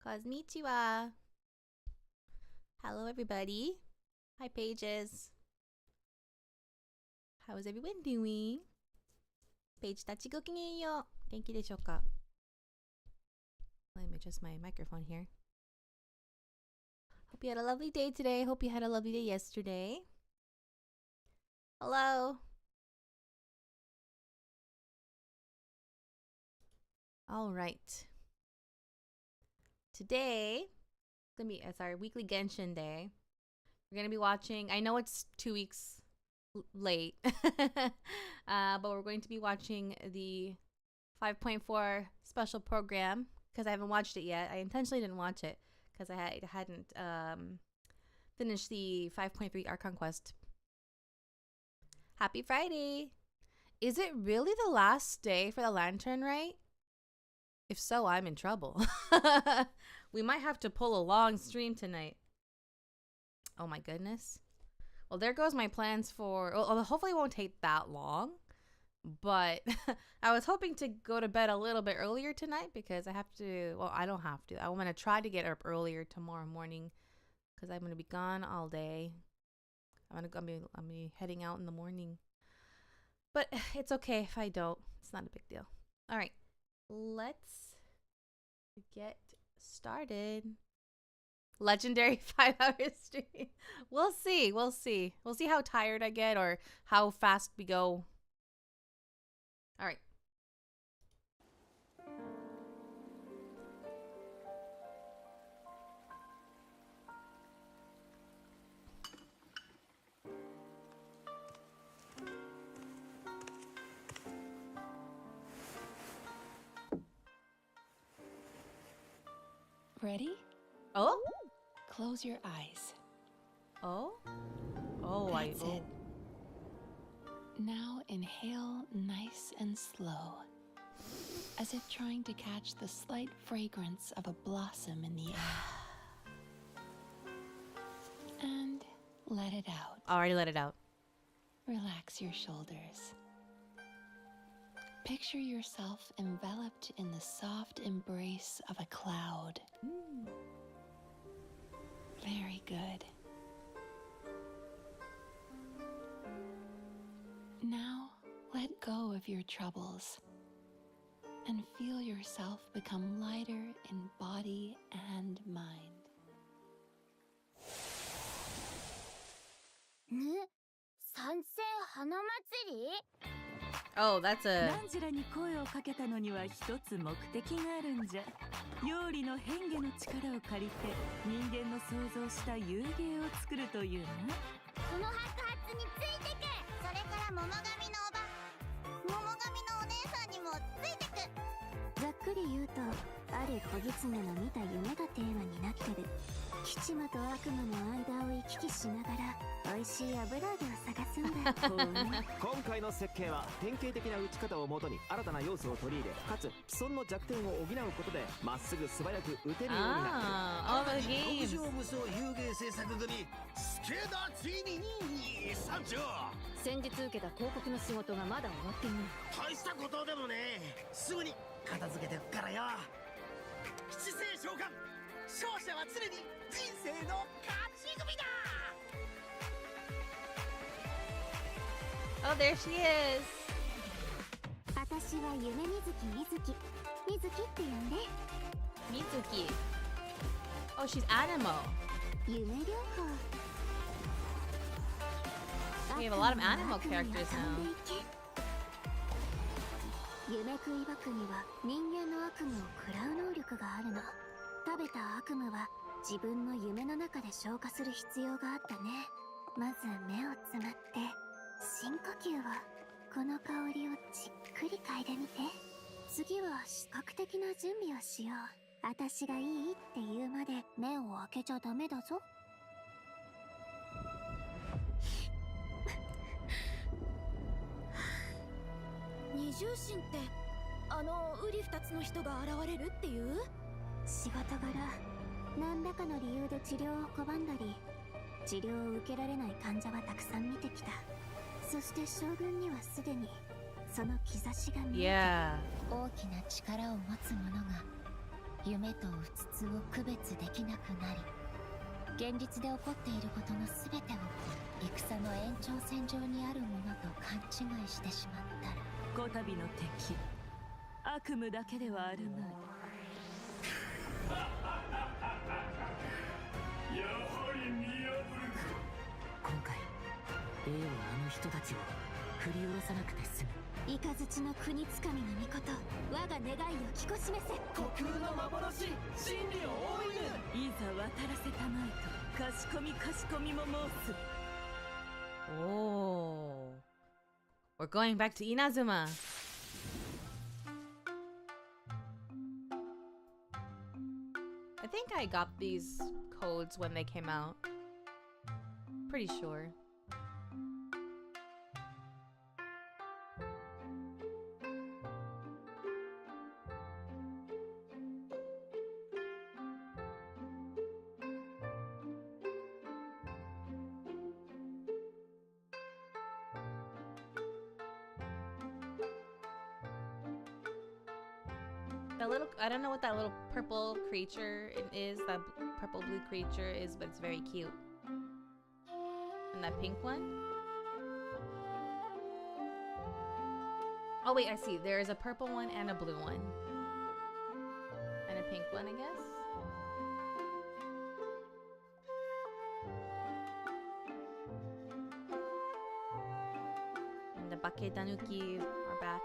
Konnichiwa. Hello, everybody. Hi, Pages. How is everyone doing? Page たちごきげんよう。元気でしょうか? Let me adjust my microphone here. Hope you had a lovely day today. Hope you had a lovely day yesterday. Hello. All right. Today, it's our weekly Genshin day. We're going to be watching, I know it's 2 weeks late, but we're going to be watching the 5.4 special program because I haven't watched it yet. I intentionally didn't watch it because I hadn't finished the 5.3 Archon Quest. Happy Friday! Is it really the last day for the Lantern Rite? If so, I'm in trouble. We might have to pull a long stream tonight. Oh my goodness. Well, there goes my plans for... Well, hopefully it won't take that long. But I was hoping to go to bed a little bit earlier tonight because I have to... Well, I don't have to. I'm going to try to get up earlier tomorrow morning because I'm going to be gone all day. I'm be heading out in the morning. But it's okay if I don't. It's not a big deal. All right. Let's get started. Legendary 5-hour stream. We'll see. We'll see how tired I get or how fast we go. All right. Ready? Oh? Close your eyes. Oh? Oh, That's it. Now inhale nice and slow, as if trying to catch the slight fragrance of a blossom in the air. And let it out. Already let it out. Relax your shoulders. Picture yourself enveloped in the soft embrace of a cloud. Very good. Now, let go of your troubles and feel yourself become lighter in body and mind. Oh, that's a... ナンジラに声をかけたのには一つ目的があるんじゃ。妖理の変化の力を借りて人間の想像した遊芸を作るというな。その白髪についてく。それから桃神のおば、桃神のお姉さんにもついてく。ざっくり言うと、ある小狐の見た夢がテーマになってる。吉魔と悪魔の間を行き来しながら美味しい油揚げを探すんだ。今回の設計は典型的な打ち方をもとに新たな要素を取り入れ、かつ既存の弱点を補うことでまっすぐ素早く打てるようになっている。極上無双遊芸制作組スケダついに参上。先日受けた広告の仕事がまだ終わっていない。大したことでもね、すぐに片付けてくからよ。七星召喚、勝者は常に人生の勝ち組だ。Oh, there she is. 私は夢みずきみずき。みずきって呼んで。Mizuki. Oh, she's Animo. 夢療法。We have a lot of Animo characters now. 夢食いバクには人間の悪夢を食らう能力があるの。食べた悪夢は自分の夢の中で消化する必要があったね。まず目をつむって深呼吸を。この香りをじっくり嗅いでみて。次は視覚的な準備をしよう。私がいいって言うまで目を開けちゃダメだぞ。二重心ってウリ二つの人が現れるっていう？仕事柄何らかの理由で治療を拒んだり治療を受けられない患者はたくさん見てきた。そして将軍にはすでにその兆しが見えて、大きな力を持つ者が夢とうつつを区別できなくなり、現実で起こっていることの全てを戦の延長線上にあるものと勘違いしてしまったら、こたびの敵悪夢だけではあるまい。やはり見破るか。今回 A はあの人たちを振り下ろさなくて済む。雷の国つかみの御事、我が願いを聞こしめせ。虚空の幻、真理を追いぬ。いざ渡らせたまいと、かしこみかしこみも申す。 Oh. We're going back to Inazuma. I think I got these codes when they came out. Pretty sure. The little, I don't know what that little purple creature is, that purple blue creature is, but it's very cute. And that pink one? Oh wait, I see. There is a purple one and a blue one. And a pink one, I guess? And the Baketanuki are back.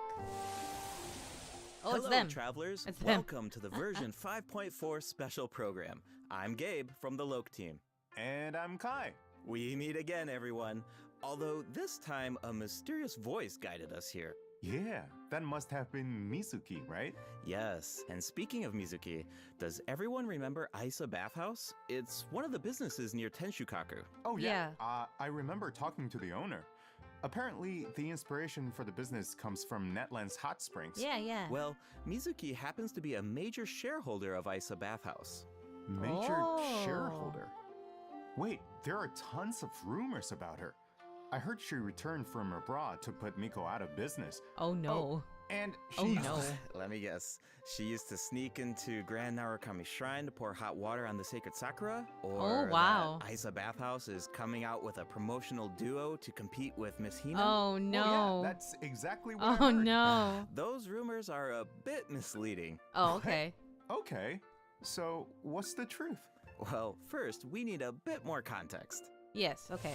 Oh, it's Hello, them. travelers. It's them. Welcome to the version 5.4 special program. I'm Gabe from the Loke team. And I'm Kai. We meet again, everyone. Although this time, a mysterious voice guided us here. Yeah, that must have been Mizuki, right? Yes, and speaking of Mizuki, does everyone remember Isa Bathhouse? It's one of the businesses near Tenshukaku. Oh, yeah. I remember talking to the owner. Apparently, the inspiration for the business comes from Natlan's hot springs. Yeah. Well, Mizuki happens to be a major shareholder of Isa Bathhouse. Major Oh. shareholder. Wait, there are tons of rumors about her. I heard she returned from abroad to put Miko out of business. Oh no. And she Oh, used no. Let me guess. She used to sneak into Grand Narukami Shrine to pour hot water on the sacred sakura? Or Oh, wow. that Isa Bathhouse is coming out with a promotional duo to compete with Miss Hina? Oh Oh, no. yeah, that's exactly what I Oh heard. no. Those rumors are a bit misleading. Oh, okay. Okay, so what's the truth? Well, first, we need a bit more context. Yes, okay.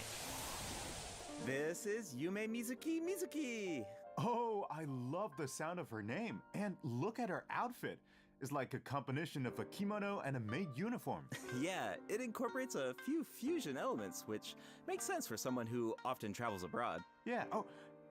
This is Yume Mizuki. Oh, I love the sound of her name. And look at her outfit. It's like a combination of a kimono and a maid uniform. Yeah, it incorporates a few fusion elements, which makes sense for someone who often travels abroad. Yeah, oh,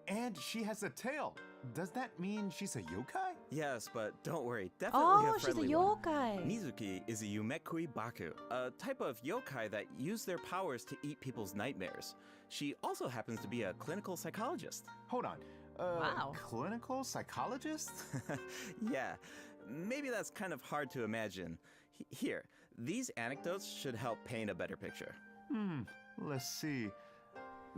and she has a tail. Does that mean she's a yokai? Yes, but don't worry, definitely Oh, a she's a friendly one. yokai. Mizuki is a Yumekui Baku, a type of yokai that use their powers to eat people's nightmares. She also happens to be a clinical psychologist. Hold on. Wow. Clinical psychologist? Yeah, maybe that's kind of hard to imagine. Here, these anecdotes should help paint a better picture. Let's see.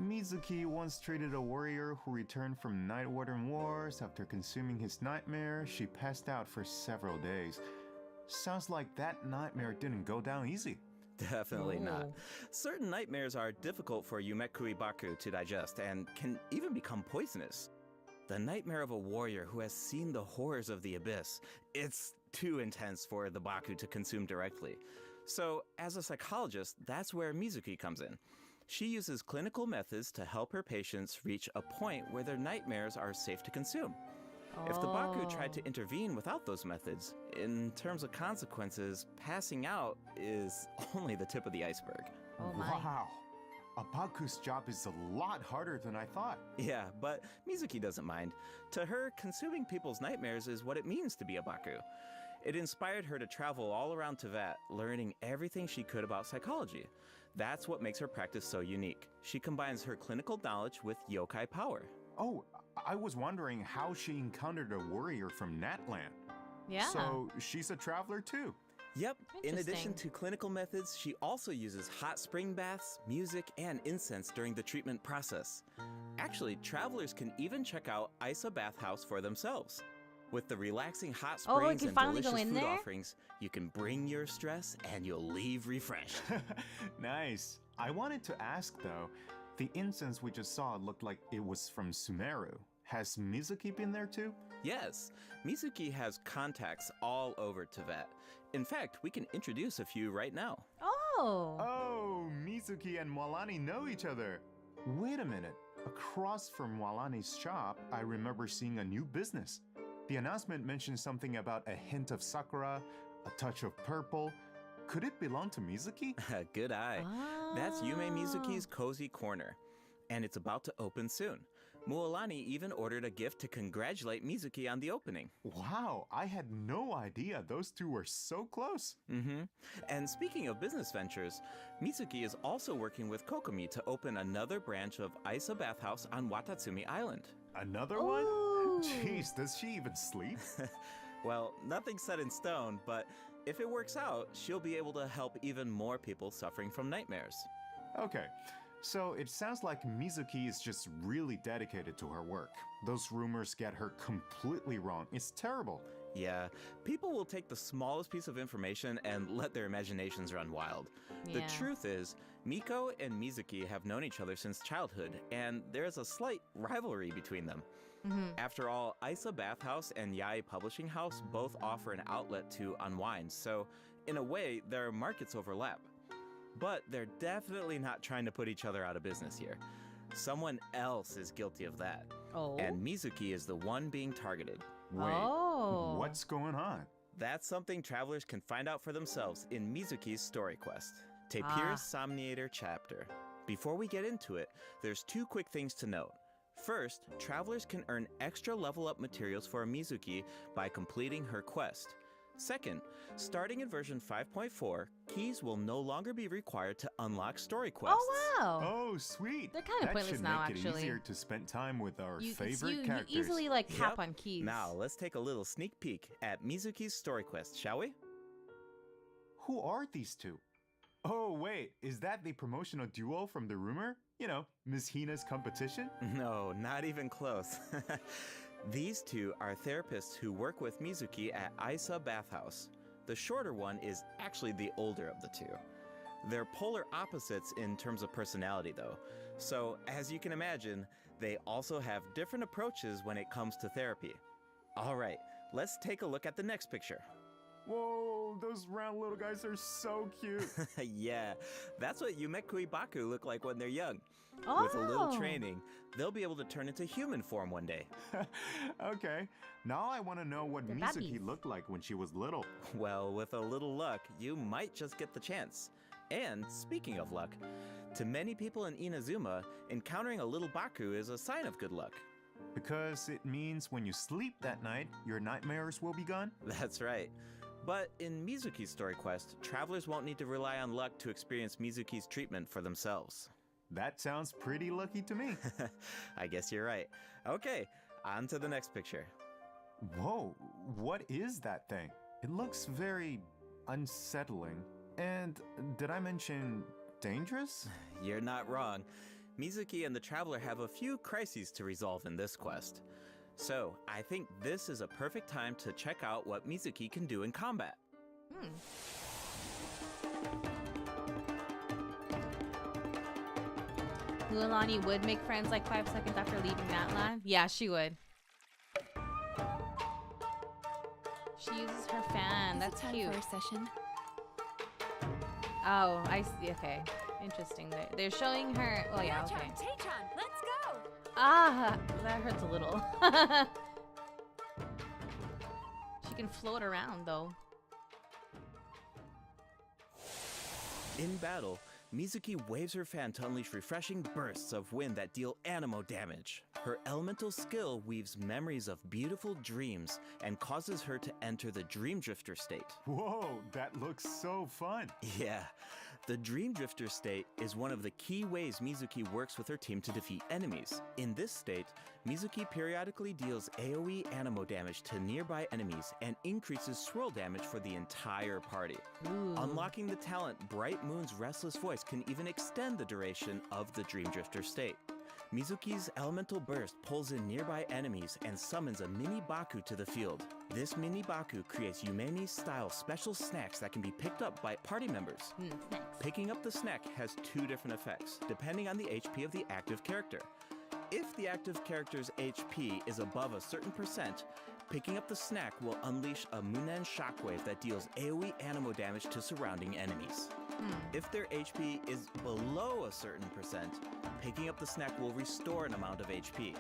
Mizuki once treated a warrior who returned from Night Warden Wars. After consuming his nightmare, she passed out for several days. Sounds like that nightmare didn't go down easy. Definitely not. Oh. Certain nightmares are difficult for Yumekui Baku to digest and can even become poisonous. The nightmare of a warrior who has seen the horrors of the abyss, it's too intense for the Baku to consume directly. So, as a psychologist, that's where Mizuki comes in. She uses clinical methods to help her patients reach a point where their nightmares are safe to consume. If the Baku tried to intervene without those methods, in terms of consequences, passing out is only the tip of the iceberg. Oh my. Wow. A Baku's job is a lot harder than I thought. Yeah, but Mizuki doesn't mind. To her, consuming people's nightmares is what it means to be a Baku. It inspired her to travel all around Teyvat, learning everything she could about psychology. That's what makes her practice so unique. She combines her clinical knowledge with yokai power. Oh, I was wondering how she encountered a warrior from Natlan. Yeah. So she's a traveler too. Yep, in addition Interesting. to clinical methods, she also uses hot spring baths, music, and incense during the treatment process. Actually, travelers can even check out Isa Bathhouse for themselves. With the relaxing hot Oh, we springs can and finally go delicious in food there? offerings, you can bring your stress and you'll leave refreshed. Nice. I wanted to ask though, the incense we just saw looked like it was from Sumeru. Has Mizuki been there too? Yes, Mizuki has contacts all over Tibet. In fact, we can introduce a few right now. Oh. Oh, Mizuki and Walani know each other. Wait a minute. Across from Walani's shop, I remember seeing a new business. The announcement mentioned something about a hint of sakura, a touch of purple. Could it belong to Mizuki? Good eye. That's Yume Mizuki's Cozy Corner, and it's about to open soon. Mualani even ordered a gift to congratulate Mizuki on the opening. Wow, I had no idea those two were so close. And speaking of business ventures, Mizuki is also working with Kokomi to open another branch of Isa Bathhouse on Watatsumi Island. Another Ooh. one? Jeez, does she even sleep? Well, nothing's set in stone, but if it works out, she'll be able to help even more people suffering from nightmares. Okay, so it sounds like Mizuki is just really dedicated to her work. Those rumors get her completely wrong. It's terrible. Yeah, people will take the smallest piece of information and let their imaginations run wild. The Yeah. truth is, Miko and Mizuki have known each other since childhood, and there's a slight rivalry between them. After all, Isa Bathhouse and Yai Publishing House both offer an outlet to unwind, so in a way, their markets overlap. But they're definitely not trying to put each other out of business here. Someone else is guilty of that. Oh. And Mizuki is the one being targeted. Wait, Oh. what's going on? That's something travelers can find out for themselves in Mizuki's story quest, Tapir's Somniator chapter. Before we get into it, there's two quick things to note. First, travelers can earn extra level up materials for Mizuki by completing her quest. Second, starting in version 5.4, keys will no longer be required to unlock story quests. Oh, wow. Oh, sweet. They're kind of that pointless should now, make it actually. easier to spend time with our You favorite characters. easily like tap Yep. on keys. Now, let's take a little sneak peek at Mizuki's story quest, shall we? Who are these two? Oh, wait, is that the promotional duo from the rumor? You know, Miss Hina's competition? No, not even close. These two are therapists who work with Mizuki at Isa Bathhouse. The shorter one is actually the older of the two. They're polar opposites in terms of personality, though. So, as you can imagine, they also have different approaches when it comes to therapy. All right, let's take a look at the next picture. Whoa, those round little guys are so cute. Yeah, that's what Yumekui Baku look like when they're young. Oh. With a little training, they'll be able to turn into human form one day. Okay, now I want to know what They're Mizuki babbies. looked like when she was little. Well, with a little luck, you might just get the chance. And speaking of luck, to many people in Inazuma, encountering a little Baku is a sign of good luck. Because it means when you sleep that night, your nightmares will be gone? That's right. But in Mizuki's story quest, travelers won't need to rely on luck to experience Mizuki's treatment for themselves. That sounds pretty lucky to me. I guess you're right. Okay, on to the next picture. Whoa, what is that thing? It looks very unsettling. And did I mention dangerous? You're not wrong. Mizuki and the traveler have a few crises to resolve in this quest. So, I think this is a perfect time to check out what Mizuki can do in combat. Mualani would make friends like 5 seconds after leaving Natlan. Yeah, she would. She uses her fan. Is That's it time cute. for a session? Oh, I see. Okay. Interesting. They're showing her. Oh, yeah, okay. Let's go! Ah, that hurts a little. She can float around, though. In battle, Mizuki waves her fan to unleash refreshing bursts of wind that deal animo damage. Her elemental skill weaves memories of beautiful dreams and causes her to enter the Dream Drifter state. Whoa, that looks so fun. Yeah, the Dream Drifter state is one of the key ways Mizuki works with her team to defeat enemies. In this state, Mizuki periodically deals AoE animo damage to nearby enemies and increases swirl damage for the entire party. Ooh. Unlocking the talent Bright Moon's Restless Voice can even extend the duration of the Dream Drifter state. Mizuki's elemental burst pulls in nearby enemies and summons a mini Baku to the field. This mini Baku creates Yumeni-style special snacks that can be picked up by party members. Snacks. Picking up the snack has two different effects, depending on the HP of the active character. If the active character's HP is above a certain percent, picking up the snack will unleash a Munen shockwave that deals AoE animo damage to surrounding enemies. If their HP is below a certain percent, picking up the snack will restore an amount of HP.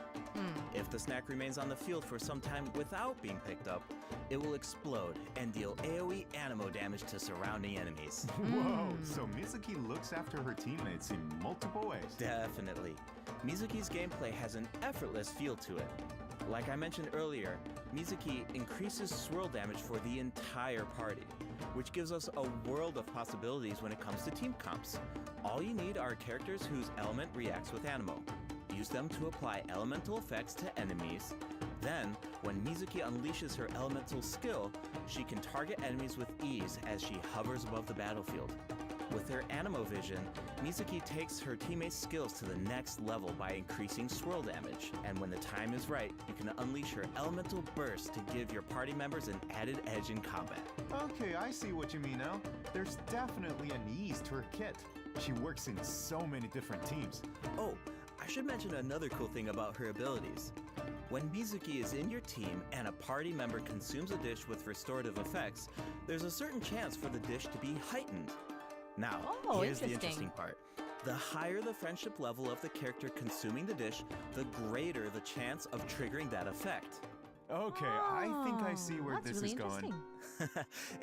If the snack remains on the field for some time without being picked up, it will explode and deal AoE animo damage to surrounding enemies. Whoa, so Mizuki looks after her teammates in multiple ways. Definitely. Mizuki's gameplay has an effortless feel to it. Like I mentioned earlier, Mizuki increases swirl damage for the entire party, which gives us a world of possibilities when it comes to team comps. All you need are characters whose element reacts with animo. Use them to apply elemental effects to enemies. Then, when Mizuki unleashes her elemental skill, she can target enemies with ease as she hovers above the battlefield. With her animo vision, Mizuki takes her teammates' skills to the next level by increasing swirl damage, and when the time is right, you can unleash her elemental burst to give your party members an added edge in combat. Okay, I see what you mean now. There's definitely an ease to her kit. She works in so many different teams. Oh, I should mention another cool thing about her abilities. When Mizuki is in your team and a party member consumes a dish with restorative effects, there's a certain chance for the dish to be heightened. Now, here's the interesting part. The higher the friendship level of the character consuming the dish, the greater the chance of triggering that effect. Okay, I think I see where this really is going.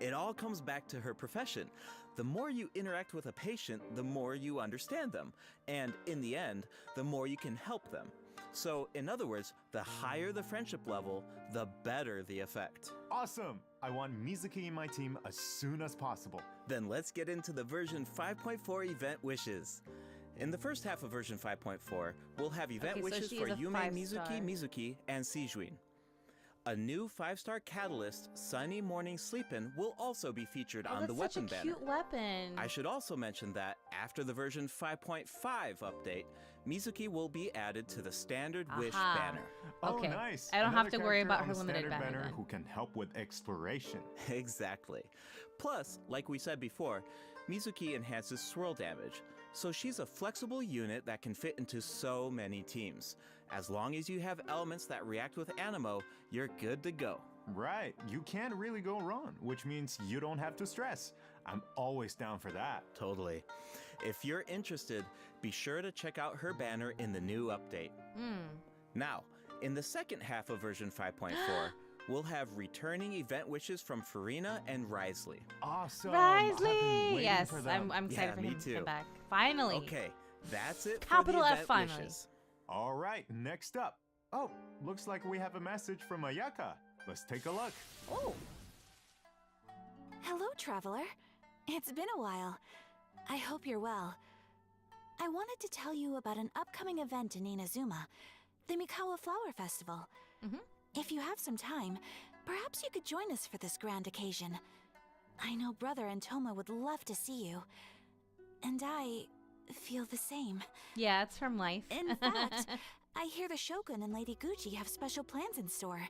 It all comes back to her profession. The more you interact with a patient, the more you understand them. And in the end, the more you can help them. So, in other words, the higher the friendship level, the better the effect. Awesome! I want Mizuki in my team as soon as possible. Then let's get into the version 5.4 event wishes. In the first half of version 5.4, we'll have event wishes for Yume, Mizuki, and Seijuin. A new 5-star catalyst, Sunny Morning Sleepin', will also be featured on the weapon banner. Cute weapon. I should also mention that after the version 5.5 update, Mizuki will be added to the standard wish banner. Okay. Oh, nice. I don't Another have to worry character about on her the limited standard banner then. who can help with exploration. Exactly. Plus, like we said before, Mizuki enhances swirl damage, so she's a flexible unit that can fit into so many teams. As long as you have elements that react with animo, you're good to go. Right, you can't really go wrong, which means you don't have to stress. I'm always down for that. Totally. If you're interested, be sure to check out her banner in the new update. Now, in the second half of version 5.4, we'll have returning event wishes from Farina and Risley. Awesome! Risley! Yes, I'm excited for me him to too. come back. Finally. Okay, that's it Capital for the F event finally. wishes. All right, next up. Oh, looks like we have a message from Ayaka. Let's take a look. Oh. Hello, traveler. It's been a while. I hope you're well. I wanted to tell you about an upcoming event in Inazuma, the Mikawa Flower Festival. If you have some time, perhaps you could join us for this grand occasion. I know Brother and Toma would love to see you. And I feel the same. Yeah, it's from life. In fact, I hear the Shogun and Lady Gucci have special plans in store.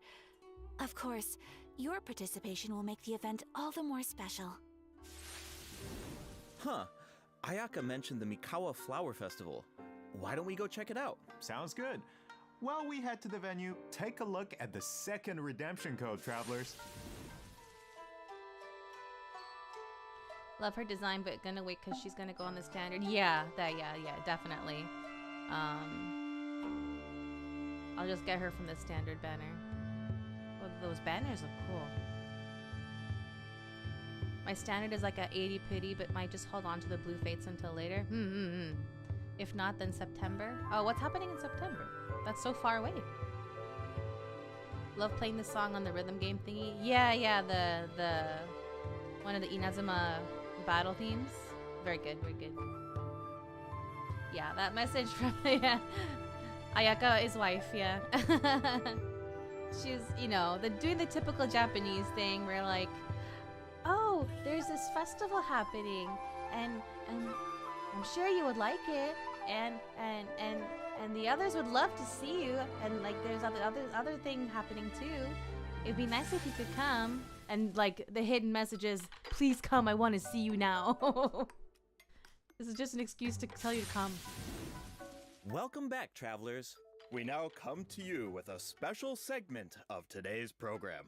Of course, your participation will make the event all the more special. Huh. Ayaka mentioned the Mikawa Flower Festival. Why don't we go check it out? Sounds good. While we head to the venue, take a look at the second redemption code, travelers. Love her design, but gonna wait because she's gonna go on the standard. Yeah, definitely. I'll just get her from the standard banner. Oh, those banners look cool. My standard is like a 80 pity, but might just hold on to the blue fates until later. If not, then September. Oh, what's happening in September? That's so far away. Love playing the song on the rhythm game thingy. Yeah, the one of the Inazuma battle themes. Very good, very good. Yeah, that message from Ayaka is wife, yeah. She's, you know, doing the typical Japanese thing where like, oh, there's this festival happening and I'm sure you would like it and and the others would love to see you. And like, there's other thing happening too. It'd be nice if you could come. And like the hidden messages, please come. I want to see you now. This is just an excuse to tell you to come. Welcome back, travelers. We now come to you with a special segment of today's program.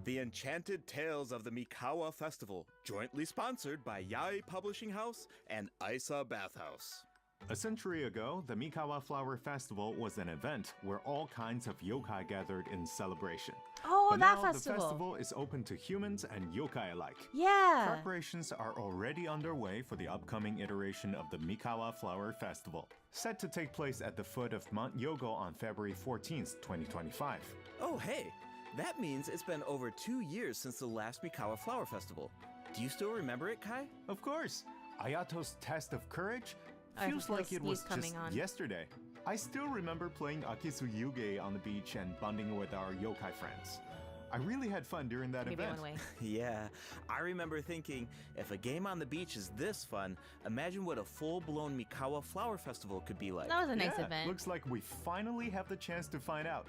The Enchanted Tales of the Mikawa Festival, jointly sponsored by Yaoi Publishing House and Isa Bathhouse. A century ago, the Mikawa Flower Festival was an event where all kinds of yokai gathered in celebration. Oh, But that now festival. the festival is open to humans and yokai alike. Yeah. Preparations are already underway for the upcoming iteration of the Mikawa Flower Festival, set to take place at the foot of Mount Yogo on February 14th, 2025. Oh, hey, that means it's been over 2 years since the last Mikawa Flower Festival. Do you still remember it, Kai? Of course, Ayato's test of courage I feels feel like it was sneeze coming just on. yesterday. I still remember playing Akisu Yuge on the beach and bonding with our yokai friends. I really had fun during that Maybe event. one way. Yeah, I remember thinking, if a game on the beach is this fun, imagine what a full-blown Mikawa Flower Festival could be like. That was a nice Yeah, event. looks like we finally have the chance to find out.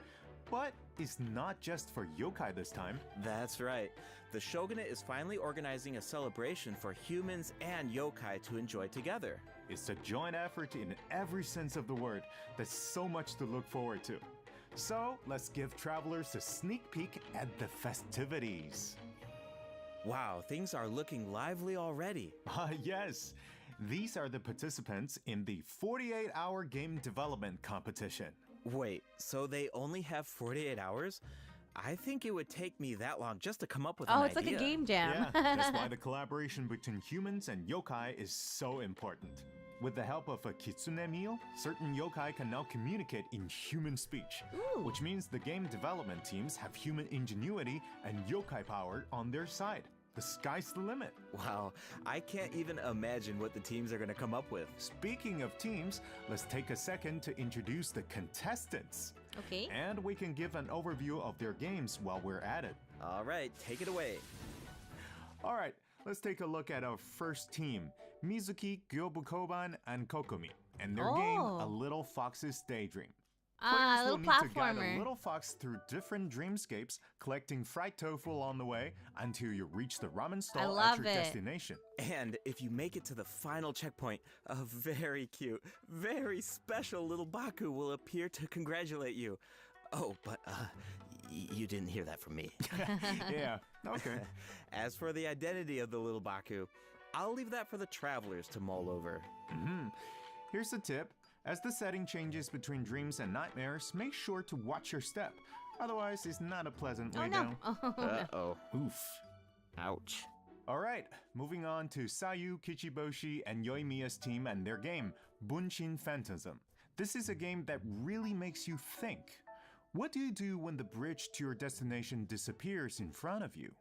But it's not just for yokai this time. That's right. The Shogunate is finally organizing a celebration for humans and yokai to enjoy together. It's a joint effort in every sense of the word. There's so much to look forward to. So let's give travelers a sneak peek at the festivities. Wow, things are looking lively already. Yes. These are the participants in the 48-hour game development competition. Wait, so they only have 48 hours? I think it would take me that long just to come up with an Oh, idea. it's like a game jam. Yeah, that's why the collaboration between humans and yokai is so important. With the help of a kitsune meal, certain yokai can now communicate in human speech, Ooh. which means the game development teams have human ingenuity and yokai power on their side. The sky's the limit. Wow, I can't even imagine what the teams are going to come up with. Speaking of teams, let's take a second to introduce the contestants. Okay. And we can give an overview of their games while we're at it. All right, take it away. All right, let's take a look at our first team, Mizuki, Gyobukoban, and Kokomi, and their game, A Little Fox's Daydream. Ah, a Players little will need to guide platformer. a little fox through different dreamscapes, collecting fried tofu along the way until you reach the ramen stall at love your it. destination. And if you make it to the final checkpoint, a very cute, very special little Baku will appear to congratulate you. Oh, but you didn't hear that from me. Yeah, okay. As for the identity of the little Baku, I'll leave that for the travelers to mull over. Here's a tip. As the setting changes between dreams and nightmares, make sure to watch your step. Otherwise, it's not a pleasant way Oh no. down. Oh, no. Uh-oh. Oof. Ouch. All right, moving on to Sayu, Kichiboshi, and Yoimiya's team and their game, Bunshin Phantasm. This is a game that really makes you think. What do you do when the bridge to your destination disappears in front of you?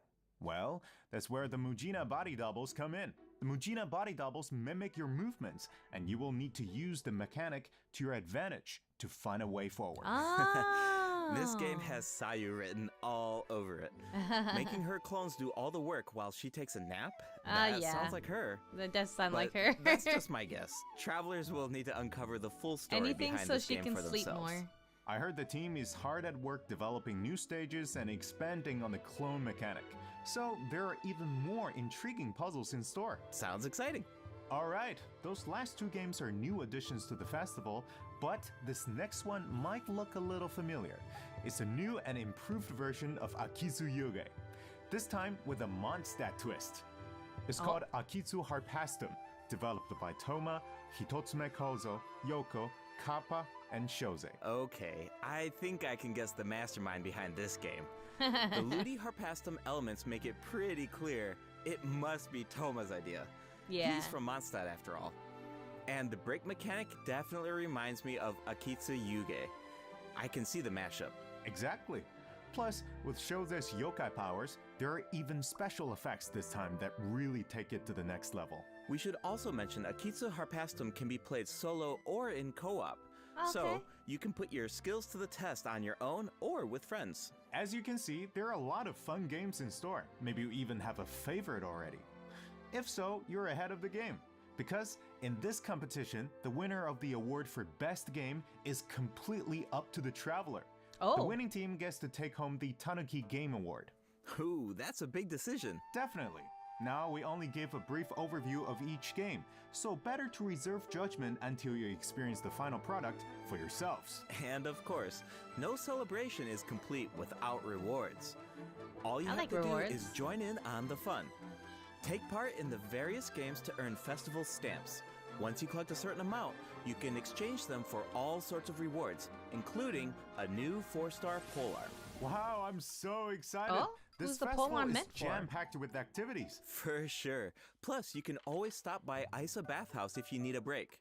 Well, that's where the Mujina body doubles come in. The Mujina body doubles mimic your movements, and you will need to use the mechanic to your advantage to find a way forward. Oh. This game has Sayu written all over it. Making her clones do all the work while she takes a nap? That yeah. sounds like her. That does sound But like her. That's just my guess. Travelers will need to uncover the full story Anything behind so this she game can for sleep themselves. more. I heard the team is hard at work developing new stages and expanding on the clone mechanic. So there are even more intriguing puzzles in store. Sounds exciting. Alright, those last two games are new additions to the festival, but this next one might look a little familiar. It's a new and improved version of Akizu Yuge, this time with a Mondstadt twist. It's called Akitsu Harpastum, developed by Toma, Hitotsume Kozo, Yoko, Kappa, and Shoze. Okay, I think I can guess the mastermind behind this game. The Ludi Harpastum elements make it pretty clear it must be Toma's idea. Yeah. He's from Mondstadt after all. And the break mechanic definitely reminds me of Akitsu Yuge. I can see the mashup. Exactly. Plus, with Shoze's yokai powers, there are even special effects this time that really take it to the next level. We should also mention Akitsu Harpastum can be played solo or in co-op. So, Okay. you can put your skills to the test on your own or with friends. As you can see, there are a lot of fun games in store. Maybe you even have a favorite already. If so, you're ahead of the game. Because in this competition, the winner of the award for best game is completely up to the traveler. The winning team gets to take home the Tanuki Game Award. Ooh, that's a big decision. Definitely. Now we only gave a brief overview of each game, so better to reserve judgment until you experience the final product for yourselves. And of course, no celebration is complete without rewards. All you have to do is join in on the fun. Take part in the various games to earn festival stamps. Once you collect a certain amount, you can exchange them for all sorts of rewards, including a new 4-star polearm. Wow, I'm so excited. Oh? This Who's the festival polearm is meant for? jam-packed with activities. For sure. Plus, you can always stop by Isa Bathhouse if you need a break.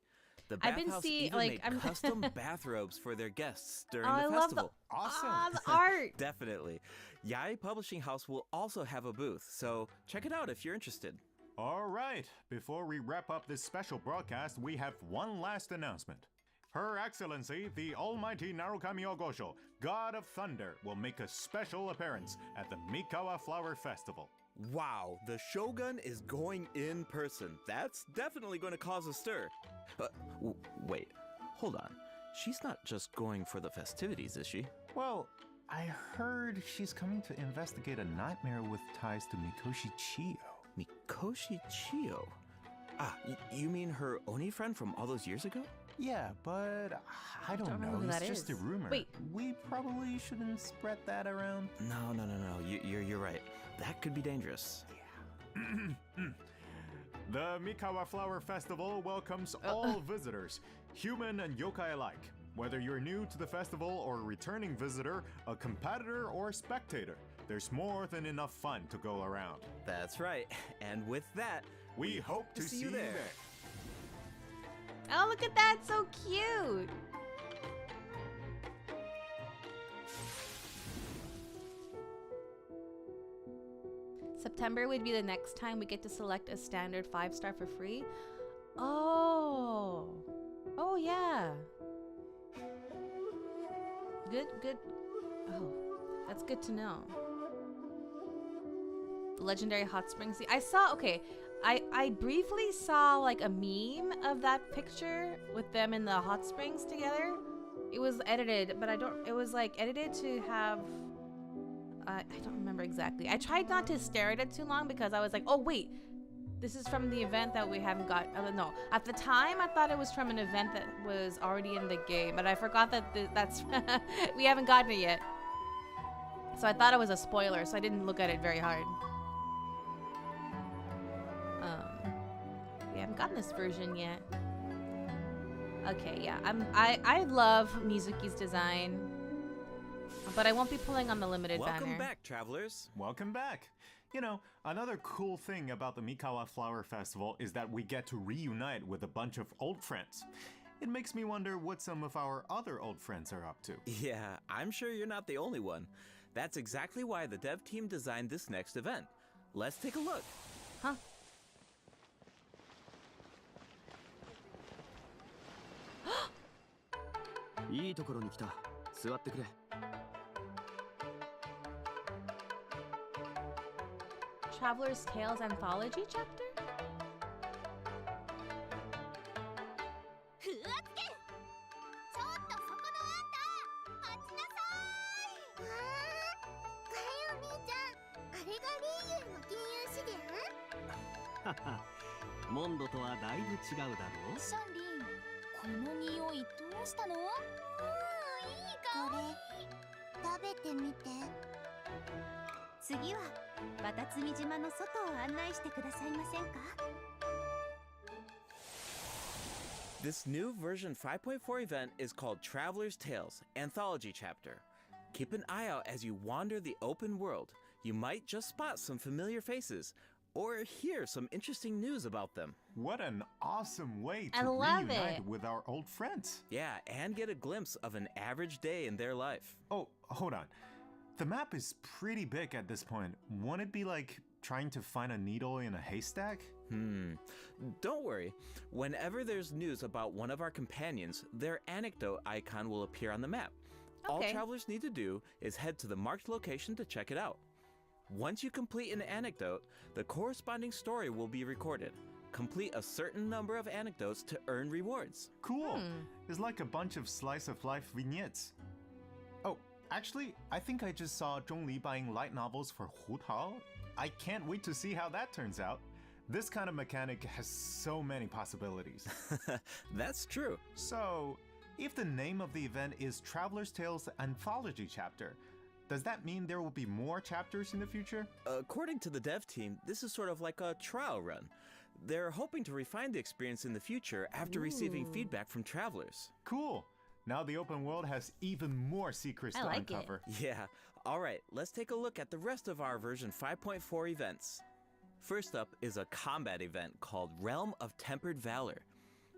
The I've been bathhouse seeing, even like, made custom bathrobes for their guests during Oh, the I love festival. Awesome. the art. Definitely. Yai Publishing House will also have a booth, so check it out if you're interested. All right, before we wrap up this special broadcast, we have one last announcement. Her Excellency, the Almighty Narukami Ogosho, God of Thunder, will make a special appearance at the Mikawa Flower Festival. Wow, the Shogun is going in person. That's definitely going to cause a stir. Wait, hold on. She's not just going for the festivities, is she? Well, I heard she's coming to investigate a nightmare with ties to Mikoshi Chiyo. Mikoshi Chiyo? Ah, you mean her Oni friend from all those years ago? Yeah, but I don't remember know. who It's that just is. a rumor. Wait. We probably shouldn't spread that around. No. You're right. That could be dangerous. The Mikawa Flower Festival welcomes all visitors, human and yokai alike. Whether you're new to the festival or a returning visitor, a competitor or spectator, there's more than enough fun to go around. That's right. And with that, We hope to see you there. Oh, look at that. So cute. September would be the next time we get to select a standard 5-star for free. Oh. Oh, yeah. Good. Oh, that's good to know. The legendary hot springs. I saw, okay, I briefly saw like a meme of that picture with them in the hot springs together. It was edited, but it was like edited to have, I don't remember exactly. I tried not to stare at it too long because I was like, oh wait, this is from the event that we haven't got. No, at the time I thought it was from an event that was already in the game, but I forgot that that's we haven't gotten it yet. So I thought it was a spoiler, so I didn't look at it very hard. We haven't gotten this version yet. Okay, yeah, I love Mizuki's design, but I won't be pulling on the limited banner. welcome back, travelers. Welcome back. You know, another cool thing about the Mikawa Flower Festival is that we get to reunite with a bunch of old friends. It makes me wonder what some of our other old friends are up to. Yeah, I'm sure you're not the only one. That's exactly why the dev team designed this next event. Let's take a look. Huh? Traveler's Tales Anthology chapter? ふわつけちょっとそこのあんた待ちなさい。おはよう兄ちゃん。あれがリーユの金融資源？モンドとはだいぶ違うだろう。シャンリン、この匂いどうしたの？いい香り。食べてみて。次はバタツミ島の外を案内してくださいませんか？ This new version 5.4 event is called Traveler's Tales Anthology Chapter. Keep an eye out as you wander the open world. You might just spot some familiar faces or hear some interesting news about them. What an awesome way I to love reunite it. with our old friends. Yeah, and get a glimpse of an average day in their life. Oh, hold on. The map is pretty big at this point. Won't it be like trying to find a needle in a haystack? Don't worry. Whenever there's news about one of our companions, their anecdote icon will appear on the map. All Okay. travelers need to do is head to the marked location to check it out. Once you complete an anecdote, the corresponding story will be recorded. complete a certain number of anecdotes to earn rewards. Cool. It's like a bunch of slice of life vignettes. Oh, actually, I think I just saw Zhongli buying light novels for Hu Tao. I can't wait to see how that turns out. This kind of mechanic has so many possibilities. That's true. So, if the name of the event is Traveler's Tales Anthology Chapter, does that mean there will be more chapters in the future? According to the dev team, this is sort of like a trial run. They're hoping to refine the experience in the future after receiving feedback from travelers. Cool. Now the open world has even more secrets to uncover. Yeah. All right, let's take a look at the rest of our version 5.4 events. First up is a combat event called Realm of Tempered Valor.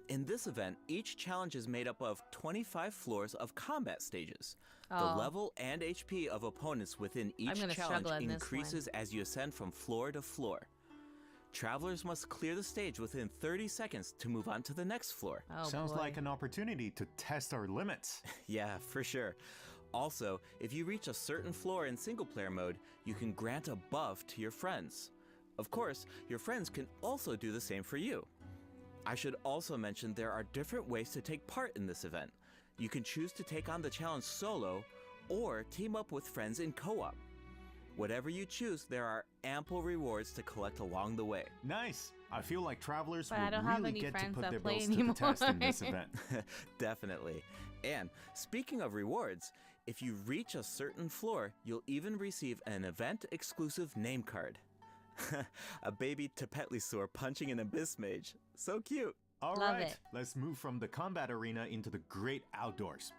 In this event, each challenge is made up of 25 floors of combat stages. The level and HP of opponents within each challenge increases as you ascend from floor to floor. Travelers must clear the stage within 30 seconds to move on to the next floor. Sounds like an opportunity to test our limits. Yeah, for sure. Also, if you reach a certain floor in single-player mode, you can grant a buff to your friends. Of course, your friends can also do the same for you. I should also mention there are different ways to take part in this event. You can choose to take on the challenge solo or team up with friends in co-op. Whatever you choose, there are ample rewards to collect along the way. Nice! I feel like travelers But I don't will have really any get to friends put that their play bills to the test in this anymore. event. Definitely. And speaking of rewards, if you reach a certain floor, you'll even receive an event-exclusive name card. A baby Tepetlisaur punching an abyss mage. So cute. All Love right, it. let's move from the combat arena into the great outdoors.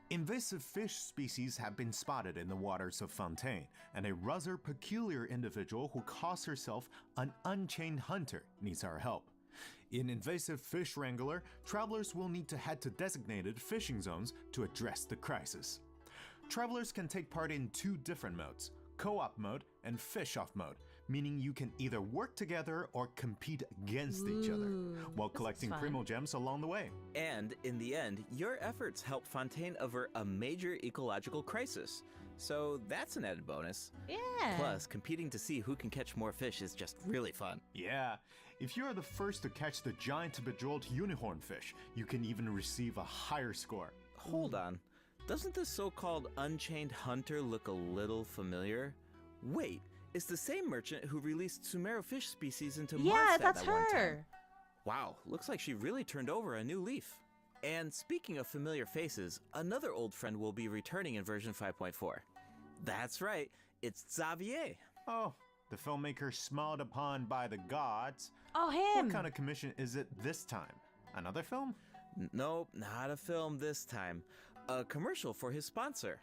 Invasive fish species have been spotted in the waters of Fontaine, and a rather peculiar individual who calls herself an unchained hunter needs our help. In Invasive Fish Wrangler, travelers will need to head to designated fishing zones to address the crisis. Travelers can take part in two different modes, co-op mode and fish-off mode, meaning you can either work together or compete against each other, while collecting primogems along the way. And in the end, your efforts help Fontaine avert a major ecological crisis. So that's an added bonus. Yeah. Plus, competing to see who can catch more fish is just really fun. Yeah, if you are the first to catch the giant bejeweled unicorn fish, you can even receive a higher score. Hold on. Doesn't this so-called Unchained Hunter look a little familiar? Wait, it's the same merchant who released Sumeru fish species into Mondstadt Yeah, that's that one time. her. Wow, looks like she really turned over a new leaf. And speaking of familiar faces, another old friend will be returning in version 5.4. That's right, it's Xavier. Oh, the filmmaker smiled upon by the gods. Oh, him. What kind of commission is it this time? Another film? Nope, not a film this time. A commercial for his sponsor.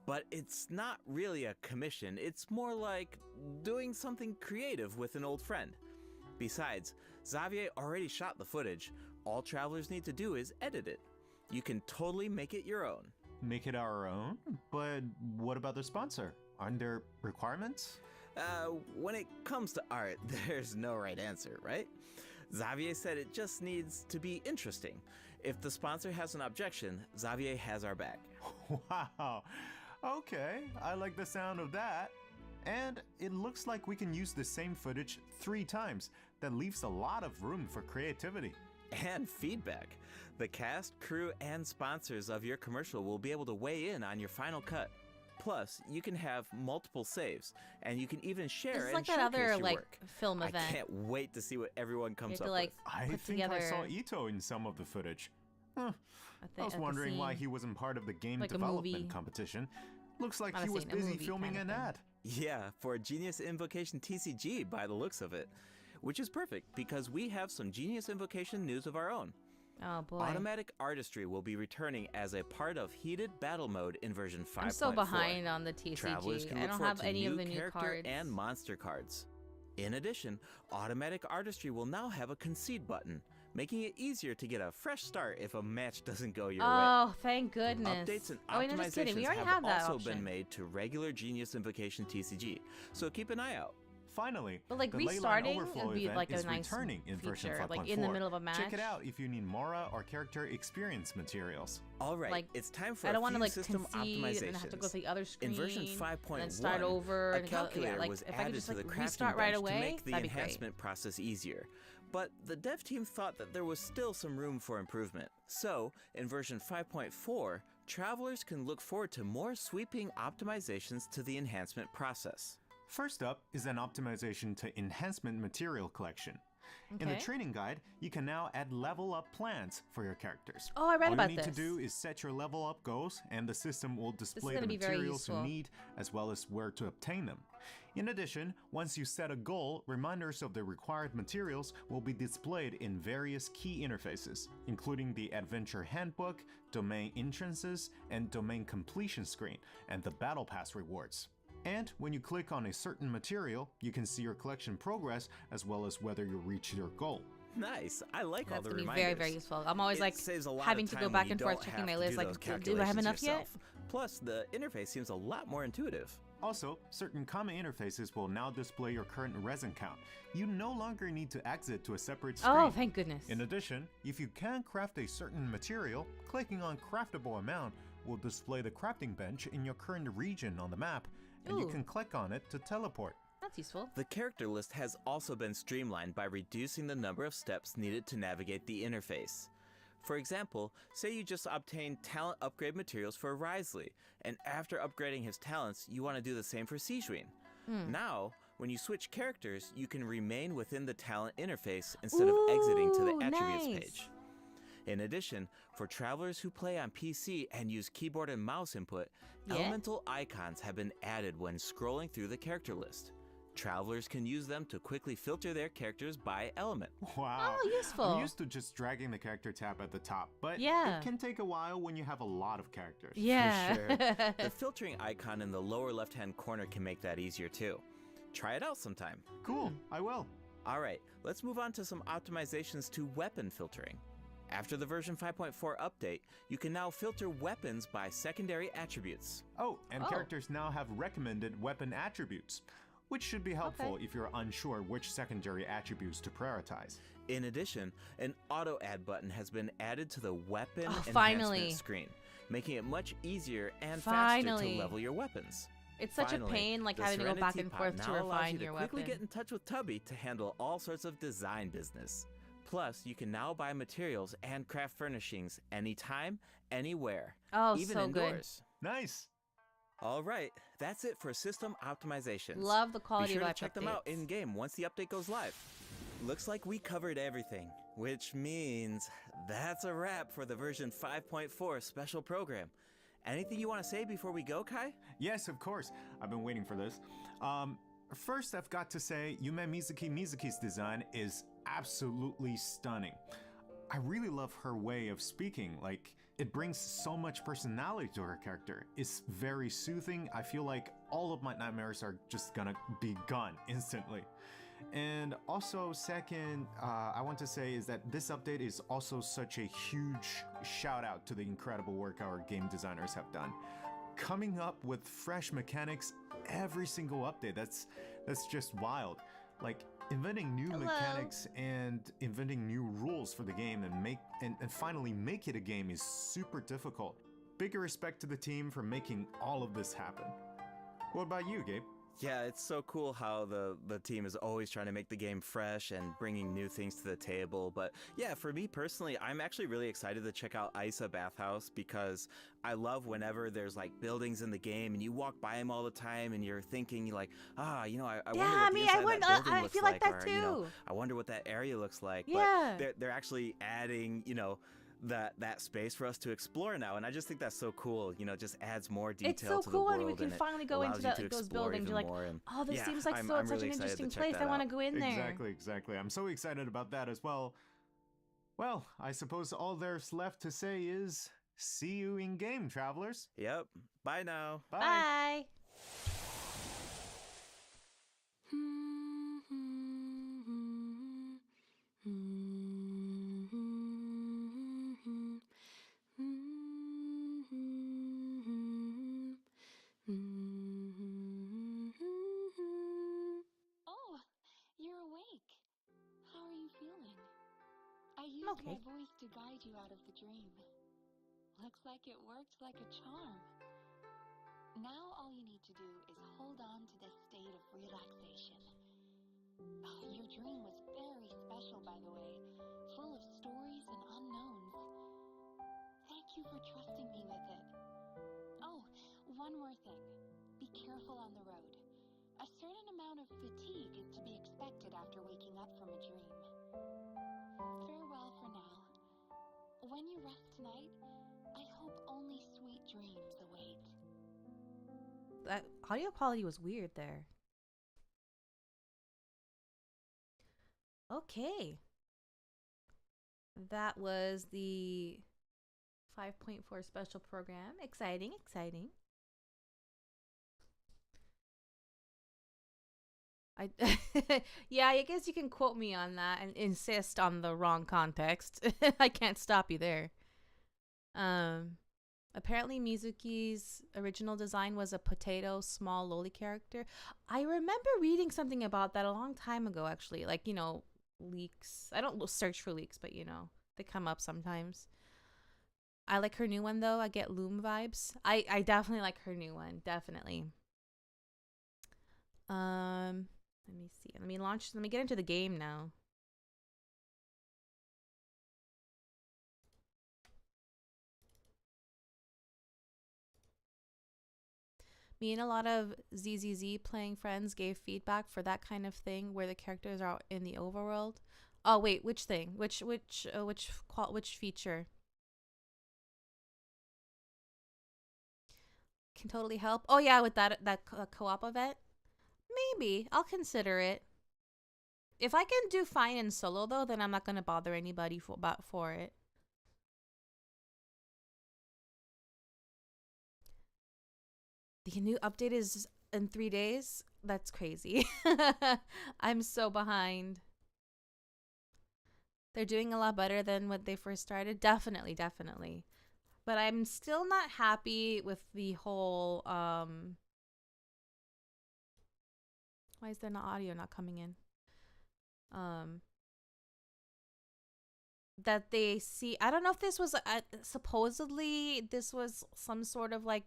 But it's not really a commission, it's more like doing something creative with an old friend. Besides, Xavier already shot the footage. All travelers need to do is edit it. You can totally make it your own. Make it our own? But what about the sponsor? Aren't there requirements? When it comes to art, there's no right answer, right? Xavier said it just needs to be interesting. If the sponsor has an objection, Xavier has our back. Wow. Okay, I like the sound of that. And it looks like we can use the same footage 3 times. That leaves a lot of room for creativity. And feedback. The cast, crew, and sponsors of your commercial will be able to weigh in on your final cut. Plus, you can have multiple saves, and you can even share It's and like that showcase other your like work. film event. I can't wait to see what everyone You comes have up to like I put think together I saw Ito in some of the footage. Huh. I was like a wondering why scene. he wasn't part of the game Like a development movie. competition. Looks like Not he a was scene, a busy movie filming kind an of thing. ad. Yeah, for Genius Invocation TCG by the looks of it. Which is perfect, because we have some Genius Invocation news of our own. Oh boy. Automatic Artistry will be returning as a part of Heated Battle Mode in version 5.4. I'm so behind on the Travelers TCG. can I look don't forward have to any new of the new character cards. and monster cards. In addition, Automatic Artistry will now have a concede button, making it easier to get a fresh start if a match doesn't go your way. Oh, thank goodness. Updates and oh, wait, no, just kidding. optimizations We already have have that also option. been made to regular Genius Invocation TCG, so keep an eye out. Finally, But like the Leyline restarting Overflow would be event like a is nice returning in version feature, 5.4. like in the middle of a match. Check it out if you need Mora or character experience materials. All right, Like, it's time for I don't a want to few like system concede optimizations. and have to go to the other screen. In version and 5.1, then start over a and go. calculator Yeah, like was if I could added just to the like crafting restart bench right to away, make the that'd be great. enhancement process easier. But the dev team thought that there was still some room for improvement. So, in version 5.4, travelers can look forward to more sweeping optimizations to the enhancement process. First up is an optimization to enhancement material collection. In the Okay. training guide, you can now add level up plans for your characters. Oh, I read about All you need this. to do is set your level up goals, and the system will display the gonna be very materials you useful. need as well as where to obtain them. In addition, once you set a goal, reminders of the required materials will be displayed in various key interfaces, including the Adventure Handbook, Domain Entrances, and Domain Completion screen, and the Battle Pass rewards. And when you click on a certain material, you can see your collection progress as well as whether you reach your goal. Nice. I like all That's the gonna be reminders. very, very useful. I'm always It like saves a lot having of to time go when back you and forth don't checking have my to list. do Like, those do I have calculations enough yet? yourself. Plus, the interface seems a lot more intuitive. Also, certain common interfaces will now display your current resin count. You no longer need to exit to a separate screen. Oh, thank goodness. In addition, if you can craft a certain material, clicking on craftable amount will display the crafting bench in your current region on the map, and you Ooh. can click on it to teleport. That's useful. The character list has also been streamlined by reducing the number of steps needed to navigate the interface. For example, say you just obtained talent upgrade materials for Risley, and after upgrading his talents, you want to do the same for Sijuin. Now, when you switch characters, you can remain within the talent interface instead of exiting to the Ooh, attributes nice. page. In addition, for travelers who play on PC and use keyboard and mouse input, Yeah? elemental icons have been added when scrolling through the character list. Travelers can use them to quickly filter their characters by element. Wow. Oh, useful. I'm used to just dragging the character tab at the top, but Yeah. it can take a while when you have a lot of characters. Yeah. For sure. The filtering icon in the lower left-hand corner can make that easier too. Try it out sometime. Cool, I will. All right, let's move on to some optimizations to weapon filtering. After the version 5.4 update, you can now filter weapons by secondary attributes. Oh, and Oh. characters now have recommended weapon attributes, which should be helpful if you're unsure which secondary attributes to prioritize. In addition, an auto add button has been added to the weapon enhancement finally. screen, making it much easier and faster Finally. to level your weapons. It's such Finally, a pain, like the having to go back Serenity and Pot forth to now allows refine you your to quickly weapon. get in touch with Tubby to handle all sorts of design business. Plus, you can now buy materials and craft furnishings anytime, anywhere, Oh, even so good. indoors. Nice. All right, that's it for system optimizations. Love the quality Be sure of to life check them out updates. in game once the update goes live. Looks like we covered everything, which means that's a wrap for the version 5.4 special program. Anything you want to say before we go, Kai? Yes, of course. I've been waiting for this. First, I've got to say, Yume Mizuki's design is absolutely stunning. I really love her way of speaking. Like, it brings so much personality to her character. It's very soothing. I feel like all of my nightmares are just gonna be gone instantly. And also, second, I want to say is that this update is also such a huge shout out to the incredible work our game designers have done. Coming up with fresh mechanics every single update, that's just wild. Like, inventing new mechanics and inventing new rules for the game and finally make it a game is super difficult. Big respect to the team for making all of this happen. What about you, Gabe? Yeah, it's so cool how the team is always trying to make the game fresh and bringing new things to the table. But yeah, for me personally, I'm actually really excited to check out Isa Bathhouse because I love whenever there's like buildings in the game and you walk by them all the time and you're thinking I wonder what the inside of that building looks feel like that or, too. I wonder what that area looks like. Yeah. But they're actually adding, that space for us to explore now, and I just think that's so cool. Just adds more detail It's so to cool the world, when we can and it finally go into allows you to those explore buildings. even You're like, more, and oh, this yeah, seems like I'm such really an excited interesting to check place. that I want to out. go in there. Exactly. I'm so excited about that as well. Well, I suppose all there's left to say is see you in game, travelers. Yep. Bye now. Bye. used okay. my voice to guide you out of the dream. Looks like it worked like a charm. Now all you need to do is hold on to this state of relaxation. Your dream was very special, by the way, full of stories and unknowns. Thank you for trusting me with it. Oh, one more thing. Be careful on the road. A certain amount of fatigue is to be expected after waking up from a dream. Farewell for now. When you rest tonight, I hope only sweet dreams await. That audio quality was weird there. Okay. That was the 5.4 special program. Exciting, exciting. Yeah, I guess you can quote me on that and insist on the wrong context. I can't stop you there. Apparently Mizuki's original design was a potato small loli character. I remember reading something about that a long time ago, actually. Like, you know, leaks. I don't search for leaks, but you know, they come up sometimes. I like her new one though. I get Loom vibes. I definitely like her new one. Definitely. Let me see. Let me get into the game now. Me and a lot of ZZZ playing friends gave feedback for that kind of thing where the characters are in the overworld. Oh wait, which thing? Which feature? Can totally help. Oh yeah, with that co-op event. Maybe I'll consider it. If I can do fine in solo though, then I'm not gonna bother anybody for it. The new update is in 3 days. That's crazy. I'm so behind. They're doing a lot better than when they first started. Definitely, definitely. But I'm still not happy with the whole why is there no audio not coming in? That they see, I don't know if this was supposedly this was some sort of like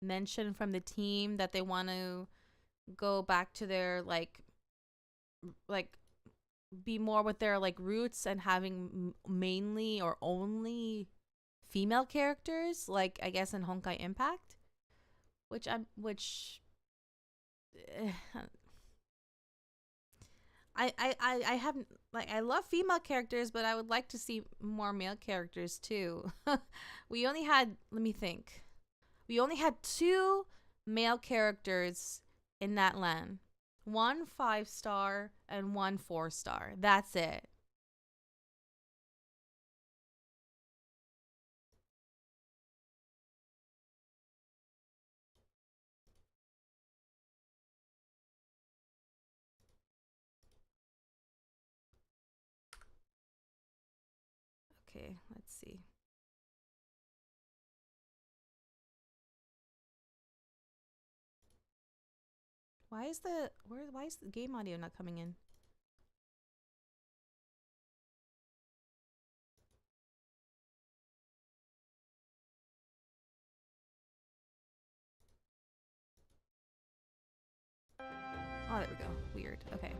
mention from the team that they want to go back to their like be more with their like roots and having mainly or only female characters, like I guess in Honkai Impact, I haven't, like, I love female characters, but I would like to see more male characters too. We only had, let me think. We only had 2 male characters in Natlan. 1 5-star and 1 4-star. That's it. Okay, let's see. Why is the game audio not coming in? Oh, there we go. Weird. Okay.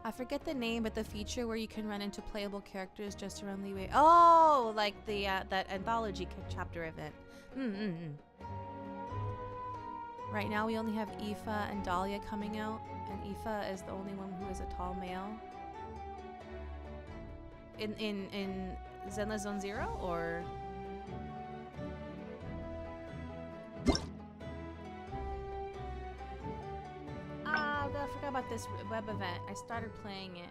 I forget the name, but the feature where you can run into playable characters just around the way. Oh, like the that anthology chapter event. Right now, we only have Aoife and Dahlia coming out, and Aoife is the only one who is a tall male. In Zenless Zone Zero, or I forgot about this web event. I started playing it.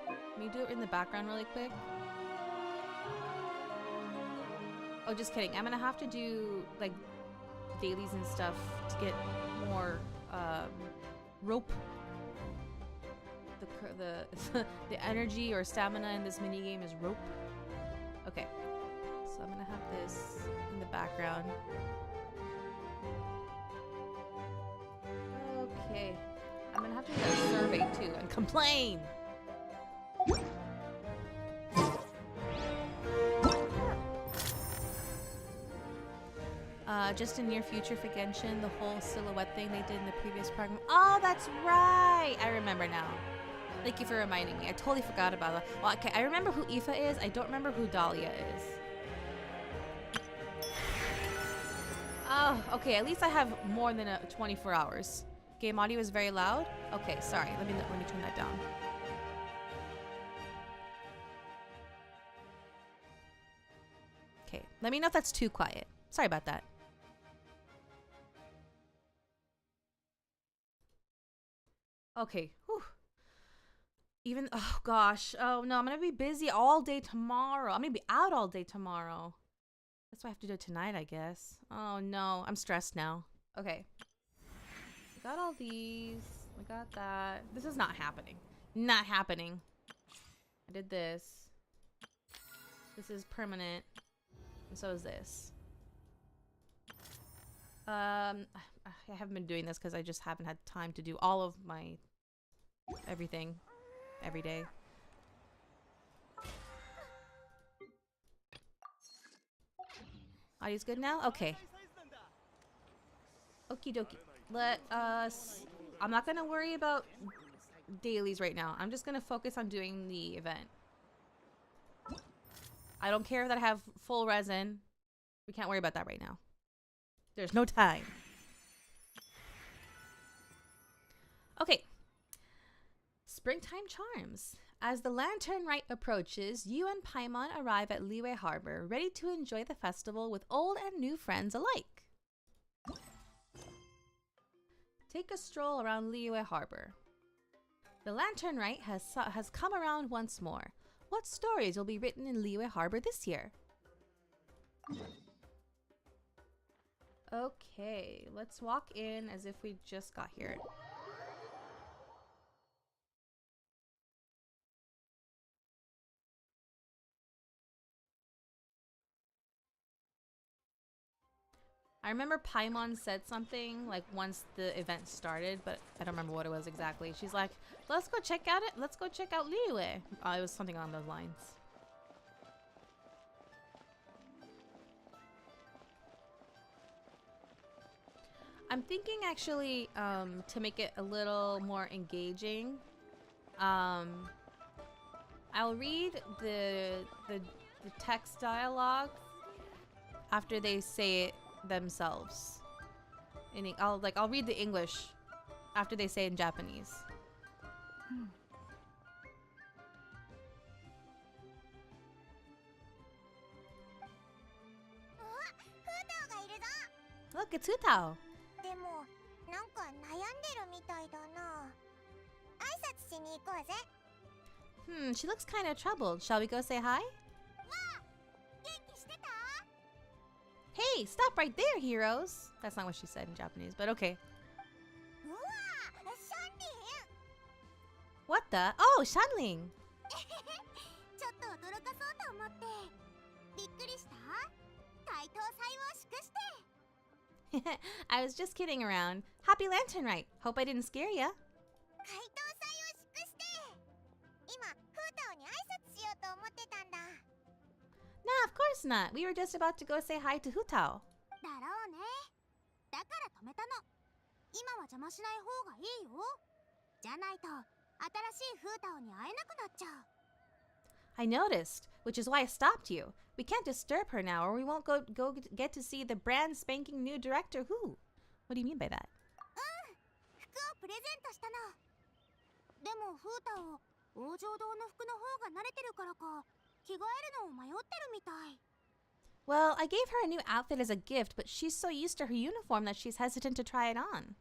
Let me do it in the background really quick. Oh, just kidding. I'm gonna have to do like dailies and stuff to get more rope. The energy or stamina in this mini game is rope. Okay, so I'm gonna have this in the background. Okay. I'm gonna have to do a survey too and complain. Just in near future for Genshin, the whole silhouette thing they did in the previous program. Oh, that's right! I remember now. Thank you for reminding me. I totally forgot about that. Well, okay, I remember who Aoife is. I don't remember who Dahlia is. Oh, okay. At least I have more than 24 hours. Game audio is very loud. Okay, sorry. Let me turn that down. Okay, let me know if that's too quiet. Sorry about that. Okay. Whew. Even, oh gosh. Oh no, I'm gonna be busy all day tomorrow. I'm gonna be out all day tomorrow. That's why I have to do it tonight, I guess. Oh no, I'm stressed now. Okay. I got all these. I got that. This is not happening. Not happening. I did this. This is permanent. And so is this. I haven't been doing this because I just haven't had time to do all of my everything every day. Audio's good now? Okay. Okie dokie. Let us... I'm not gonna worry about dailies right now. I'm just gonna focus on doing the event. I don't care that I have full resin. We can't worry about that right now. There's no time. Okay. Springtime charms. As the Lantern Rite approaches, you and Paimon arrive at Liyue Harbor, ready to enjoy the festival with old and new friends alike. Take a stroll around Liyue Harbor. The Lantern Rite has come around once more. What stories will be written in Liyue Harbor this year? Okay, let's walk in as if we just got here. I remember Paimon said something like once the event started, but I don't remember what it was exactly. She's like, let's go check out it. Let's go check out Liyue. It was something along those lines. I'm thinking actually to make it a little more engaging. I'll read the text dialogue after they say it themselves. I'll read the English after they say it in Japanese. Look, it's Hutao. She looks kind of troubled. Shall we go say hi? Hey, stop right there, heroes. That's not what she said in Japanese, but okay. What the? Oh, Shanling! I was just kidding around. Happy Lantern Rite. Hope I didn't scare ya. Nah, of course not. We were just about to go say hi to Hutao. I noticed, which is why I stopped you. We can't disturb her now, or we won't go get to see the brand spanking new director. Who? What do you mean by that? Well, I gave her a new outfit as a gift, but she's so used to her uniform that she's hesitant to try it on.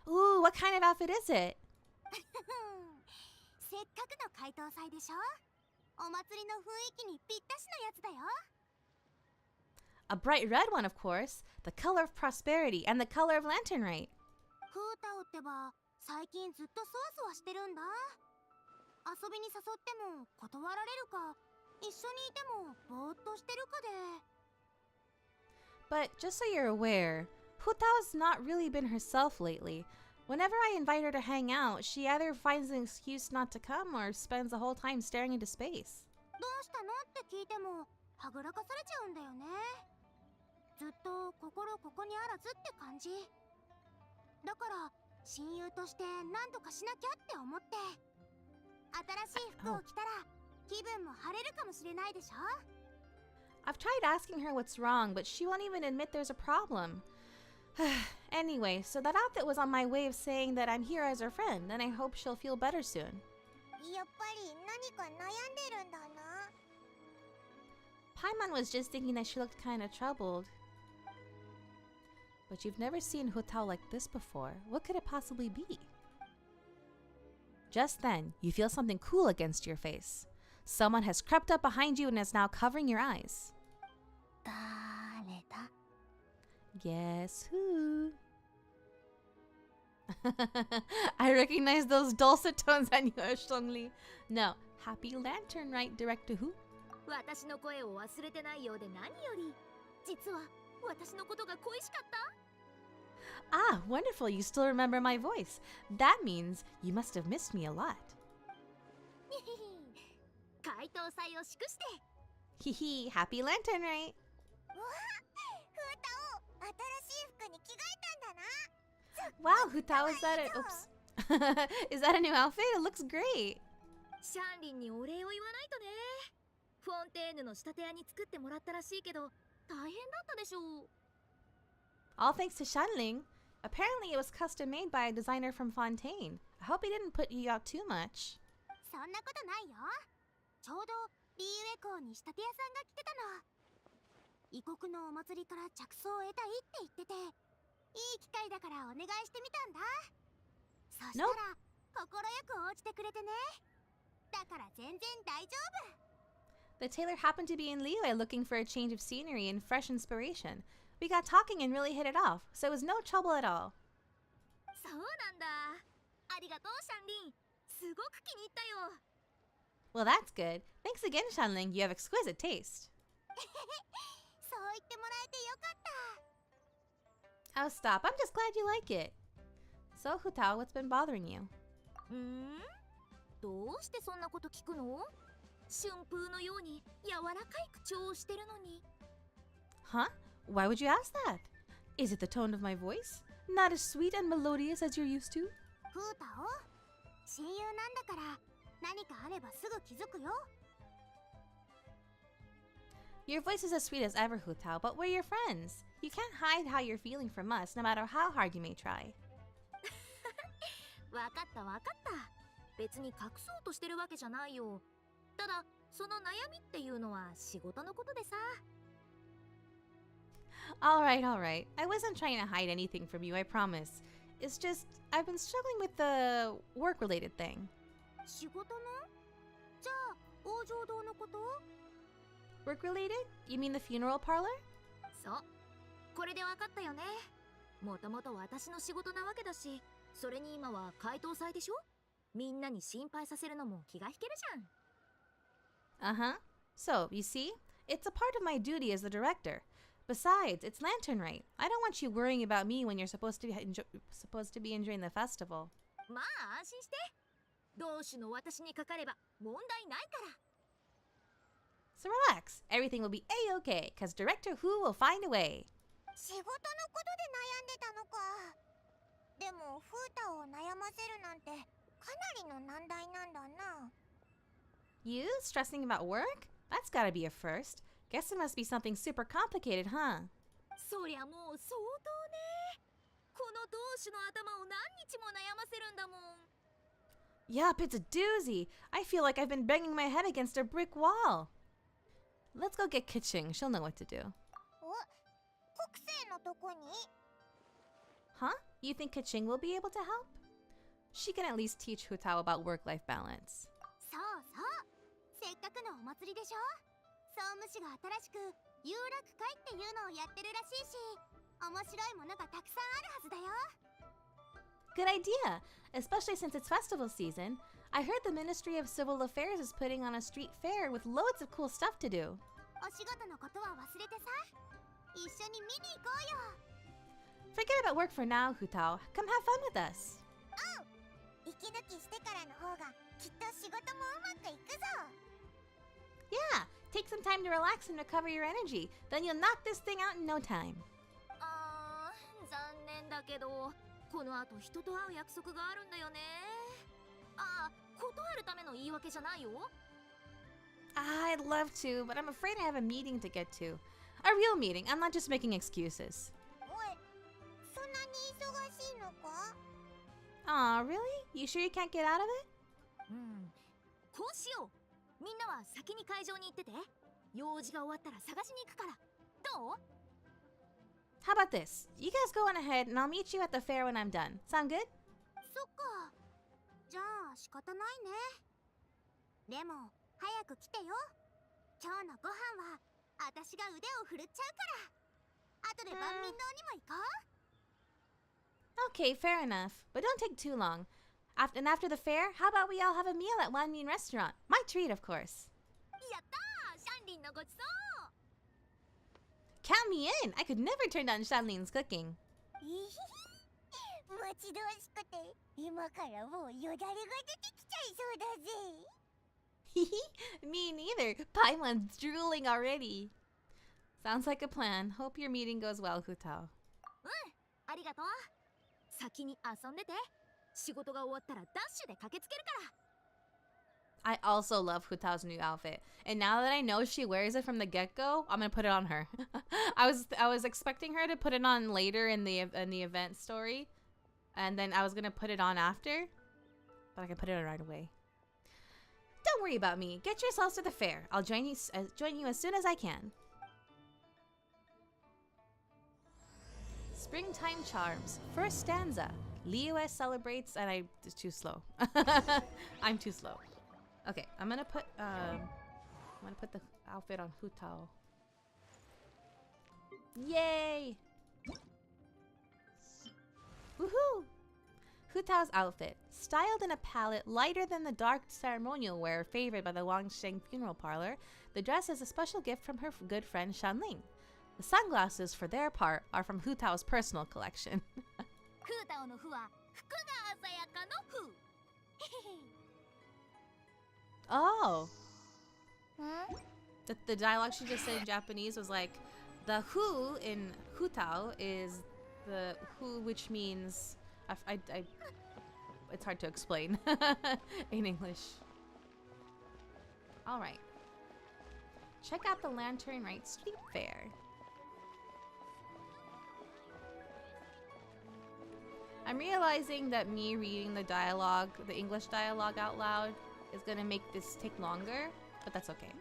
Ooh, what kind of outfit is it? A bright red one, of course. The color of prosperity and the color of Lantern Rite. But just so you're aware, Hutao's not really been herself lately. Whenever I invite her to hang out, she either finds an excuse not to come or spends the whole time staring into space. どうしたのって聞いてもはぐらかされちゃうんだよね。ずっと心ここにあらずって感じ。だから親友として何とかしなきゃって思って。新しい服を着たら気分も晴れるかもしれないでしょ。I've tried asking her what's wrong, but she won't even admit there's a problem. Anyway, so that outfit was on my way of saying that I'm here as her friend, and I hope she'll feel better soon. やっぱり何か悩んでるんだな。Paimon was just thinking that she looked kind of troubled. But you've never seen Hutao like this before. What could it possibly be? Just then, you feel something cool against your face. Someone has crept up behind you and is now covering your eyes. 誰だ？ Guess who? I recognize those dulcet tones on your Shongli. No, happy Lantern Rite director who? 私の声を忘れてないようで何より。実は私のことが恋しかった？ Ah, wonderful, you still remember my voice. That means you must have missed me a lot. 解答祭を祝して。Hehe, happy Lantern Rite. うわ、ふたお、新しい服に着替えたんだな。Wow, Hutao, is that a... Oops. Is that a new outfit? It looks great. シャンリンにお礼を言わないとね。フォンテーヌの仕立て屋に作ってもらったらしいけど、大変だったでしょう。All thanks to Shanling. Apparently it was custom made by a designer from Fontaine. I hope he didn't put you out too much. そんなことないよ。ちょうどリーウェ港に仕立て屋さんが来てたの。異国のお祭りから着想を得たいって言ってて、いい機会だからお願いしてみたんだ。そしたら快く応じてくれてね。だから全然大丈夫。The tailor happened to be in Liyue looking for a change of scenery and fresh inspiration. We got talking and really hit it off, so it was no trouble at all. そうなんだ。ありがとう、シャンリン。すごく気に入ったよ。Well, that's good. Thanks again, Shanling. You have exquisite taste. そう言ってもらえてよかった。Oh, stop. I'm just glad you like it. So, Hutao, what's been bothering you? どうしてそんなこと聞くの？春風のように柔らかい口調をしてるのに。Huh? Why would you ask that? Is it the tone of my voice? Not as sweet and melodious as you're used to? フータオ、親友なんだから何かあればすぐ気づくよ。Your voice is as sweet as ever, Hutao, but we're your friends. You can't hide how you're feeling from us, no matter how hard you may try. わかったわかった。別に隠そうとしてるわけじゃないよ。ただ、その悩みっていうのは仕事のことでさ。Alright. I wasn't trying to hide anything from you, I promise. It's just, I've been struggling with the work-related thing. 仕事の？じゃあ、王城堂のこと？ Work-related? You mean the funeral parlor? そう。これでわかったよね。もともと私の仕事なわけだし、それに今は解答祭でしょ？みんなに心配させるのも気が引けるじゃん。Uh-huh. So, you see, it's a part of my duty as the director. Besides, it's Lantern Rite. I don't want you worrying about me when you're supposed to be enjoying the festival. まあ安心して。同種の私にかかれば問題ないから。So relax. Everything will be A-okay, cause Director Who will find a way. 仕事のことで悩んでたのか。でも、フータを悩ませるなんてかなりの難題なんだな。You stressing about work? That's gotta be a first. Guess it must be something super complicated, huh? そりゃもう相当ね。この同種の頭を何日も悩ませるんだもん。Yup, it's a doozy. I feel like I've been banging my head against a brick wall. Let's go get Kitching. She'll know what to do. お、国生のとこに？ Huh? You think Kitching will be able to help? She can at least teach Hutao about work-life balance. そうそう。せっかくのお祭りでしょ？総務士が新しく有楽会っていうのをやってるらしいし、面白いものがたくさんあるはずだよ。Good idea, especially since it's festival season. I heard the Ministry of Civil Affairs is putting on a street fair with loads of cool stuff to do. お仕事のことは忘れてさ、一緒に見に行こうよ。Forget about work for now, Hutao. Come have fun with us. 息抜きしてからの方がきっと仕事もうまくいくぞ。 Yeah, take some time to relax and recover your energy. Then you'll knock this thing out in no time. 残念だけど、この後人と会う約束があるんだよね。断るための言い訳じゃないよ。I'd love to, but I'm afraid I have a meeting to get to. A real meeting. I'm not just making excuses. おい、そんなに忙しいのか？ Aw, really? You sure you can't get out of it? こうしよう。みんなは先に会場に行ってて。用事が終わったら探しに行くから。どう？ How about this? You guys go on ahead and I'll meet you at the fair when I'm done. Sound good? そっか。じゃあ仕方ないね。でも早く来てよ。今日のご飯は私が腕を振るっちゃうから。後で万民堂にも行こう。Okay, fair enough. But don't take too long. After the fair, how about we all have a meal at Wanmin Restaurant? My treat, of course. やったー！シャンリンのごちそう！ Count me in! I could never turn down Shanlin's cooking. 待ち遠しくて今からもうよだれが出てきちゃいそうだぜ。Me neither. Paimon's drooling already. Sounds like a plan. Hope your meeting goes well, Hutao. ありがとう。先に遊んでて。仕事が終わったらダッシュで駆けつけるから。I also love Hutao's new outfit. And now that I know she wears it from the get-go, I'm gonna put it on her. I was expecting her to put it on later in the event story. And then I was gonna put it on after. But I can put it on right away. Don't worry about me. Get yourselves to the fair. I'll join you as soon as I can. Springtime Charms. First stanza. Liyue celebrates, and it's too slow. I'm too slow. Okay, I'm gonna put the outfit on Hutao. Yay! Woohoo! Hutao's outfit, styled in a palette lighter than the dark ceremonial wear favored by the Wangsheng funeral parlor, the dress is a special gift from her good friend Shanling. The sunglasses, for their part, are from Hutao's personal collection. フータオのフは服が鮮やかのフ。Oh. The dialogue she just said in Japanese was like, the who in Hutao is the who, which means it's hard to explain in English. All right. Check out the Lantern Rite Street Fair. I'm realizing that me reading the dialogue, the English dialogue out loud, is gonna make this take longer, but that's okay.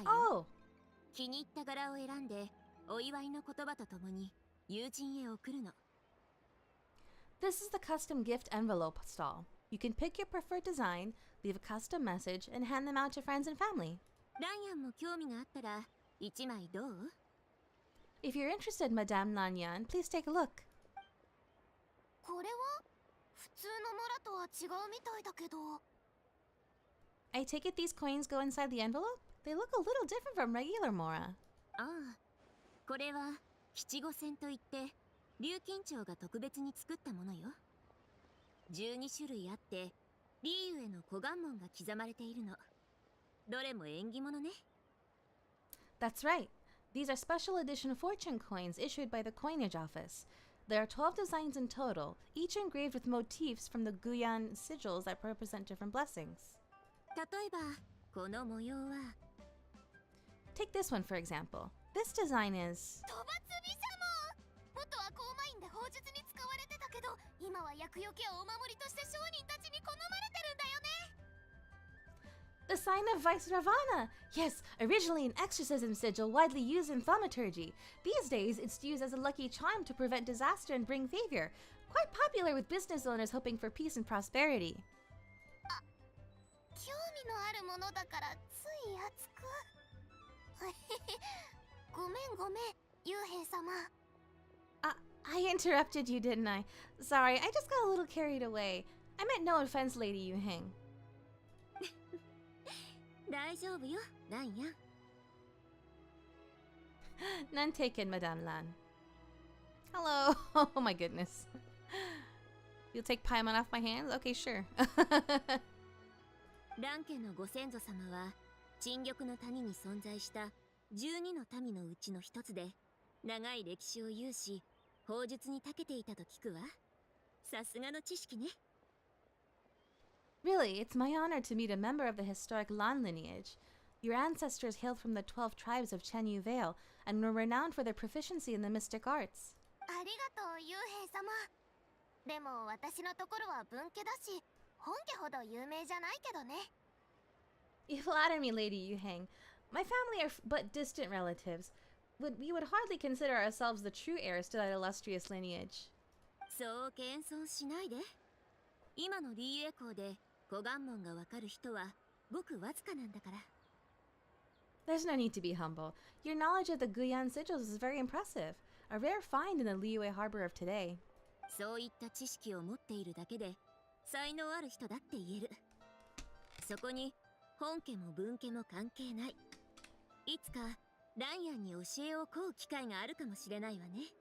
Oh! 気に入った柄を選んで、お祝いの言葉とともに友人へ送るの。This is the custom gift envelope stall. You can pick your preferred design, leave a custom message, and hand them out to friends and family. ライアンも興味があったら、一枚どう？ If you're interested, Madame Lanyan, please take a look. これは普通のモラとは違うみたいだけど。I take it these coins go inside the envelope? They look a little different from regular Mora. ああ、これは七五線といって、龍金長が特別に作ったものよ。12種類あって、リーユへの古願文が刻まれているの。どれも縁起物ね。That's right. These are special edition fortune coins issued by the coinage office. There are 12 designs in total, each engraved with motifs from the Guyan sigils that represent different blessings. 例えば、この模様は Take this one for example. This design is... 飛ばつびしゃも。元は公務員で法術に使われてたけど、今は厄除けやお守りとして商人たちに好まれてるんだよね。The sign of Vice Ravana! Yes, originally an exorcism sigil widely used in thaumaturgy. These days, it's used as a lucky charm to prevent disaster and bring favor. Quite popular with business owners hoping for peace and prosperity. 興味のあるものだからつい熱く。ごめんごめん。幽閉様。I interrupted you, didn't I? Sorry, I just got a little carried away. I meant no offense, Lady Yuheng. 大丈夫よ、ランヤン。None taken, Madame Lan. Hello. Oh my goodness. You'll take Paimon off my hands? Okay, sure. ラン家のご先祖様は沈玉の谷に存在した12の民のうちの一つで、長い歴史を有し砲術に長けていたと聞くわ。さすがの知識ね。Really, it's my honor to meet a member of the historic Lan lineage. Your ancestors hailed from the 12 tribes of Chenyu Vale and were renowned for their proficiency in the mystic arts. ありがとう、幽閉様。でも私のところは分家だし、本家ほど有名じゃないけどね。You flatter me, Lady Yuheng. My family are but distant relatives. We would hardly consider ourselves the true heirs to that illustrious lineage. そう謙遜しないで。今のリーユエ校で五眼門がわかる人はごくわずかなんだから。There's no need to be humble. Your knowledge of the Guyan sigils is very impressive. A rare find in the Liyue harbor of today. そういった知識を持っているだけで才能ある人だって言える。そこに本家も分家も関係ない。いつかランヤンに教えを請う機会があるかもしれないわね。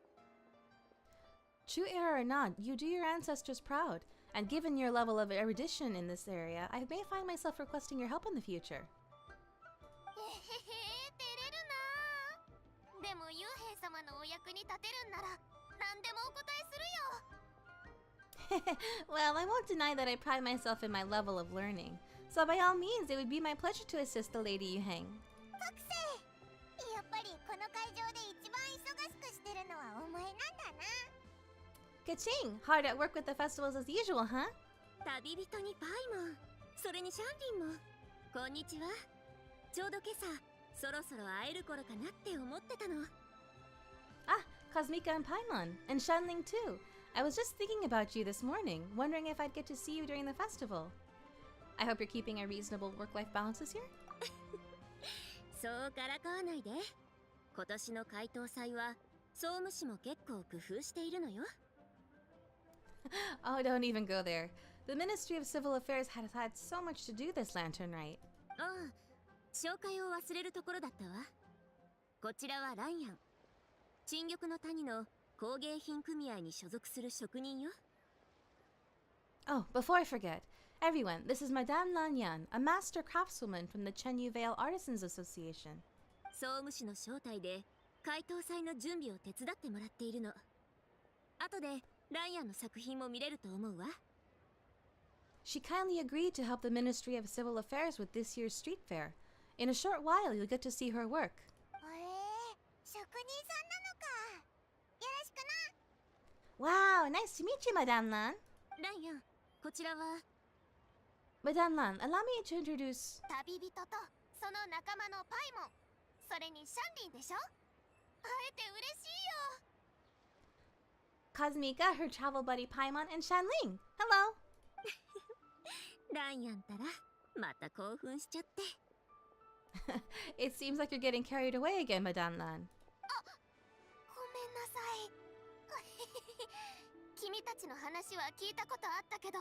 True heir or not, you do your ancestors proud. And given your level of erudition in this area, I may find myself requesting your help in the future. 照れるな。でも幽閉様のお役に立てるんなら何でもお答えするよ。Well, I won't deny that I pride myself in my level of learning. So by all means, it would be my pleasure to assist the Lady Yuheng. 特性。やっぱりこの会場で一番忙しくしてるのはお前なんだな。Ka-ching! Hard at work with the festivals as usual, huh? 旅人にパイモン、それにシャンリンも。こんにちは。ちょうど今朝、そろそろ会える頃かなって思ってたの。Ah, Cosmica and Paimon, and Shanling too. I was just thinking about you this morning, wondering if I'd get to see you during the festival. I hope you're keeping a reasonable work-life balance this year? そうからかわないで。今年の回答祭は、総務士も結構工夫しているのよ。Oh, don't even go there. The Ministry of Civil Affairs has had so much to do this Lantern Rite. ああ、紹介を忘れるところだったわ。こちらはランヤン。沈玉の谷の工芸品組合に所属する職人よ。Oh, before I forget, everyone, this is Madame Lanyan, a master craftswoman from the Chenyu Vale Artisans Association. 総務士の招待で回答祭の準備を手伝ってもらっているの。後でランヤンの作品も見れると思うわ。She kindly agreed to help the Ministry of Civil Affairs with this year's street fair. In a short while, you'll get to see her work. 職人さんなのか。よろしくな。Wow, nice to meet you, Madame Lan. ランヤン、こちらは。Madame Lan, allow me to introduce... 旅人とその仲間のパイモン。それにシャンリンでしょ。会えて嬉しいよ。Cosmica, her travel buddy Paimon, and Shanling. Hello. ランヤンたら、また興奮しちゃって。It seems like you're getting carried away again, Madame Lan. ごめんなさい。君たちの話は聞いたことあったけど、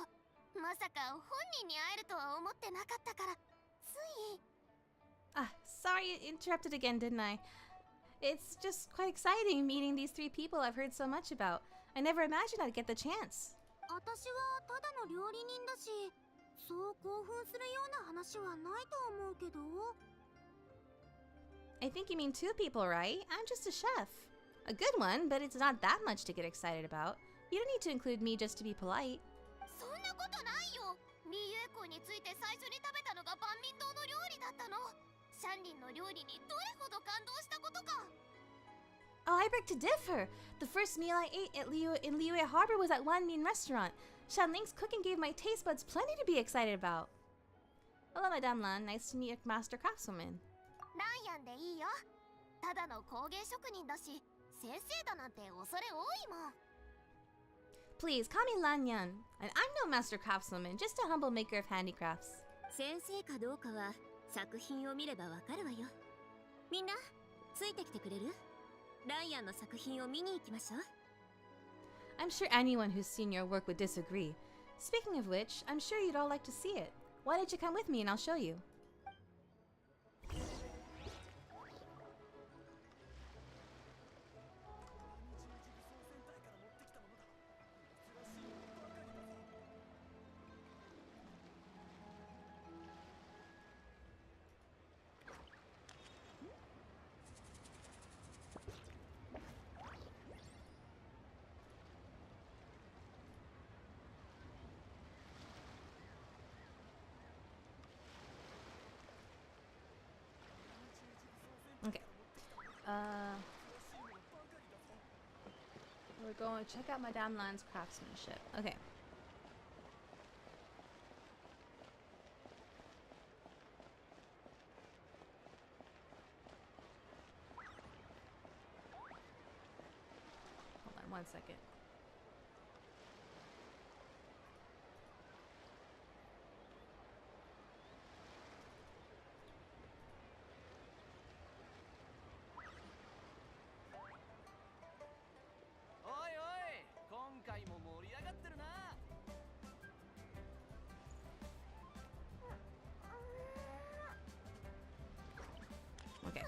まさか本人に会えるとは思ってなかったから、つい。Ah, sorry, interrupted again, didn't I? It's just quite exciting meeting these three people I've heard so much about. I never imagined I'd get the chance. 私はただの料理人だし、そう興奮するような話はないと思うけど。I think you mean two people, right? I'm just a chef. A good one, but it's not that much to get excited about. You don't need to include me just to be polite. そんなことないよ。リーユエコについて最初に食べたのが万民堂の料理だったの。シャンリンの料理にどれほど感動したことか。Oh, I beg to differ. The first meal I ate at in Liyue Harbor was at Wanmin Restaurant. Shanling's cooking gave my taste buds plenty to be excited about. Hello, Madame Lan. Nice to meet a master craftswoman. ランヤンでいいよ。ただの工芸職人だし、先生だなんて恐れ多いもん。Please, call me Lanyan. And I'm no master craftswoman, just a humble maker of handicrafts. 先生かどうかは作品を見ればわかるわよ。みんな、ついてきてくれる？ライアンの作品を見に行きましょう。I'm sure anyone who's seen your work would disagree. Speaking of which, I'm sure you'd all like to see it. Why don't you come with me and I'll show you? Okay. We're going to check out Madame Lan's craftsmanship. Okay. Hold on 1 second. Okay.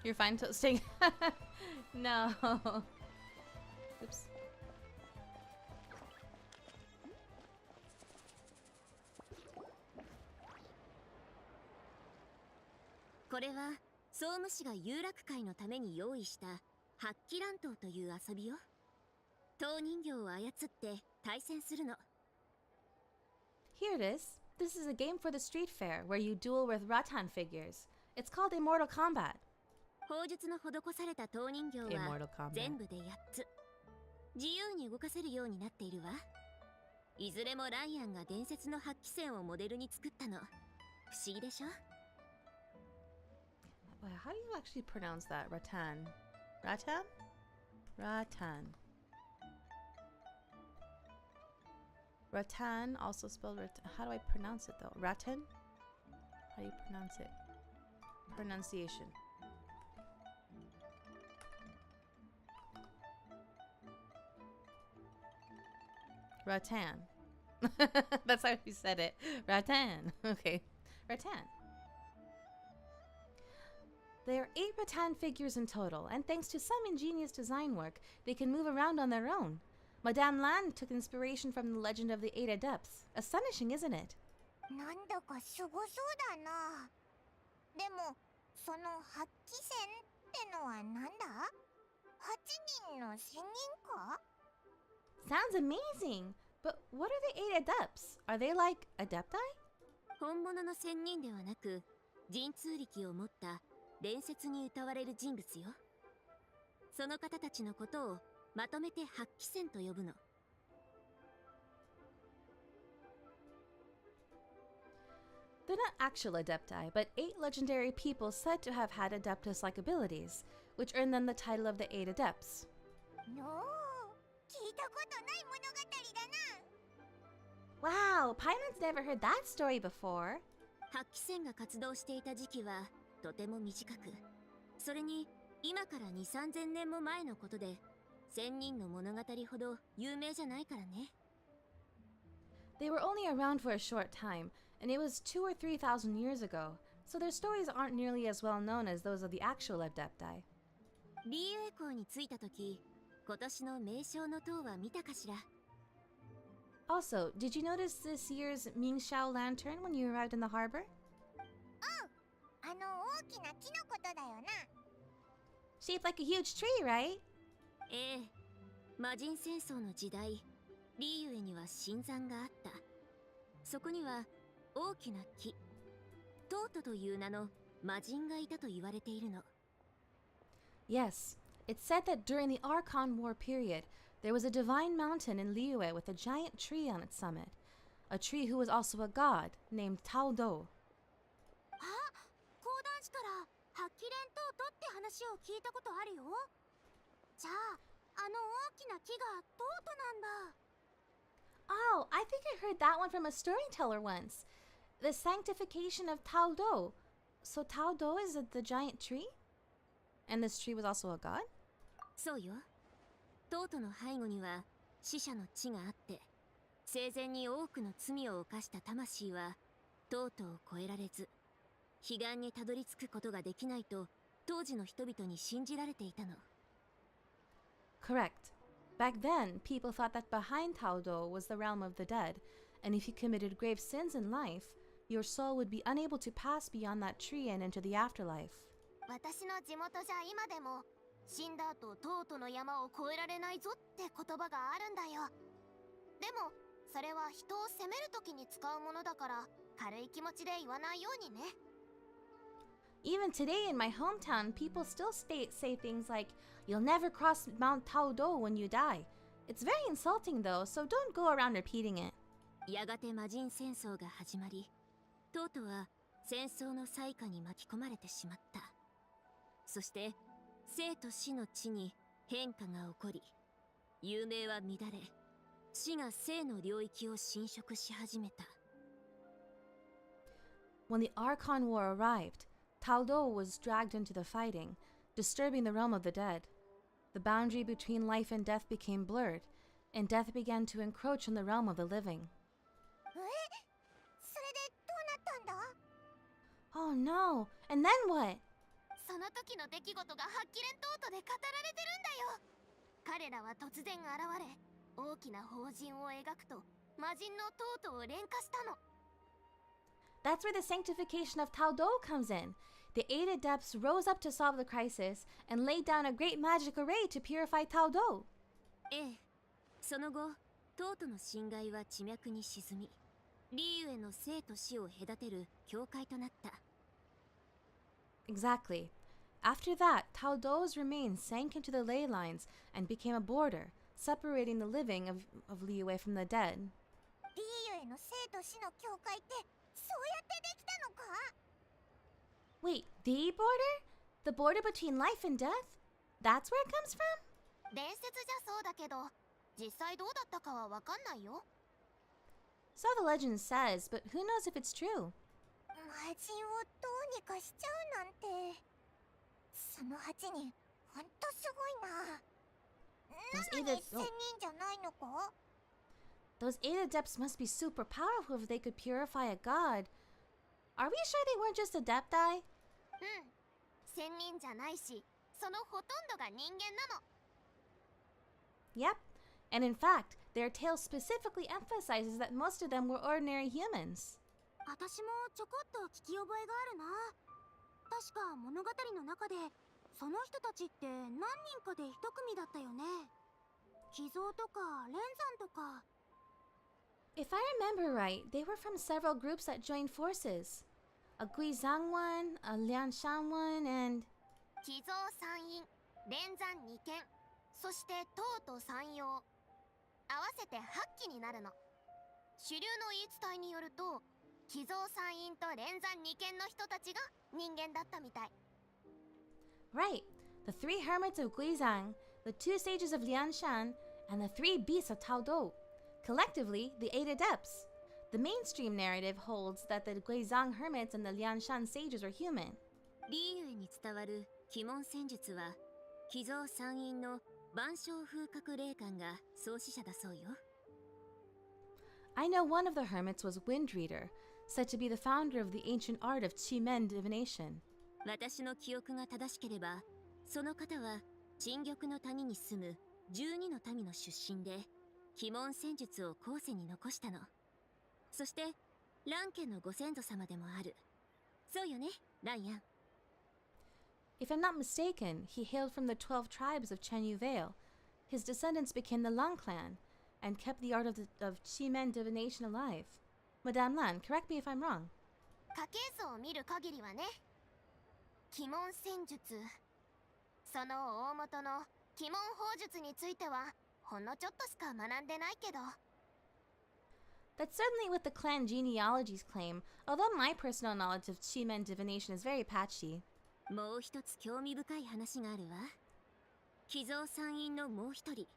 You're fine toasting? No. Oops. これは総務士が有楽会のために用意した発揮乱闘という遊びよ。陶人形を操って対戦するの。Here it is. This is a game for the street fair where you duel with rattan figures. It's called Immortal Combat. 砲術の施された陶人形は Immortal Combat. 全部で8つ。自由に動かせるようになっているわ。いずれもライアンが伝説の発揮戦をモデルに作ったの。不思議でしょ？ Wait, how do you actually pronounce that? Rattan. Rattan? Rattan. Rattan, also spelled rattan. How do I pronounce it though? Rattan? How do you pronounce it? Pronunciation. Rattan. That's how you said it. Rattan. Okay. Rattan. There are 8 rattan figures in total, and thanks to some ingenious design work, they can move around on their own. Madame Lan took inspiration from the legend of the 8 Adepts. Astonishing, isn't it? なんだかすごそうだな。でも、その発揮戦ってのはなんだ ?8 人の仙人か Sounds amazing! But what are the 8 Adepts? Are they like Adepti? 本物の仙人ではなく、神通力を持った伝説に歌われる人物よ。その方たちのことをまとめて発揮戦と呼ぶの。They're not actual Adepti, but 8 legendary people said to have had Adeptus-like abilities, which earned them the title of the 8 Adepts. の聞いたことない物語だな。 Wow, Paimon's never heard that story before. 発揮戦が活動していた時期はとても短く、それに今から2、3000年も前のことで、1000人の物語ほど有名じゃないからね。They were only around for a short time, and it was 2,000 or 3,000 years ago, so their stories aren't nearly as well known as those of the actual Adepti. リーユエ港に着いた時、今年の名称の塔は見たかしら？ Also, did you notice this year's Mingxiao lantern when you arrived in the harbor? あの大きな木のことだよな。 Shaped like a huge tree, right? ええ、魔人戦争の時代、リーユエには神山があった。そこには大きな木、トートという名の魔人がいたと言われているの。Yes, it's said that during the Archon War period, there was a divine mountain in Liyue with a giant tree on its summit. A tree who was also a god, named Tao Do. あ、講談師から発揮連トートって話を聞いたことあるよ。じゃあ、あの大きな木がトートなんだ。Oh, I think I heard that one from a storyteller once. The sanctification of Tao Do. So Tao Do is the giant tree? And this tree was also a god? そうよ。トートの背後には死者の地があって、生前に多くの罪を犯した魂はトートを越えられず、彼岸にたどり着くことができないと当時の人々に信じられていたの。Correct. Back then, people thought that behind Tao Do was the realm of the dead, and if you committed grave sins in life, your soul would be unable to pass beyond that tree and into the afterlife. 私の地元じゃ今でも死んだ後トートの山を越えられないぞって言葉があるんだよ。でもそれは人を責める時に使うものだから軽い気持ちで言わないようにね。Even today in my hometown, people still say things like, "You'll never cross Mount Tao Do when you die." It's very insulting though, so don't go around repeating it. やがて魔人戦争が始まり、トートは戦争の災禍に巻き込まれてしまった。そして生と死の地に変化が起こり、有名は乱れ、死が生の領域を侵食し始めた。When the Archon War arrived, Tao Do was dragged into the fighting, disturbing the realm of the dead. The boundary between life and death became blurred, and death began to encroach on the realm of the living. それでどうなったんだ？ Oh no! And then what? その時の出来事がハッキレントートで語られてるんだよ。彼らは突然現れ、大きな法陣を描くと魔人のトートを連化したの。That's where the sanctification of Tao Do comes in. The 8 adepts rose up to solve the crisis and laid down a great magic array to purify Tao Do. ええ、その後、トートの侵害は地脈に沈み、リーユへの生と死を隔てる境界となった。Exactly. After that, Tao Do's remains sank into the ley lines and became a border, separating the living of Liyue from the dead. リーユへの生と死の境界ってそうやってできたのか？ Wait, the border? The border between life and death? That's where it comes from? 伝説じゃそうだけど、実際どうだったかはわかんないよ。So the legend says, but who knows if it's true? 魔人をどうにかしちゃうなんて。その8人、ほんとすごいな。なのに1000人じゃないのか？ Those 8 adepts must be super powerful if they could purify a god. Are we sure they weren't just adepti? うん。1000人じゃないし、そのほとんどが人間なの。Yep. And in fact, their tale specifically emphasizes that most of them were ordinary humans. 私もちょこっと聞き覚えがあるな。確か物語の中で、その人たちって何人かで一組だったよね。寄贈とか連山とか。If I remember right, they were from several groups that joined forces. A Guizang one, a Lianshan one, and... 寄贈3院、連山2件、そして唐と山陽。合わせて8機になるの。主流の言い伝えによると、寄贈3院と連山2件の人たちが人間だったみたい。Right. The 3 hermits of Guizang, the 2 sages of Lianshan, and the 3 beasts of Tao Do. Collectively, the 8 adepts. The mainstream narrative holds that the Guizang hermits and the Lianshan sages are human. リーユに伝わる鬼門戦術は、寄贈3院の万象風格霊感が創始者だそうよ。I know one of the hermits was Wind Reader, said to be the founder of the ancient art of Chi-Men divination. 私の記憶が正しければ、その方は陳玉の谷に住む12の民の出身で、鬼門戦術を後世に残したの。そして、蘭家のご先祖様でもある。そうよね、ランヤン。If I'm not mistaken, he hailed from the 12 tribes of Chenyu Vale. His descendants became the Lan clan and kept the art of Chi-Men divination alive. Madame Lan, correct me if I'm wrong. 家系図を見る限りはね。鬼門戦術。その大元の鬼門法術については、ほんのちょっとしか学んでないけど。That's certainly what the clan genealogies claim, although my personal knowledge of Chi-Men divination is very patchy. もう一つ興味深い話があるわ。寄贈参院のもう一人、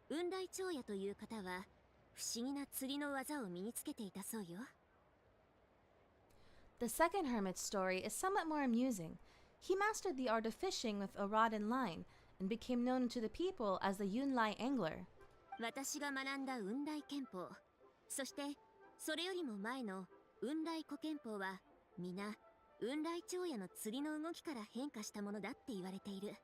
雲来長也という方は、不思議な釣りの技を身につけていたそうよ。The second hermit's story is somewhat more amusing. He mastered the art of fishing with a rod and line and became known to the people as the Yunlai angler. 私が学んだ雲来拳法、そしてそれよりも前の雲来古拳法は皆雲来長野の釣りの動きから変化したものだって言われている。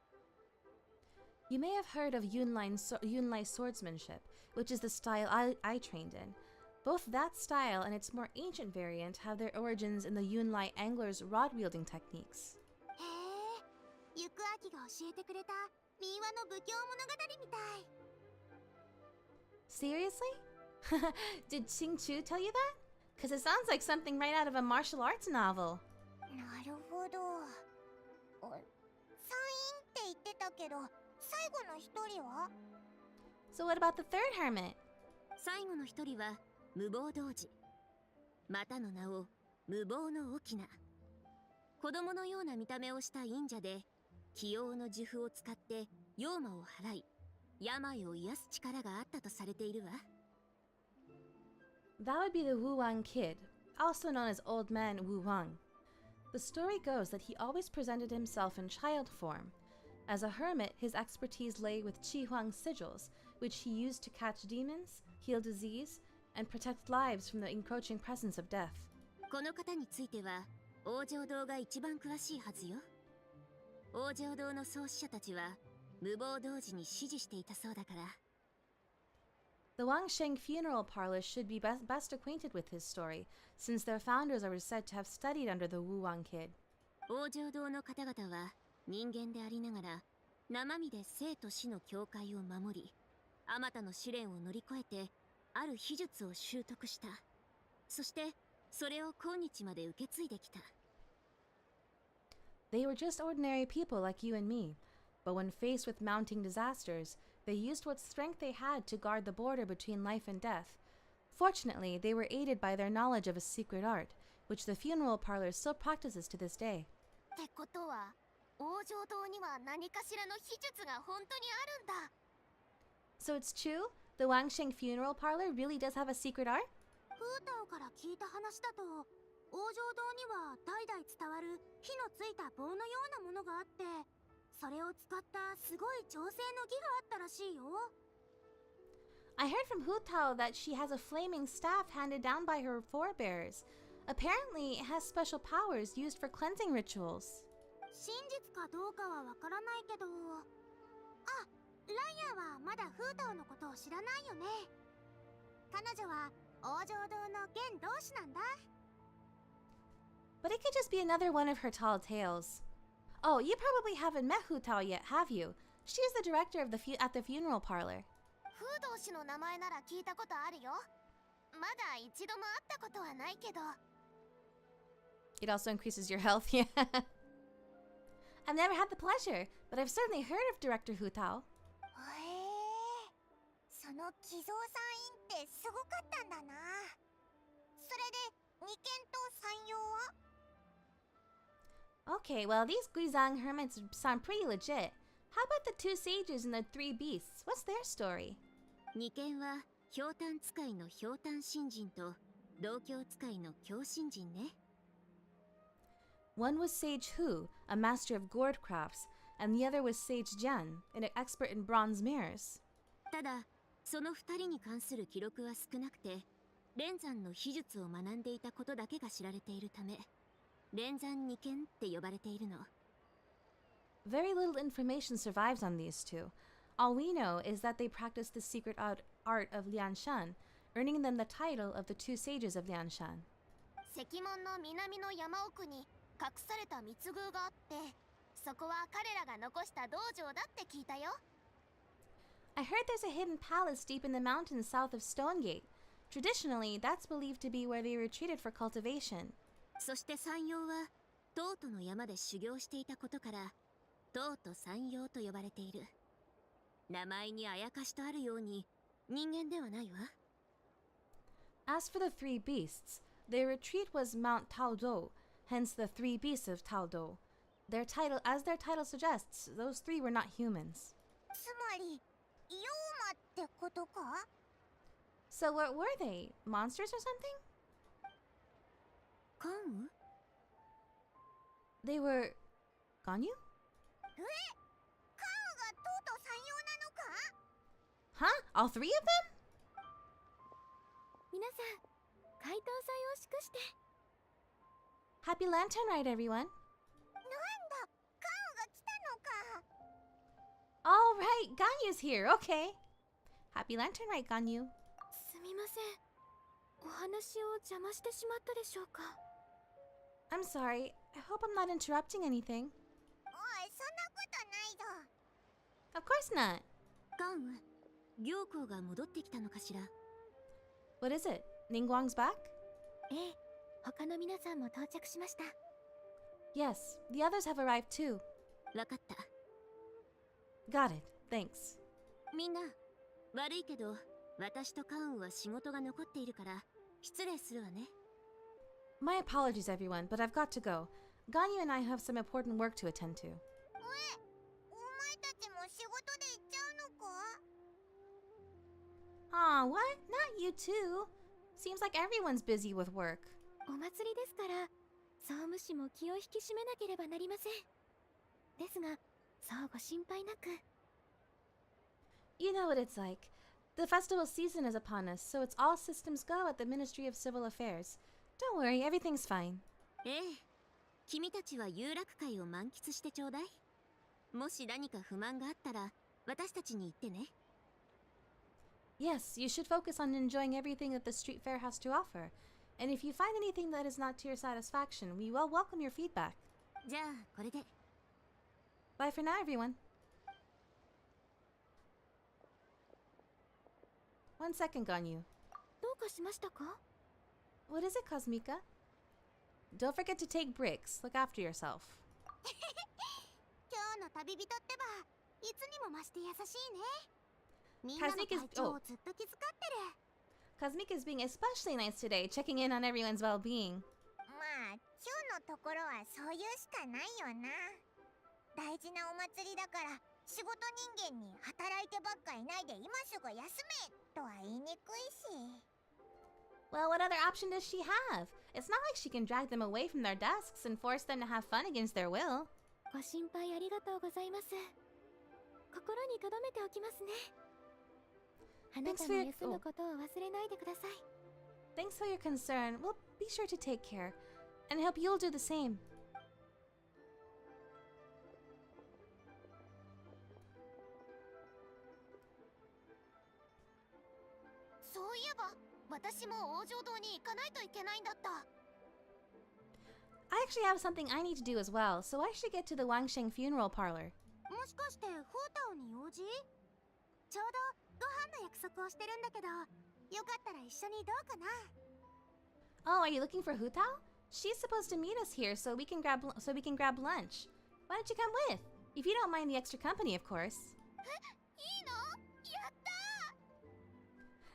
You may have heard of Yunlai swordsmanship, which is the style I trained in. Both that style and its more ancient variant have their origins in the Yunlai angler's rod-wielding techniques. へえ、ゆくあきが教えてくれた民話の武教物語みたい。Seriously? Did Xing Chu tell you that? Because it sounds like something right out of a martial arts novel. なるほど。山陰って言ってたけど、最後の一人は？ So what about the third hermit? 最後の一人は無謀童子、またの名を無謀の翁。子供のような見た目をした忍者で、器用の呪符を使って妖魔を払い、病を癒す力があったとされているわ。That would be the Wu Wang kid, also known as Old Man Wu Wang. The story goes that he always presented himself in child form. As a hermit, his expertise lay with Qi Huang sigils, which he used to catch demons, heal disease, and protect lives from the encroaching presence of death. この方については、王城堂が一番詳しいはずよ。王城堂の創始者たちは、無謀童子に師事していたそうだから。The Wangsheng funeral parlor should be best acquainted with his story, since their founders are said to have studied under the Wu Wang kid. 王城堂の方々は人間でありながら生身で生と死の境界を守り、あまたの試練を乗り越えてある秘術を習得した。そしてそれを今日まで受け継いできた。They were just ordinary people like you and me, but when faced with mounting disasters, they used what strength they had to guard the border between life and death. Fortunately, they were aided by their knowledge of a secret art, which the funeral parlor still practices to this day. ってことは、王城堂には何かしらの秘術が本当にあるんだ。So it's true? The Wangsheng funeral parlor really does have a secret art? フータオから聞いた話だと、王城堂には代々伝わる火のついた棒のようなものがあって、それを使ったすごい調整の儀があったらしいよ。I heard from Hu Tao that she has a flaming staff handed down by her forebears. Apparently, it has special powers used for cleansing rituals. 真実かどうかはわからないけど、あ、ライアはまだフータオのことを知らないよね。彼女は王城堂の現同志なんだ。But it could just be another one of her tall tales. Oh, you probably haven't met Hu Tao yet, have you? She's the director of at the funeral parlor. フー同士の名前なら聞いたことあるよ。まだ一度も会ったことはないけど。It also increases your health, yeah. I've never had the pleasure, but I've certainly heard of director Hu Tao. その寄贈山院ってすごかったんだな。それで二軒と山陽は？ Okay, well, these Guizang hermits sound pretty legit. How about the two sages and the three beasts? What's their story? 二軒はひょうたん使いのひょうたん新人と道教使いの教新人ね。One was Sage Hu, a master of gourd crafts, and the other was Sage Jian, an expert in bronze mirrors. ただ、その二人に関する記録は少なくて、連山の秘術を学んでいたことだけが知られているため、連山二軒って呼ばれているの。Very little information survives on these two. All we know is that they practiced the secret art of Lianshan, earning them the title of the two sages of Lianshan. 石門の南の山奥に隠された密宮があって、そこは彼らが残した道場だって聞いたよ。I heard there's a hidden palace deep in the mountains south of Stonegate. Traditionally, that's believed to be where they retreated for cultivation. そして山陽は東都の山で修行していたことから東都山陽と呼ばれている。名前にあやかしとあるように人間ではないわ。As for the three beasts, their retreat was Mount Taodo, hence the three beasts of Taodo. As their title suggests, those three were not humans. つまり、妖魔ってことか？ So what were they? Monsters or something? 関羽 They were Ganyu? 関羽がとうとう採用なのか Huh? All three of them? 皆さん、解答祭を祝して。 Happy Lantern Rite, everyone. なんだ、関羽が来たのか。 All right, Ganyu's here. Okay. Happy Lantern Rite, Ganyu. すみません。お話を邪魔してしまったでしょうか。 I'm sorry. I hope I'm not interrupting anything. おい、そんなことないぞ。 Of course not. 関羽行幸が戻ってきたのかしら。 What is it? Ningguang's back? ええ、他の皆さんも到着しました。 Yes, the others have arrived too. わかった。 Got it. Thanks. みんな、悪いけど、私と関羽は仕事が残っているから、失礼するわね。My apologies, everyone, but I've got to go. Ganyu and I have some important work to attend to. お前たちも仕事で行っちゃうのか Aw, what? Not you too. Seems like everyone's busy with work. お祭りですから、総務士も気を引き締めなければなりません。ですが、そうご心配なく。You know what it's like. The festival season is upon us, so it's all systems go at the Ministry of Civil Affairs. Don't worry, everything's fine. ええ、君たちは遊楽会を満喫してちょうだい。もし何か不満があったら、私たちに言ってね。Yes, you should focus on enjoying everything that the street fair has to offer. And if you find anything that is not to your satisfaction, we will welcome your feedback. じゃあ、これで。Bye for now, everyone. One second, Ganyu. どうかしましたか What is it, Kosmika? Don't forget to take breaks. Look after yourself. 今日の旅人ってば、いつにも増して優しいね。みんなの体調をずっと気遣ってる。Kosmika is being especially nice today, checking in on everyone's well-being. まあ、今日のところはそういうしかないよな。大事なお祭りだから、仕事人間に働いてばっかいないで今すぐ休めとは言いにくいし。Well, what other option does she have? It's not like she can drag them away from their desks and force them to have fun against their will. ご心配ありがとうございます。心に留めておきますね。あなたの休むことを忘れないでください。Thanks for your concern. We'll be sure to take care. And I hope you'll do the same. そういえば、私も王女堂に行かないといけないんだった。I actually have something I need to do as well, so I should get to the Wangsheng funeral parlor. もしかしてフータオに用事？ちょうどご飯の約束をしてるんだけど、よかったら一緒にどうかな。 Oh, are you looking for Hu Tao? She's supposed to meet us here so we can grab lunch. Why don't you come with? If you don't mind the extra company, of course. いいの？やった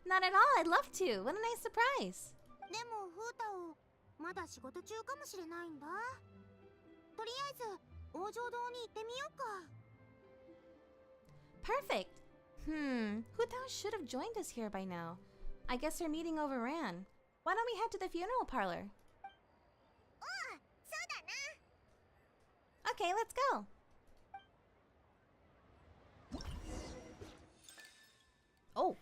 ー！ Not at all. I'd love to. What a nice surprise. でもフータオまだ仕事中かもしれないんだ。とりあえず王女堂に行ってみようか。 Perfect. Hu Tao should have joined us here by now. I guess her meeting overran. Why don't we head to the funeral parlor? おう、そうだな。 Okay, let's go. Oh.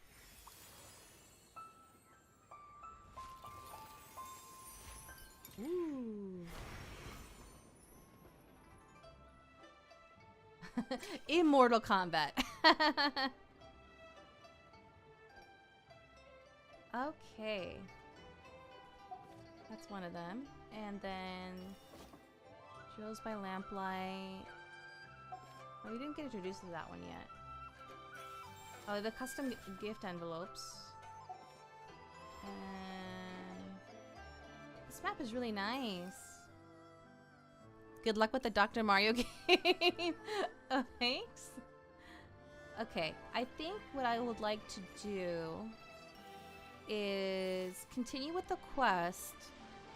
Ooh. Immortal Kombat. Okay. That's one of them. And then Drills by Lamplight. Oh, we didn't get introduced to that one yet. Oh, the custom gift envelopes. And this map is really nice. Good luck with the Dr. Mario game. Oh, thanks. Okay, I think what I would like to do is continue with the quest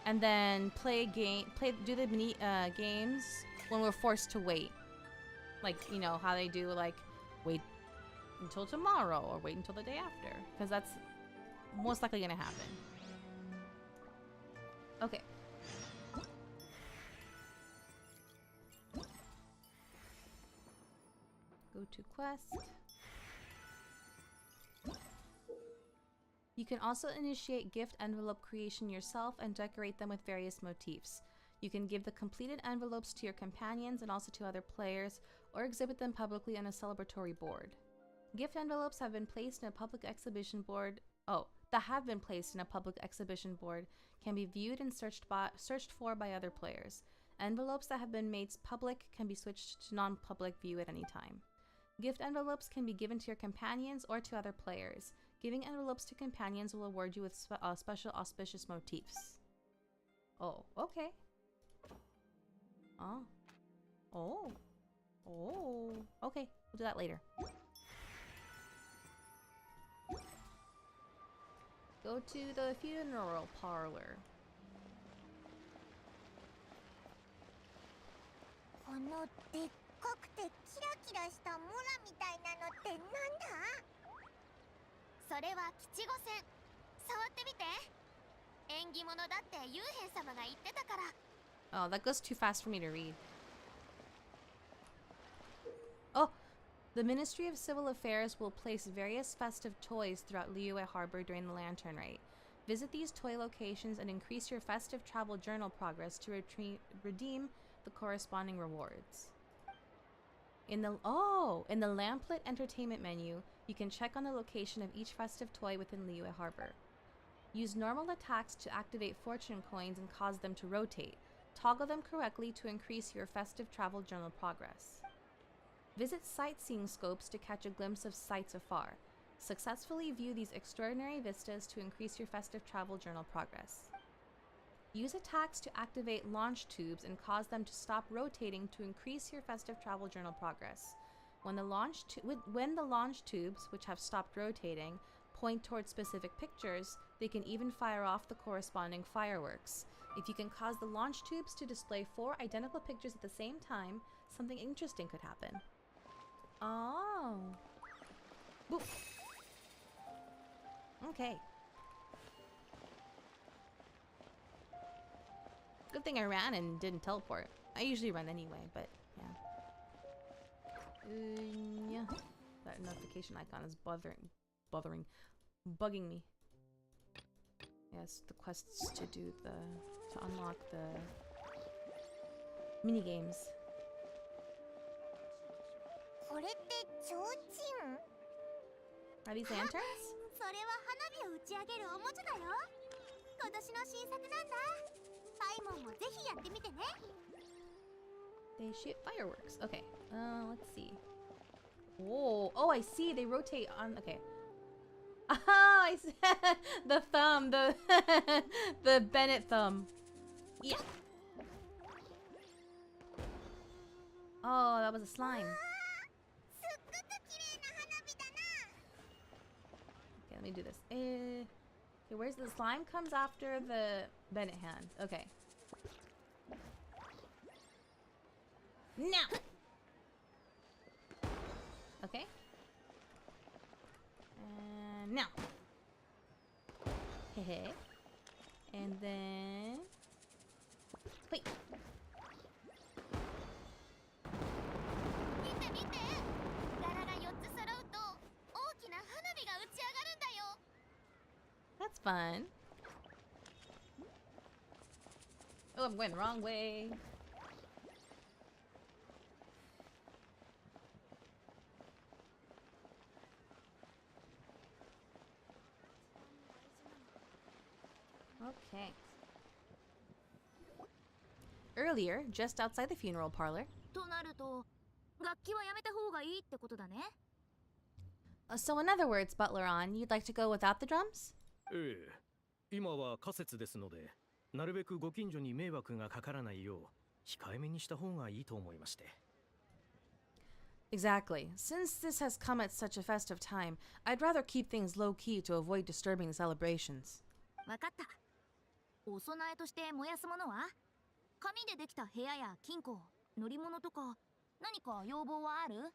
and then do the mini games when we're forced to wait. Like, you know, how they do, like, wait until tomorrow or wait until the day after. Because that's most likely gonna happen. Okay. Go to quest. You can also initiate gift envelope creation yourself and decorate them with various motifs. You can give the completed envelopes to your companions and also to other players, or exhibit them publicly on a celebratory board. Gift envelopes have been placed in a public exhibition board. That have been placed in a public exhibition board can be viewed and searched for by other players. Envelopes that have been made public can be switched to non-public view at any time. Gift envelopes can be given to your companions or to other players. Giving envelopes to companions will award you with special auspicious motifs. Oh, okay. Oh. Okay, we'll do that later. Go to the funeral parlor. このでっかくてキラキラしたモラみたいなのってなんだ？それは吉五線。触ってみて。縁起物だって幽閉様が言ってたから。Oh, that goes too fast for me to read. Oh, the Ministry of Civil Affairs will place various festive toys throughout Liyue Harbor during the Lantern Rite. Visit these toy locations and increase your festive travel journal progress to redeem the corresponding rewards. In the Lamplit Entertainment menu, you can check on the location of each festive toy within Liyue Harbor. Use normal attacks to activate fortune coins and cause them to rotate. Toggle them correctly to increase your festive travel journal progress. Visit sightseeing scopes to catch a glimpse of sights afar. Successfully view these extraordinary vistas to increase your festive travel journal progress. Use attacks to activate launch tubes and cause them to stop rotating to increase your festive travel journal progress. When the launch tubes, which have stopped rotating, point towards specific pictures, they can even fire off the corresponding fireworks. If you can cause the launch tubes to display 4 identical pictures at the same time, something interesting could happen. Oh. Boop. Okay. Good thing I ran and didn't teleport. I usually run anyway, but yeah. Yeah. That notification icon is bugging me. Yes, the quests to unlock the mini games. これって提灯？ Are these lanterns? それは花火を打ち上げるおもちゃだよ。今年の新作なんだ。パイモンもぜひやってみてね。They shoot fireworks. Okay. Let's see. Oh, I see. They rotate on. Okay. Oh, I see. The thumb. The Bennett thumb. Yeah. Oh, that was a slime. Okay, let me do this. Okay, where's the slime? Comes after the Bennett hand. Okay. Now. Okay. And now. Hehe. And then. Wait. 見て見て。柄が4つ揃うと大きな花火が打ち上がるんだよ。That's fun. Oh, I'm going the wrong way. Okay. Earlier, just outside the funeral parlor. となると、楽器はやめた方がいいってことだね。So in other words, Butler-on, you'd like to go without the drums? ええ、今は仮説ですので、なるべくご近所に迷惑がかからないよう控えめにした方がいいと思いまして。Exactly. Since this has come at such a festive time, I'd rather keep things low-key to avoid disturbing the celebrations. わかった。お供えとして燃やすものは？紙でできた部屋や金庫、乗り物とか何か要望はある？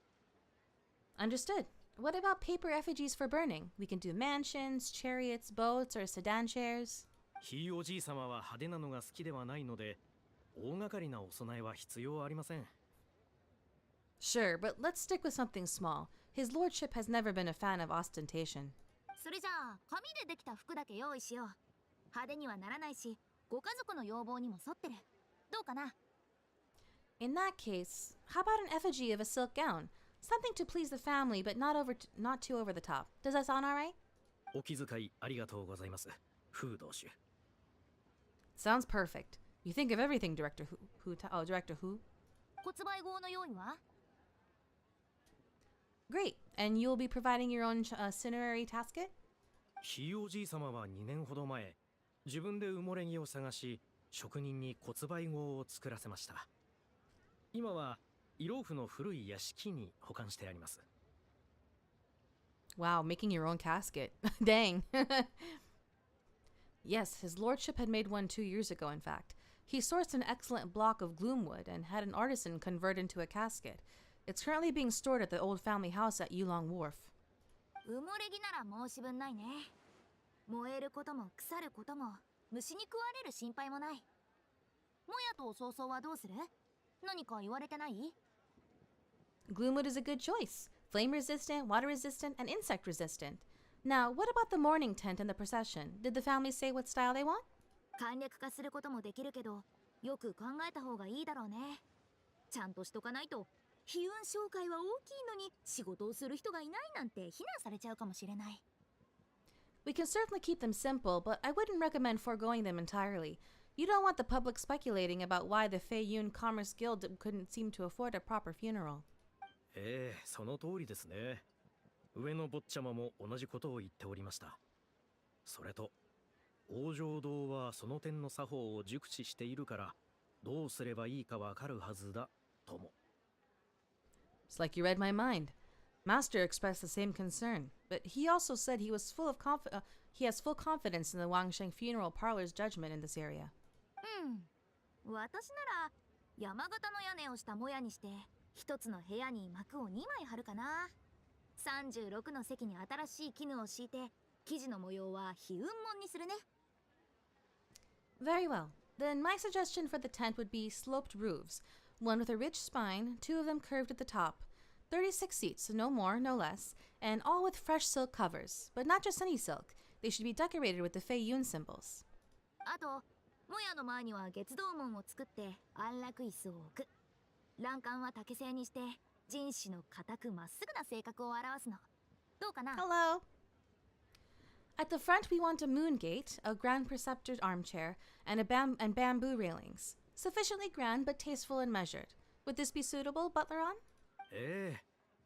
Understood. What about paper effigies for burning? We can do mansions, chariots, boats, or sedan chairs. ひいおじい様は派手なのが好きではないので、大掛かりなお供えは必要ありません。Sure, but let's stick with something small. His lordship has never been a fan of ostentation. それじゃあ紙でできた服だけ用意しよう。派手にはならないし、ご家族の要望にも沿ってる。どうかな？ In that case, how about an effigy of a silk gown? Something to please the family, but not too over the top. Does that sound alright? お気遣いありがとうございます。風同種。Sounds perfect. You think of everything, Director Director Who? 骨梅号の用意は？ Great. And you'll be providing your own cinerary casket? ひいおじい様は2年ほど前、自分で埋もれ木を探し、職人に骨梅号を作らせました。今は、イローフの古い屋敷に保管してあります。Wow, making your own casket. Dang. Yes, his lordship had made one 2 years ago, in fact. He sourced an excellent block of gloomwood and had an artisan convert into a casket. It's currently being stored at the old family house at Yulong Wharf. 埋もれ木なら申し分ないね。燃えることも腐ることも虫に食われる心配もない。もやと曹操はどうする？何か言われてない？ Gloomwood is a good choice. Flame resistant, water resistant, and insect resistant. Now, what about the mourning tent and the procession? Did the family say what style they want? 簡略化することもできるけど、よく考えた方がいいだろうね。ちゃんとしとかないと、悲運紹介は大きいのに仕事をする人がいないなんて非難されちゃうかもしれない。We can certainly keep them simple, but I wouldn't recommend foregoing them entirely. You don't want the public speculating about why the Fei Yun Commerce Guild couldn't seem to afford a proper funeral. ええ、その通りですね。上の坊ちゃまも同じことを言っておりました。それと、往生堂はその点の作法を熟知しているから、どうすればいいかわかるはずだ、とも。It's like you read my mind. Master expressed the same concern, but he also said he has full confidence in the Wangsheng Funeral Parlor's judgment in this area. 私なら山形の屋根をしたもやにして一つの部屋に幕を2枚貼るかな。36の席に新しい絹を敷いて生地の模様は悲運紋にするね。Very well. Then my suggestion for the tent would be sloped roofs, one with a rich spine, 2 of them curved at the top, 36 seats, no more, no less, and all with fresh silk covers, but not just any silk. They should be decorated with the Fei Yun symbols. あともやの前には月堂門を作って安楽椅子を置く。欄干は竹製にして人士の固くまっすぐな性格を表すの。どうかな？ Hello. At the front, we want a moon gate, a grand preceptor's armchair, and bamboo railings. Sufficiently grand, but tasteful and measured. Would this be suitable, Butleron? ええ、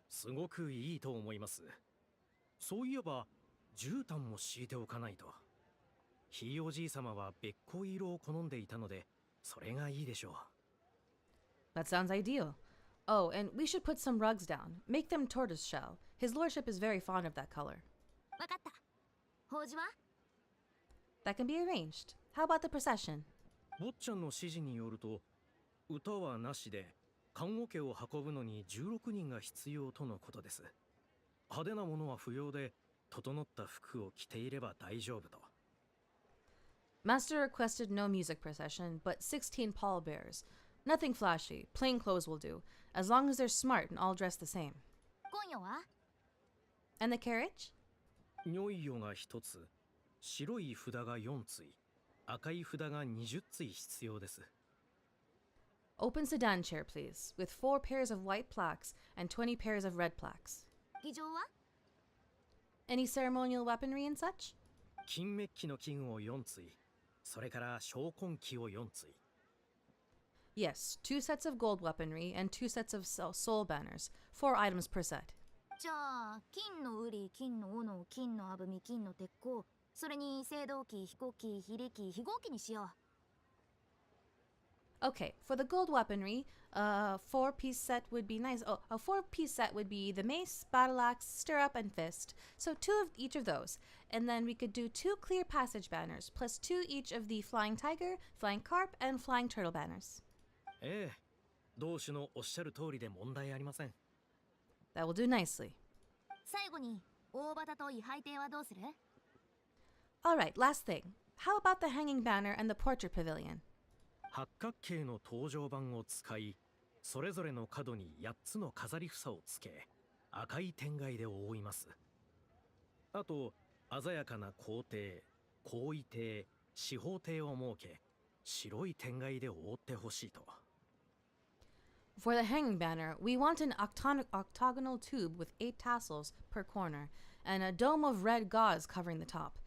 すごくいいと思います。そういえば、絨毯も敷いておかないと。ひいおじい様はべっこい色を好んでいたので、それがいいでしょう。That sounds ideal. Oh, and we should put some rugs down. Make them tortoise shell. His lordship is very fond of that color. わかった。法事は？ That can be arranged. How about the procession? 坊ちゃんの指示によると、歌はなしで、棺桶を運ぶのに16人が必要とのことです。派手なものは不要で、整った服を着ていれば大丈夫と。Master requested no music procession, but 16 pallbearers. Nothing flashy. Plain clothes will do, as long as they're smart and all dressed the same. 今夜は？ And the carriage? 如意よが1つ、白い札が4対、赤い札が20対必要です。Open sedan chair, please, with 4 pairs of white plaques and 20 pairs of red plaques. 儀仗は？ Any ceremonial weaponry and such? 金メッキの金を4対、それから昇魂旗を4対。Yes, 2 sets of gold weaponry and 2 sets of soul banners, 4 items per set. じゃあ金の瓜、金の斧、金のあぶみ、金の鉄鋼、それに青銅器、飛行機、非力、非合機にしよう。 Okay, for the gold weaponry, a 4-piece set would be nice. Oh, a 4-piece set would be the mace, battle axe, stirrup, and fist. So 2 of each of those. And then we could do 2 clear passage banners, plus 2 each of the flying tiger, flying carp, and flying turtle banners. ええ、同種のおっしゃる通りで問題ありません。That will do nicely. 最後に大旗と位牌艇はどうする？ Alright, last thing. How about the hanging banner and the portrait pavilion? 八角形の登場板を使い、それぞれの角に8つの飾り房をつけ、赤い天蓋で覆います。あと、鮮やかな皇帝、皇位帝、司法帝を設け、白い天蓋で覆ってほしいと。For the hanging banner, we want an octagonal tube with 8 tassels per corner and a dome of red gauze covering the top.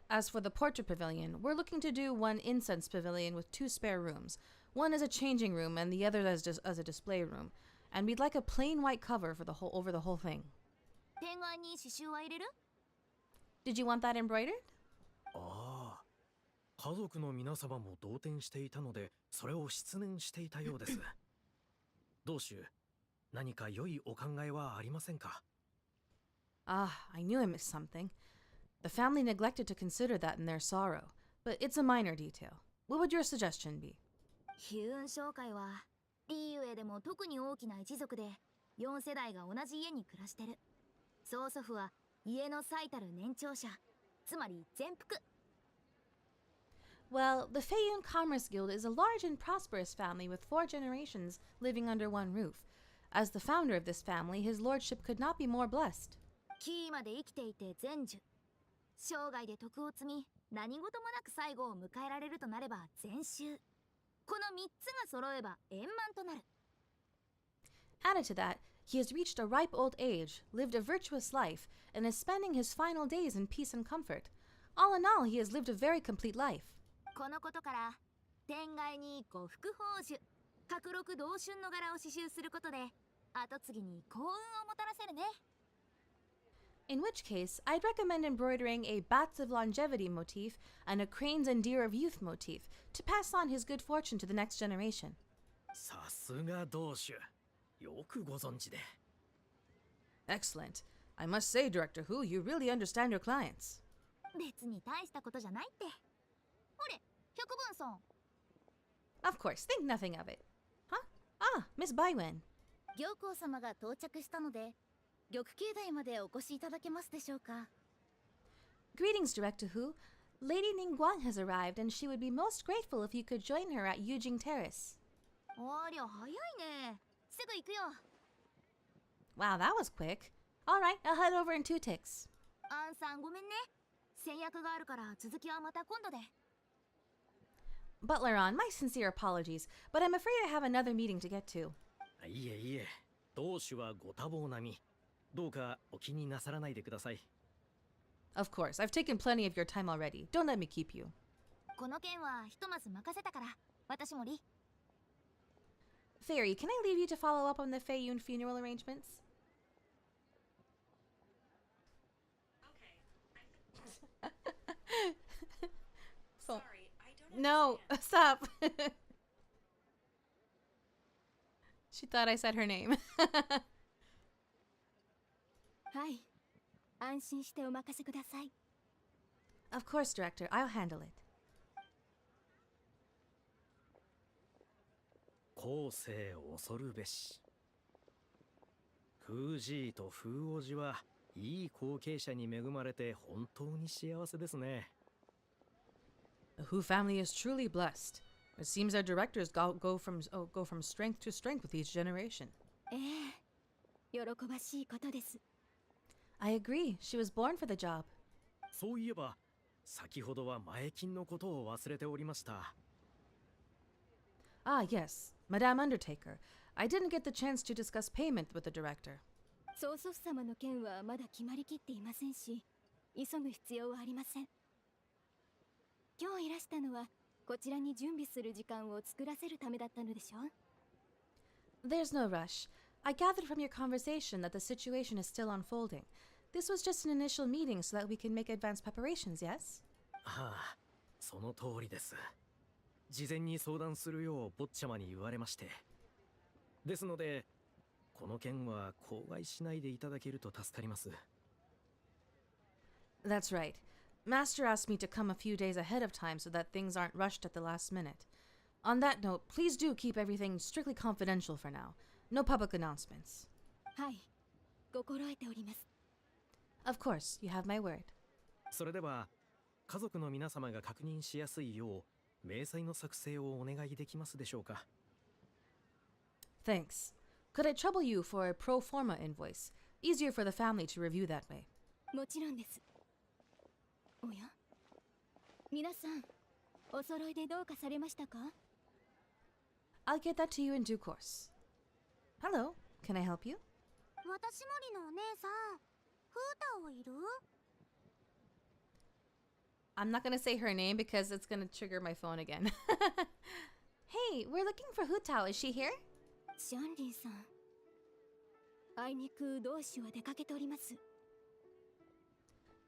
As for the portrait pavilion, we're looking to do one incense pavilion with 2 spare rooms. One as a changing room and the other as a display room. And we'd like a plain white cover for over the whole thing. 天蓋に刺繍は入れる？ Did you want that embroidered? ああ、家族の皆様も動転していたので、それを失念していたようです。同種、何か良いお考えはありませんか？ Ah, I knew I missed something. The family neglected to consider that in their sorrow, but it's a minor detail. What would your suggestion be? 悲運商会はリーウェイでも特に大きな一族で4世代が同じ家に暮らしてる。曽祖父は家の最たる年長者、つまり全福。Well, the Feiyun Commerce Guild is a large and prosperous family with 4 generations living under one roof. As the founder of this family, his lordship could not be more blessed. キーまで生きていて全寿。生涯で徳を積み、何事もなく最後を迎えられるとなれば全周。この3つが揃えば円満となる。Added to that, he has reached a ripe old age, lived a virtuous life, and is spending his final days in peace and comfort. All in all, he has lived a very complete life. このことから天蓋に呉服宝珠、格六同春の柄を刺繍することで後継ぎに幸運をもたらせるね。In which case, I'd recommend embroidering a bats of longevity motif and a cranes and deer of youth motif to pass on his good fortune to the next generation. さすが同種、よくご存知で。Excellent. I must say, Director Who, you really understand your clients. 別に大したことじゃないって。ほれ、百分村。Of course, think nothing of it. Huh? Ah, Miss Baiwen. 行幸様が到着したので、玉境内までお越しいただけますでしょうか。Greetings, Director Who. Lady Ningguang has arrived, and she would be most grateful if you could join her at Yujing Terrace. ありゃ早いね。すぐ行くよ。Wow, that was quick. All right, I'll head over in 2 ticks. アンさんごめんね。先約があるから続きはまた今度で。Butler on, my sincere apologies, but I'm afraid I have another meeting to get to. いえいえ、同種はご多忙並み。どうかお気になさらないでください。Of course, I've taken plenty of your time already. Don't let me keep you. この件はひとまず任せたから、私もリ。Fairy, can I leave you to follow up on the Feiyun funeral arrangements? So, no, stop. She thought I said her name. はい、安心してお任せください。Of course, Director. I'll handle it. 後世恐るべし。風じいと風おじはいい後継者に恵まれて本当に幸せですね。The Hu family is truly blessed. It seems our directors go from strength to strength with each generation. ええ、喜ばしいことです。I agree. She was born for the job. そういえば、先ほどは前金のことを忘れておりました。Ah, yes. Madame Undertaker. I didn't get the chance to discuss payment with the director. 曽祖父様の件はまだ決まりきっていませんし、急ぐ必要はありません。今日いらしたのは、こちらに準備する時間を作らせるためだったのでしょう？ There's no rush. I gathered from your conversation that the situation is still unfolding. This was just an initial meeting so that we can make advanced preparations, yes? はあ、その通りです。事前に相談するよう坊ちゃまに言われまして。ですので、この件は口外しないでいただけると助かります。That's right. Master asked me to come a few days ahead of time so that things aren't rushed at the last minute. On that note, please do keep everything strictly confidential for now. No public announcements. はい、心得ております。Of course, you have my word. それでは家族の皆様が確認しやすいよう明細の作成をお願いできますでしょうか。 Thanks. Could I trouble you for a pro forma invoice? Easier for the family to review that way. もちろんです。おや、皆さん、お揃いでどうかされましたか？ I'll get that to you in due course. Hello, can I help you? 私森のお姉さん、フータオいる？ I'm not gonna say her name because it's gonna trigger my phone again. Hey, we're looking for Hutao. Is she here? シャンリンさん。あいにく同志は出かけております。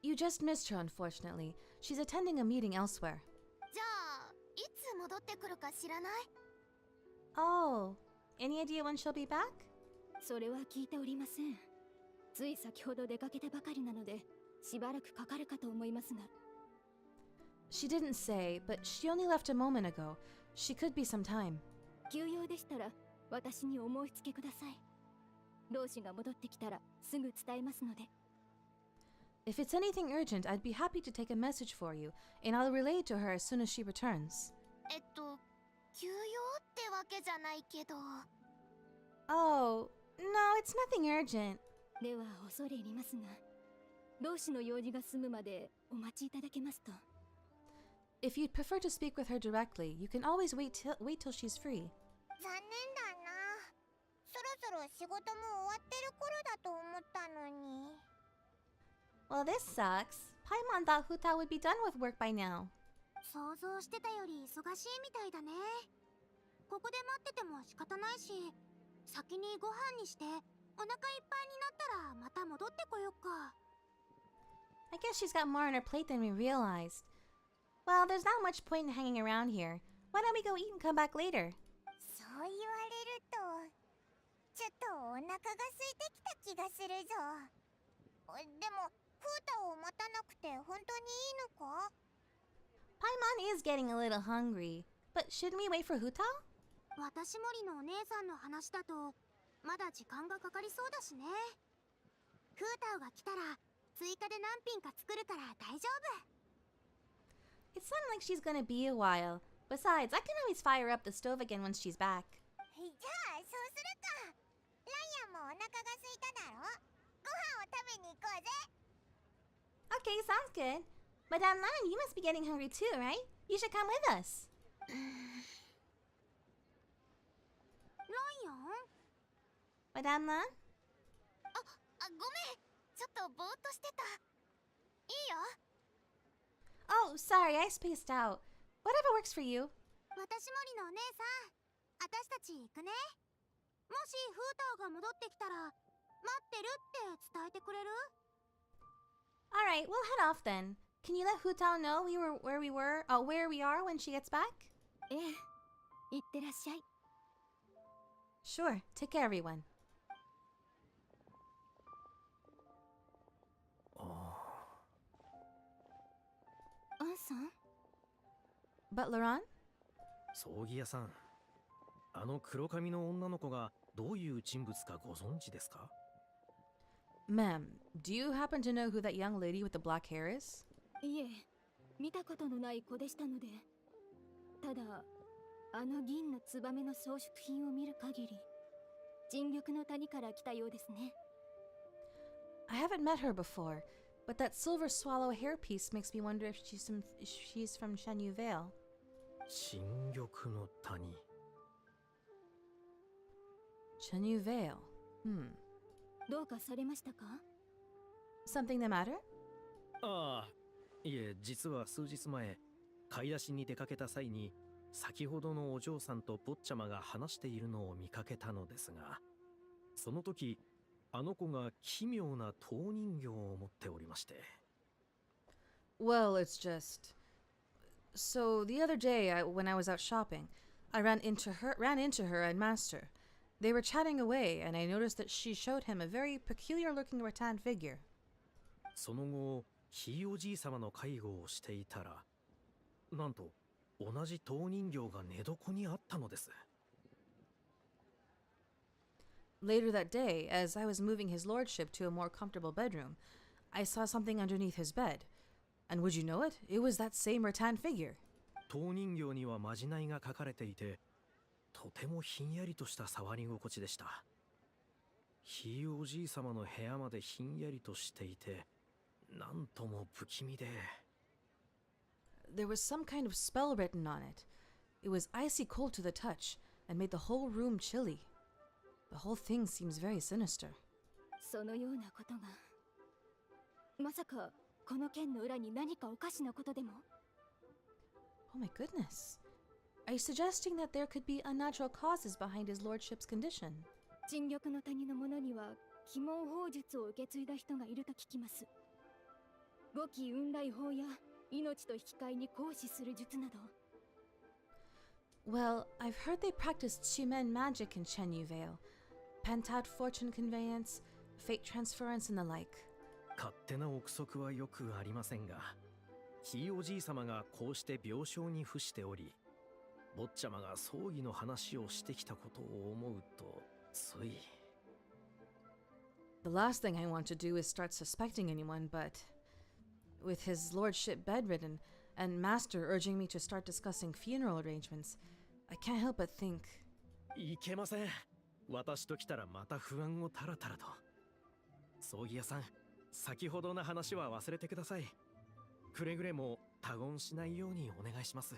You just missed her, unfortunately. She's attending a meeting elsewhere. じゃあいつ戻ってくるか知らない？ Oh, any idea when she'll be back? それは聞いておりません。つい先ほど出かけたばかりなので、しばらくかかるかと思いますが。She didn't say, but she only left a moment ago. She could be some time. 急用でしたら私にお申し付けください。同志が戻ってきたらすぐ伝えますので。If it's anything urgent, I'd be happy to take a message for you, and I'll relay it to her as soon as she returns. 休養ってわけじゃないけど。Oh, no, it's nothing urgent. では恐れ入りますが、同志の用事が済むまでお待ちいただけますと。If you'd prefer to speak with her directly, you can always wait till she's free. 残念だな。そろそろ仕事も終わってる頃だと思ったのに。Well, this sucks. Paimon thought Hutao would be done with work by now. 想像してたより忙しいみたいだね。ここで待ってても仕方ないし、先にご飯にしてお腹いっぱいになったらまた戻ってこよっか。I guess she's got more on her plate than we realized. Well, there's not much point in hanging around here. Why don't we go eat and come back later? そう言われると、ちょっとお腹が空いてきた気がするぞ。でも、フータを待たなくて本当にいいのか？ Paimon is getting a little hungry, but shouldn't we wait for Hutao? 私森のお姉さんの話だと、まだ時間がかかりそうだしね。フータオが来たら、追加で何品か作るから大丈夫。It's not like she's gonna be a while. Besides, I can always fire up the stove again once she's back. じゃあ、そうするか。ライアンもお腹が空いただろ？ご飯を食べに行こうぜ。Okay, sounds good. Madame Lan, you must be getting hungry too, right? You should come with us. ライアン？ Madame Lan? ごめん。ちょっとぼーっとしてた。いいよ。Oh, sorry, I spaced out. Whatever works for you. 私森のお姉さん、私たち行くね。もしフータオが戻ってきたら、待ってるって伝えてくれる？ Alright, we'll head off then. Can you let Hutao know where we are when she gets back? ええ、行ってらっしゃい。Sure, take care everyone. アンさん？ Butler on? 葬儀屋さん、あの黒髪の女の子がどういう人物かご存知ですか？ Ma'am, do you happen to know who that young lady with the black hair is? いえ、見たことのない子でしたので。ただ、あの銀のツバメの装飾品を見る限り、尽力の谷から来たようですね。I haven't met her before, but that silver swallow hairpiece makes me wonder if she's from Shanyu Vale. 新玉の谷。Shanyu Vale. どうかされましたか？ Something the matter? ああ、いえ、実は数日前、買い出しに出かけた際に、先ほどのお嬢さんと坊ちゃまが話しているのを見かけたのですが、その時、あの子が奇妙な陶人形を持っておりまして。Well, it's just... So, the other day, when I was out shopping, I ran into her and Master. They were chatting away, and I noticed that she showed him a very peculiar-looking rattan figure. その後、ひいおじい様の介護をしていたら、なんと、同じ陶人形が寝床にあったのです。Later that day, as I was moving his lordship to a more comfortable bedroom, I saw something underneath his bed. And would you know it? It was that same rattan figure. 陶人形にはまじないが書かれていて、とてもひんやりとした触り心地でした。ひいおじい様の部屋までひんやりとしていて、なんとも不気味で。There was some kind of spell written on it. It was icy cold to the touch and made the whole room chilly. The whole thing seems very sinister. そのようなことが。まさかこの件の裏に何かおかしなことでも？ Oh my goodness. Are you suggesting that there could be unnatural causes behind his lordship's condition? 陳緑の谷の者には鬼門法術を受け継いだ人がいると聞きます。五鬼雲来法や命と引き換えに行使する術など。Well, I've heard they practiced Shimen magic in Chenyu Vale. Pent out fortune conveyance, fate transference, and the like. 勝手な憶測はよくありませんが、ひいおじい様がこうして病床に伏しており、坊ちゃまが葬儀の話をしてきたことを思うと、つい。The last thing I want to do is start suspecting anyone, but with his lordship bedridden and master urging me to start discussing funeral arrangements, I can't help but think. いけません。私と来たらまた不安をたらたらと。葬儀屋さん、先ほどの話は忘れてください。くれぐれも他言しないようにお願いします。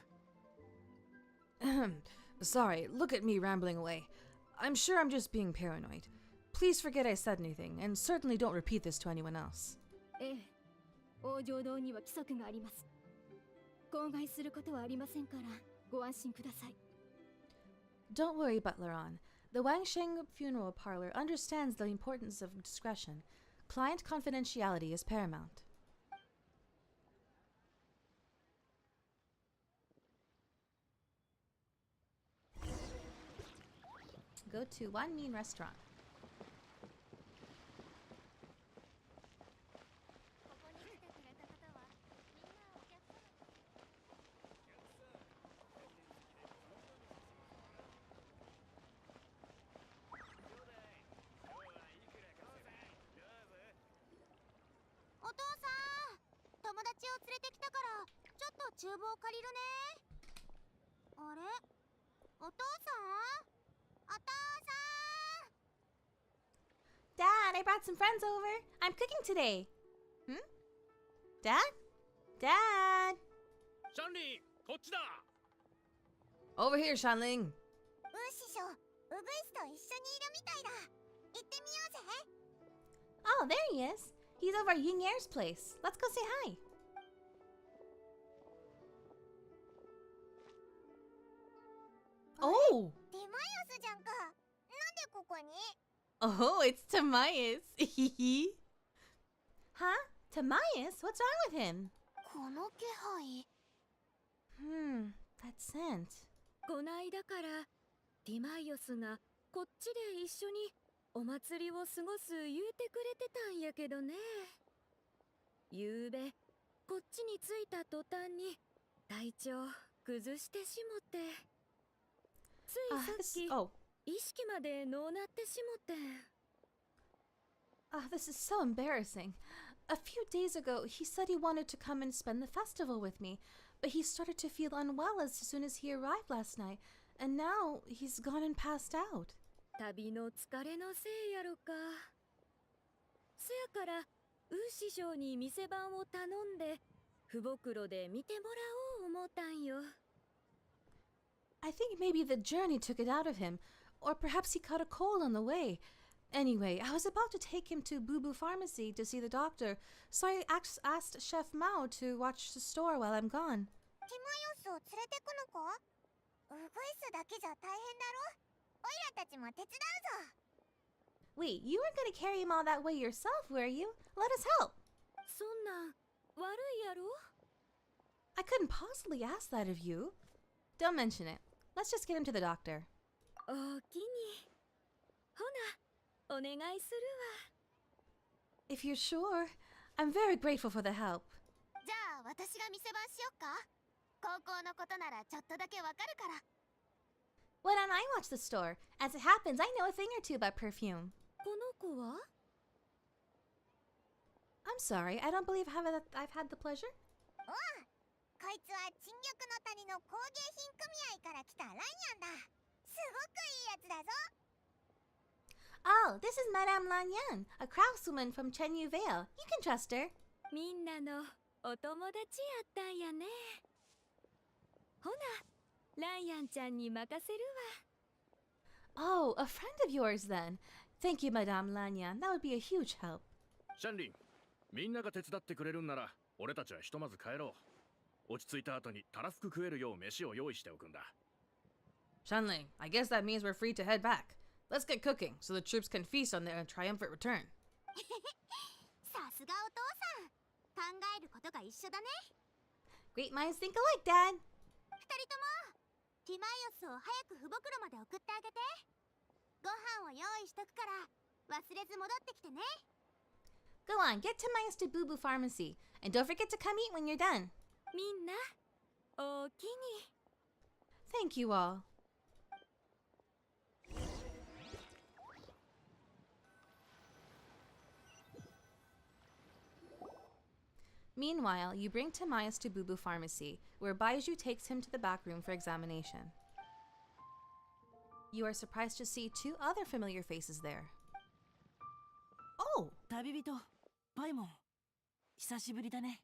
Sorry, look at me rambling away. I'm sure I'm just being paranoid. Please forget I said anything, and certainly don't repeat this to anyone else. ええ、王城堂には規則があります。口外することはありませんから、ご安心ください。Don't worry, Butleron. The Wangsheng funeral parlor understands the importance of discretion. Client confidentiality is paramount. Go to One Mean Restaurant. Dad, I brought some friends over. I'm cooking today. Dad? Dad? Shanli, こっちだ。Over here, Shanling. 師匠、ウグイスと一緒にいるみたいだ。行ってみようぜ。Oh, there he is. He's over at Ying Air's place. Let's go say hi. Oh! テマイオスじゃんか。なんでここに？ Oh, it's Tamias. Huh? Tamias? What's wrong with him? この気配。That scent. こないだからティマイオスがこっちで一緒にお祭りを過ごす言うてくれてたんやけどね。ゆうべこっちに着いた途端に体調崩してしもって、ついさっき意識までのうなってしもって。This is so embarrassing. A few days ago, he said he wanted to come and spend the festival with me, but he started to feel unwell as soon as he arrived last night, and now he's gone and passed out. 旅の疲れのせいやろか。せやからウー師匠に店番を頼んで父袋で見てもらおう思ったんよ。I think maybe the journey took it out of him, or perhaps he caught a cold on the way. Anyway, I was about to take him to Boo Boo Pharmacy to see the doctor, so I asked Chef Mao to watch the store while I'm gone. ティマイオスを連れてくのか？ウグイスだけじゃ大変だろ？オイラたちも手伝うぞ。Wait, you weren't going to carry him all that way yourself, were you? Let us help. そんなん悪いやろ？ I couldn't possibly ask that of you. Don't mention it. Let's just get him to the doctor. おおきに。ほな、お願いするわ。If you're sure, I'm very grateful for the help. じゃあ私が店番しよっか？高校のことならちょっとだけわかるから。Why don't I watch the store? As it happens, I know a thing or two about perfume. この子は？ I'm sorry, I don't believe I've had the pleasure. おう、こいつは陳玉の谷の工芸品組合から来たライアンだ。すごくいいやつだぞ。Oh, this is Madame Lanyan, a craftswoman from Chenyu Vale. You can trust her. みんなのお友達やったんやね。ほな、ライアンちゃんに任せるわ。Oh, a friend of yours then. Thank you, Madame Lanyan. That would be a huge help. シャンリン、みんなが手伝ってくれるんなら、俺たちはひとまず帰ろう。落ち着いた後にたらふく食えるよう飯を用意しておくんだ。Shanling, I guess that means we're free to head back. Let's get cooking so the troops can feast on their triumphant return. さすがお父さん。考えることが一緒だね。Great minds think alike, Dad. 二人とも、ティマイオスを早く父母まで送ってあげて。ご飯を用意しとくから、忘れず戻ってきてね。Go on, get to my Boo Boo Pharmacy. And don't forget to come eat when you're done. みんな、おおきに。Thank you all. Meanwhile, you bring Timaeus to Boo Boo Pharmacy, where Baiju takes him to the back room for examination. You are surprised to see two other familiar faces there. Oh! 旅人、パイモン。久しぶりだね。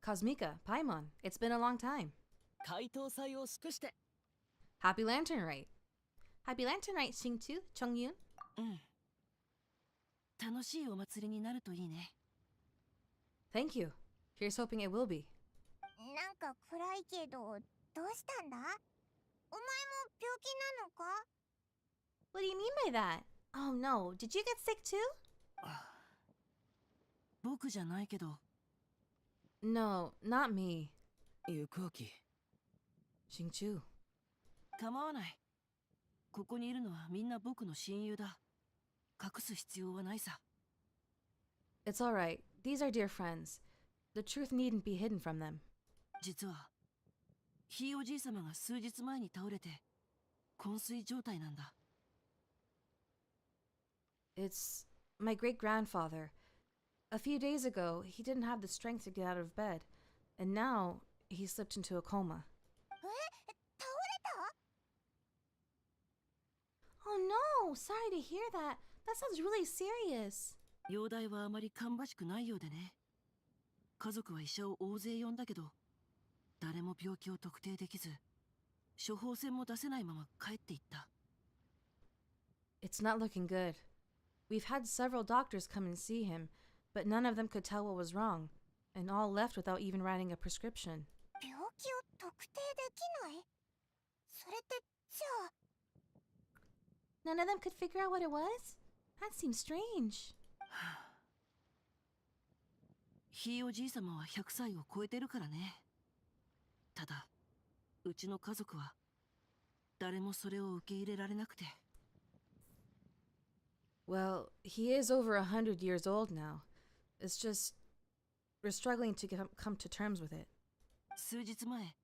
Kosmika, Paimon, it's been a long time. 解答祭を祝して。Happy Lantern Rite. Happy Lantern Rite, Xingtu, Chongyun. うん。楽しいお祭りになるといいね。Thank you. Here's hoping it will be. なんか暗いけど、どうしたんだ？お前も病気なのか？ What do you mean by that? Oh no, did you get sick too? 僕じゃないけど。No, not me. 行き。Xingchu. 構わない。ここにいるのはみんな僕の親友だ。隠す必要はないさ。It's alright. These are dear friends. The truth needn't be hidden from them. 実は、ひいおじい様が数日前に倒れて、昏睡状態なんだ。It's my great-grandfather. A few days ago, he didn't have the strength to get out of bed, and now he slipped into a coma. 倒れた？ Oh no! Sorry to hear that. That sounds really serious. 容体はあまり芳しくないようでね。家族は医者を大勢呼んだけど、誰も病気を特定できず、処方箋も出せないまま帰っていった。It's not looking good. We've had several doctors come and see him, but none of them could tell what was wrong, and all left without even writing a prescription. 病気を特定できない？それってじゃあ。None of them could figure out what it was? That seems strange. ひいおじい様は100歳を超えてるからね。ただ、うちの家族は誰もそれを受け入れられなくて。Well, he is over 100 years old now. It's just we're struggling to come to terms with it. 数日前、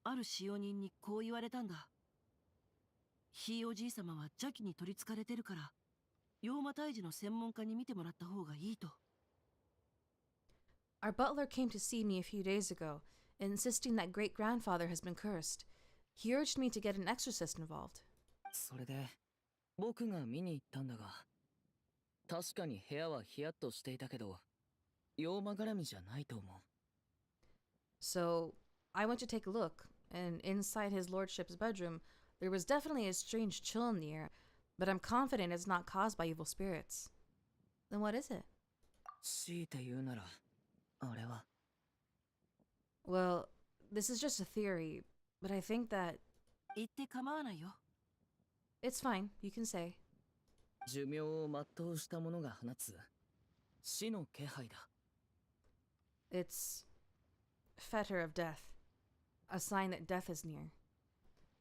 ある使用人にこう言われたんだ。ひいおじい様は邪気に取りつかれてるから、妖魔退治の専門家に見てもらった方がいいと。Our butler came to see me a few days ago, insisting that great-grandfather has been cursed. He urged me to get an exorcist involved. それで、僕が見に行ったんだが、確かに部屋はヒヤッとしていたけど、妖魔絡みじゃないと思う。So, I went to take a look, and inside his lordship's bedroom, there was definitely a strange chill in the air, but I'm confident it's not caused by evil spirits. Then what is it? 強いて言うなら、あれは。Well, this is just a theory, but I think that... 言って構わないよ。It's fine, you can say. 寿命を全うした者が放つ死の気配だ。It's fetter of death, a sign that death is near.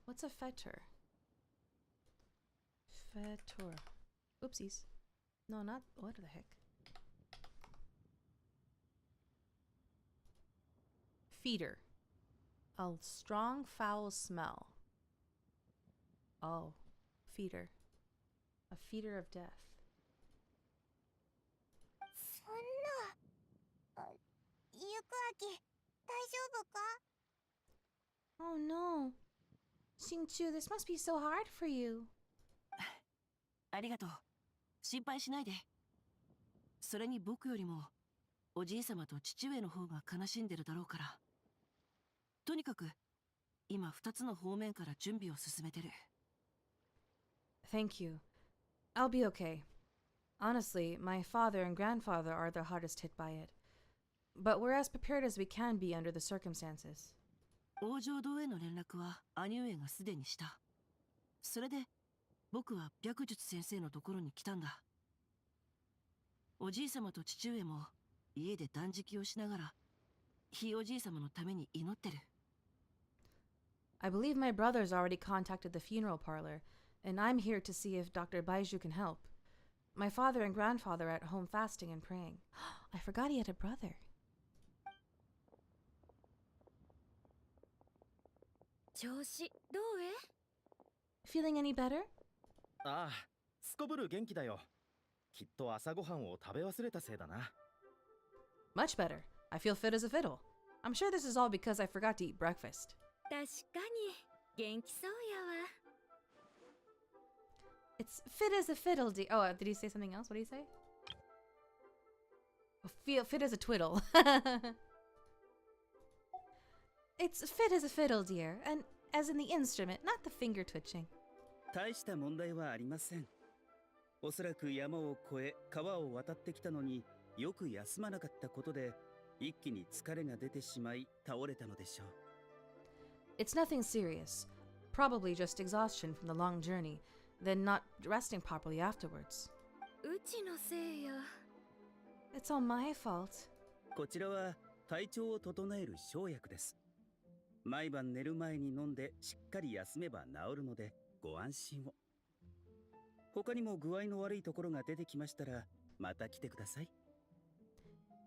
What's a fetter? Fetor. Oopsies. No, not... What the heck? Feeder. A strong foul smell. Oh, feeder. A feeder of death. そんな。明、大丈夫か？ Oh no. Xingqiu, this must be so hard for you. ありがとう。心配しないで。それに僕よりもおじい様と父上の方が悲しんでるだろうから。とにかく今2つの方面から準備を進めてる。Thank you. I'll be okay. Honestly, my father and grandfather are the hardest hit by it. But we're as prepared as we can be under the circumstances. 王城堂への連絡は兄上がすでにした。それで僕は白術先生のところに来たんだ。おじい様と父上も家で断食をしながらひいおじい様のために祈ってる。I believe my brother's already contacted the funeral parlor, and I'm here to see if Dr. Baiju can help. My father and grandfather are at home fasting and praying. I forgot he had a brother. 調子どうえ？ Feeling any better? ああ、すこぶる元気だよ。きっと朝ごはんを食べ忘れたせいだな。Much better. I feel fit as a fiddle. I'm sure this is all because I forgot to eat breakfast. 確かに元気そうやわ。It's fit as a fiddle, Oh, did he say something else? What did he say? Oh, feel fit as a twiddle. It's fit as a fiddle, dear, and as in the instrument, not the finger twitching. 大した問題はありません。おそらく山を越え川を渡ってきたのによく休まなかったことで一気に疲れが出てしまい倒れたのでしょう。It's nothing serious. Probably just exhaustion from the long journey, then not resting properly afterwards. うちのせいや。It's all my fault. こちらは体調を整える生薬です。毎晩寝る前に飲んでしっかり休めば治るのでご安心を。他にも具合の悪いところが出てきましたらまた来てください。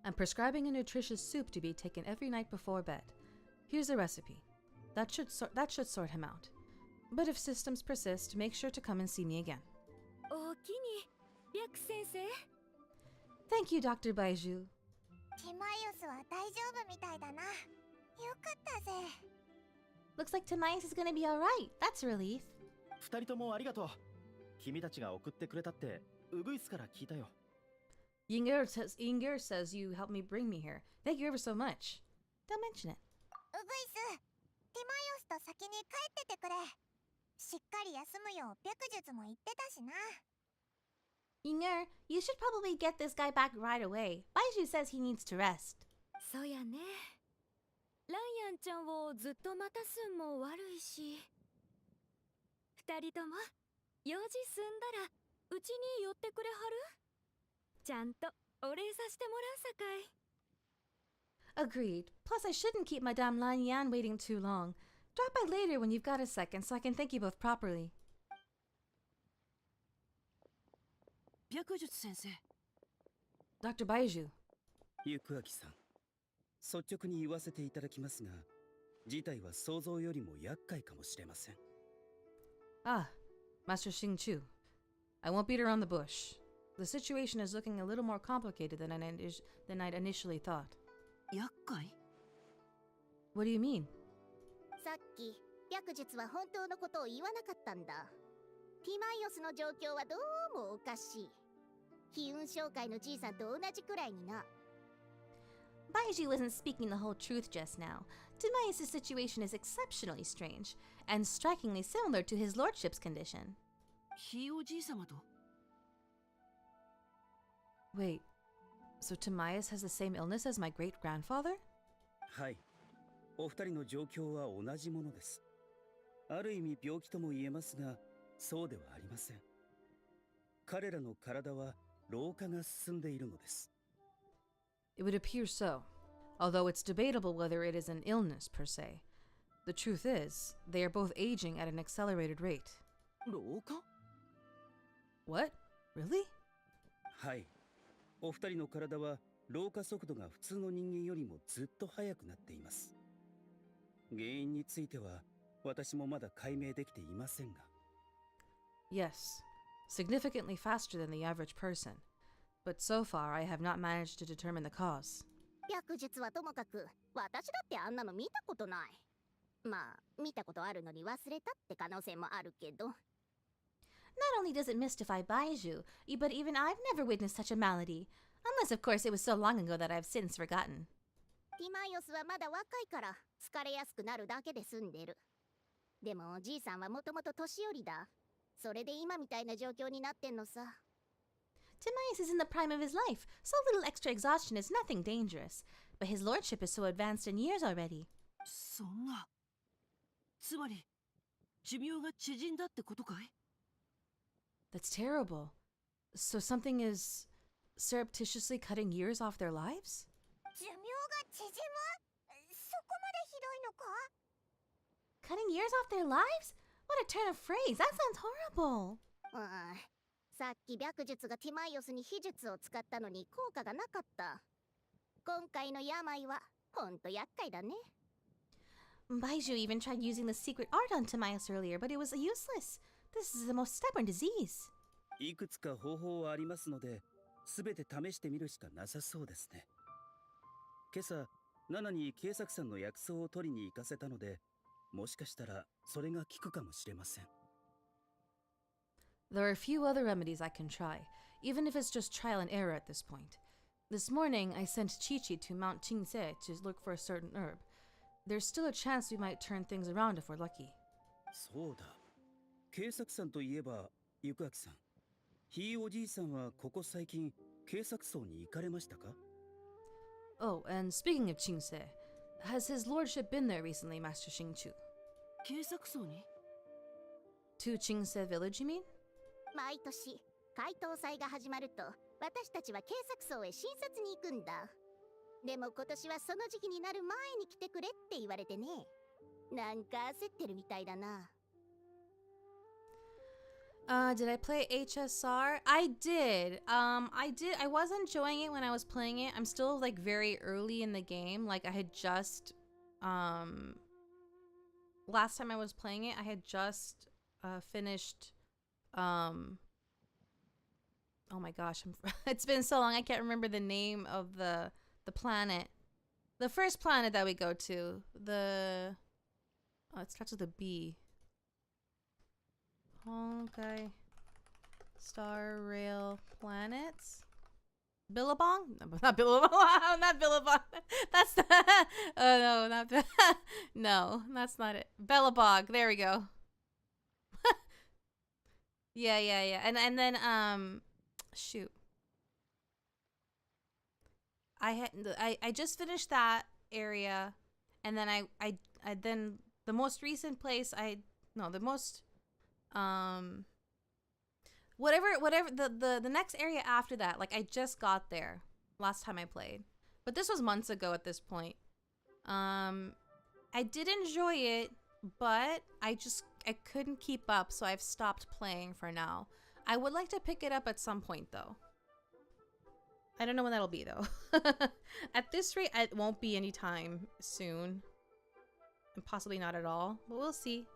I'm prescribing a nutritious soup to be taken every night before bed. Here's a recipe. That should sort him out. But if symptoms persist, make sure to come and see me again. おおきに、白先生。Thank you, Dr. Baiju. ティマイオスは大丈夫みたいだな。よかったぜ。Looks like Timaeus is gonna be alright. That's a relief. 二人ともありがとう。君たちが送ってくれたってウグイスから聞いたよ。Yinger says you helped me bring me here. Thank you ever so much. Don't mention it. ウグイス、ティマイオスと先に帰っててくれ。しっかり休むよう白術も言ってたしな。Yinger, you should probably get this guy back right away. Baiju says he needs to rest. そうやね。ライアンちゃんをずっと待たすんも悪いし。二人とも用事済んだらうちに寄ってくれはる？ちゃんとお礼させてもらうさかい。Agreed. Plus, I shouldn't keep Madame Lanyan waiting too long. Drop by later when you've got a second so I can thank you both properly. 白術先生。Dr. Baiju. 行明さん、率直に言わせていただきますが、事態は想像よりも厄介かもしれません。Ah, Master Xingqiu. I won't beat around the bush. The situation is looking a little more complicated than I'd initially thought. 厄介？ What do you mean? さっき、白術は本当のことを言わなかったんだ。ティマイオスの状況はどうもおかしい。悲運商会のじいさんと同じくらいにな。Baiju isn't speaking the whole truth just now. Timaeus' situation is exceptionally strange, and strikingly similar to his lordship's condition. ひいおじい様と？ Wait, so Timaeus has the same illness as my great-grandfather? はい。お二人の状況は同じものです。ある意味病気とも言えますが、そうではありません。彼らの体は老化が進んでいるのです。It would appear so, although it's debatable whether it is an illness per se. The truth is, they are both aging at an accelerated rate. 老化？ What? Really? はい。お二人の体は老化速度が普通の人間よりもずっと速くなっています。原因については私もまだ解明できていませんが。Yes, significantly faster than the average person. But so far, I have not managed to determine the cause. 白日はともかく、私だってあんなの見たことない。まあ、見たことあるのに忘れたって可能性もあるけど。Not only does it mystify Baiju, but even I've never witnessed such a malady. Unless, of course, it was so long ago that I've since forgotten. ティマイオスはまだ若いから疲れやすくなるだけで済んでる。でもおじいさんはもともと年寄りだ。それで今みたいな状況になってんのさ。Timaeus is in the prime of his life, so little extra exhaustion is nothing dangerous. But his lordship is so advanced in years already. そんな。つまり、寿命が縮んだってことかい？ That's terrible. So something is surreptitiously cutting years off their lives? 寿命が縮む？そこまでひどいのか？ Cutting years off their lives? What a turn of phrase. That sounds horrible. さっき白術がティマイオスに秘術を使ったのに効果がなかった。今回の病はほんと厄介だね。Baiju even tried using the secret art on Timaeus earlier, but it was useless. This is the most stubborn disease. いくつか方法はありますので、すべて試してみるしかなさそうですね。今朝、ナナに警察さんの薬草を取りに行かせたので、もしかしたらそれが効くかもしれません。There are a few other remedies I can try, even if it's just trial and error at this point. This morning, I sent Chi-Chi to Mount Qingse to look for a certain herb. There's still a chance we might turn things around if we're lucky. そうだ。警察さんといえば、ゆくあきさん。ひいおじいさんはここ最近、警察層に行かれましたか？ Oh, and speaking of Qingse, has his lordship been there recently, Master Xingqiu? 警察層に？ To Qingse village, you mean? 毎年、解答祭が始まると、私たちは警察層へ診察に行くんだ。でも今年はその時期になる前に来てくれって言われてね。なんか焦ってるみたいだな。Did I play HSR? I did. I was enjoying it when I was playing it. I'm still like very early in the game. Like I had just last time I was playing it, I had just finished oh my gosh, it's been so long I can't remember the name of the planet. The first planet that we go to. It starts with a B. Okay. Star Rail Planets. Billabong? No, not Billabong. Not Billabong. That's the. Oh no, not. No, that's not it. Bellabog. There we go. Yeah. And then shoot. I just finished that area, and then I then the most recent place whatever the next area after that, like I just got there last time I played, but this was months ago at this point. I did enjoy it, but I couldn't keep up, so I've stopped playing for now. I would like to pick it up at some point though. I don't know when that'll be though. At this rate, it won't be anytime soon, and possibly not at all, but we'll see.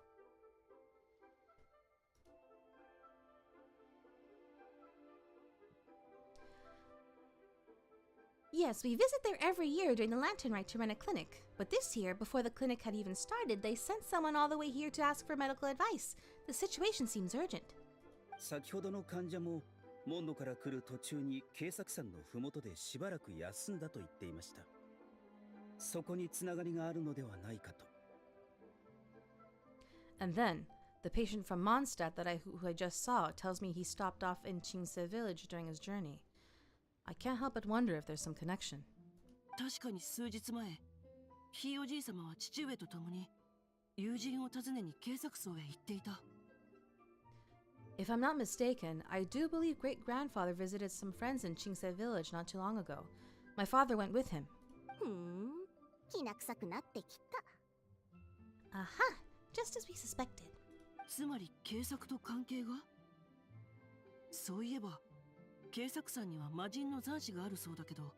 Yes, we visit there every year during the Lantern Rite to run a clinic. But this year, before the clinic had even started, they sent someone all the way here to ask for medical advice. The situation seems urgent. 先ほどの患者も、モンドから来る途中に警察山のふもとでしばらく休んだと言っていました。そこにつながりがあるのではないかと。And then, the patient from Mondstadt who I just saw tells me he stopped off in Qingse village during his journey. I can't help but wonder if there's some connection. 確かに数日前、ひいおじい様は父上と共に友人を訪ねに警察層へ行っていた。If I'm not mistaken, I do believe great-grandfather visited some friends in Qingse village not too long ago. My father went with him. きな臭くなってきた。Aha! Just as we suspected. つまり警察と関係が？そういえば、警察さんには魔人の残滓があるそうだけど、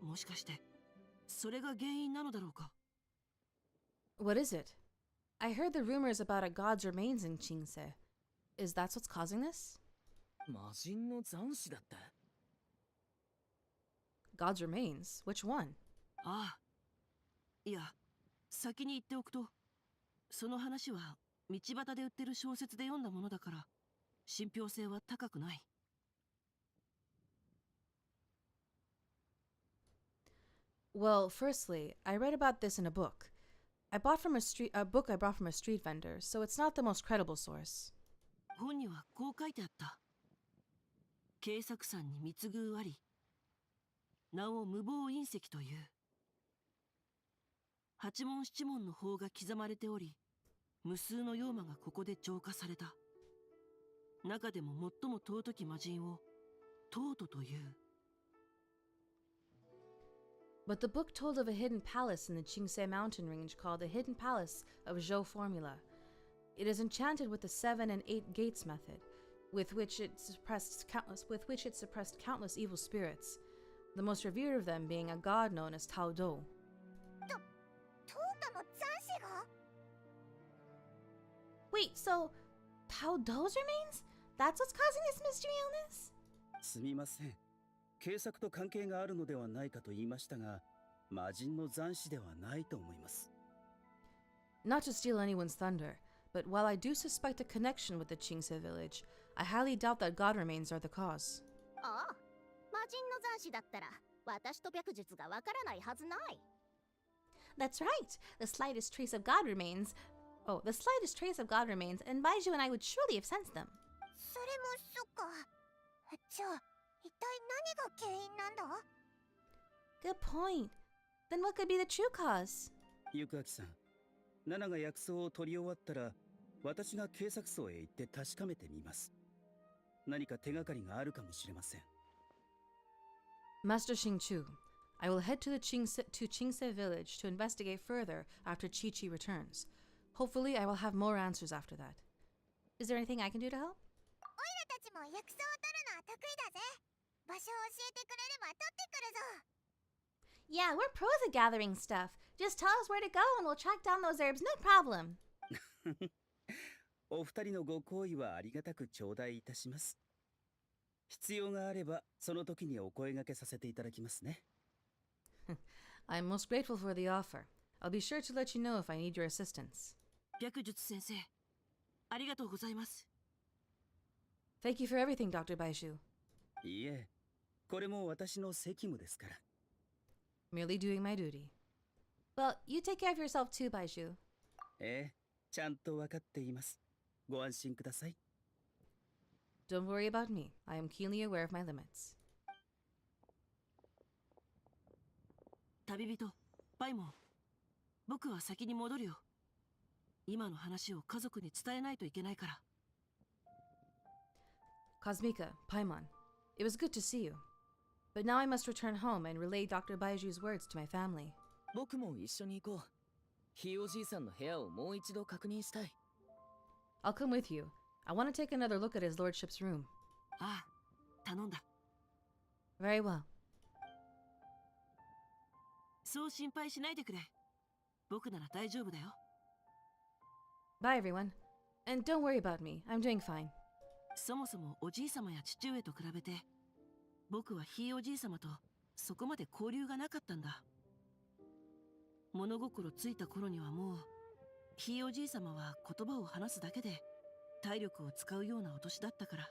もしかしてそれが原因なのだろうか？ What is it? I heard the rumors about a god's remains in Qingse. Is that what's causing this? 魔人の残滓だって God's remains? Which one? ああ。いや、先に言っておくと、その話は道端で売ってる小説で読んだものだから、信憑性は高くない。Well, firstly, I read about this in a book. I bought from a book I bought from a street vendor, so it's not the most credible source. 本にはこう書いてあった。警作さんに密遇あり、名を無謀隕石という。八文七文の法が刻まれており、無数の妖魔がここで浄化された。中でも最も尊き魔人をトートという。But the book told of a hidden palace in the Qingse mountain range called the Hidden Palace of Zhou Formula. It is enchanted with the 7 and 8 gates method, with which it suppressed countless evil spirits, the most revered of them being a god known as Tao Dou. Wait, so Tao Dou's remains? That's what's causing this mystery illness? すみません。警察と関係があるのではないかと言いましたが、魔人の残滓ではないと思います。Not to steal anyone's thunder, but while I do suspect a connection with the Qingse village, I highly doubt that god remains are the cause. ああ、魔人の残滓だったら、私と白術がわからないはずない。That's right. The slightest trace of god remains, and Baiju and I would surely have sensed them. それもそっか。じゃあ、一体何が原因なんだ？ Good point. Then what could be the true cause? ゆくあきさん、ナナが薬草を取り終わったら、私が警察層へ行って確かめてみます。何か手がかりがあるかもしれません。Master Xingqiu, I will head to the Qingse village to investigate further after Chi-Chi returns. Hopefully, I will have more answers after that. Is there anything I can do to help? オイラたちも薬草を取るのは得意だぜ。場所を教えてくれれば取ってくるぞ。Yeah, we're pros at gathering stuff. Just tell us where to go and we'll track down those herbs, no problem. お二人のご好意はありがたく頂戴いたします。必要があれば、その時にお声掛けさせていただきますね。I'm most grateful for the offer. I'll be sure to let you know if I need your assistance. 白術先生、ありがとうございます。Thank you for everything, Dr. Baiju. いいえ、これも私の責務ですから。Merely doing my duty. Well, you take care of yourself too, Baiju. ええ、ちゃんとわかっています。ご安心ください。Don't worry about me. I am keenly aware of my limits. 旅人、パイモン、僕は先に戻るよ。今の話を家族に伝えないといけないから。Kosmika, Paimon, it was good to see you. But now I must return home and relay Dr. Baiju's words to my family. 僕も一緒に行こう。ひいおじいさんの部屋をもう一度確認したい。I'll come with you. I want to take another look at his lordship's room. ああ、頼んだ。Very well. そう心配しないでくれ。僕なら大丈夫だよ。Bye, everyone. And don't worry about me. I'm doing fine. そもそもおじい様や父上と比べて、僕はひいおじい様とそこまで交流がなかったんだ。物心ついた頃にはもう、ひいおじい様は言葉を話すだけで体力を使うようなお年だったから。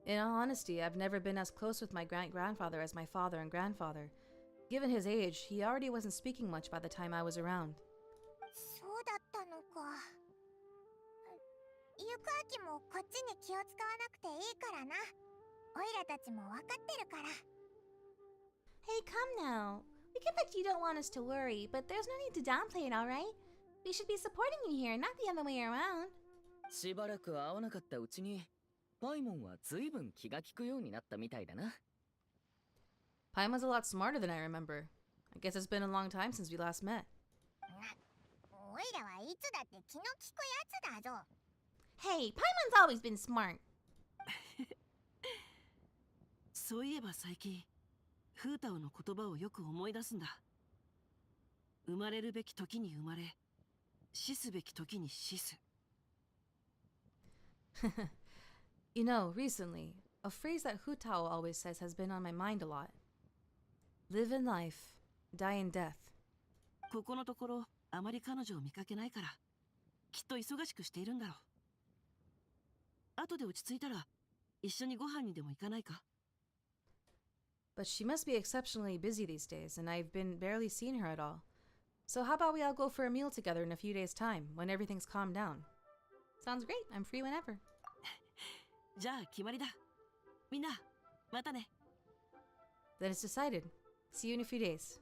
In all honesty, I've never been as close with my great-grandfather as my father and grandfather. Given his age, he already wasn't speaking much by the time I was around. そうだったのか。ゆくあきもこっちに気を使わなくていいからな。オイラたちもわかってるから。Hey, come now. We get that you don't want us to worry, but there's no need to downplay it, alright? We should be supporting you here, not the other way around. しばらく会わなかったうちに、パイモンは随分気が利くようになったみたいだな。Paimon's a lot smarter than I remember. I guess it's been a long time since we last met. オイらはいつだって気の利くやつだぞ。Hey, Paimon's always been smart. そういえば最近、フータオの言葉をよく思い出すんだ。生まれるべき時に生まれ、死すべき時に死す。You know, recently, a phrase that Hu Tao always says has been on my mind a lot. Live in life, die in death. ここのところあまり彼女を見かけないから、きっと忙しくしているんだろう。後で落ち着いたら一緒にご飯にでも行かないか？ But she must be exceptionally busy these days, and I've been barely seeing her at all. So how about we all go for a meal together in a few days' time, when everything's calmed down? Sounds great. I'm free whenever. じゃあ決まりだ。みんな、またね。Then it's decided. See you in a few days.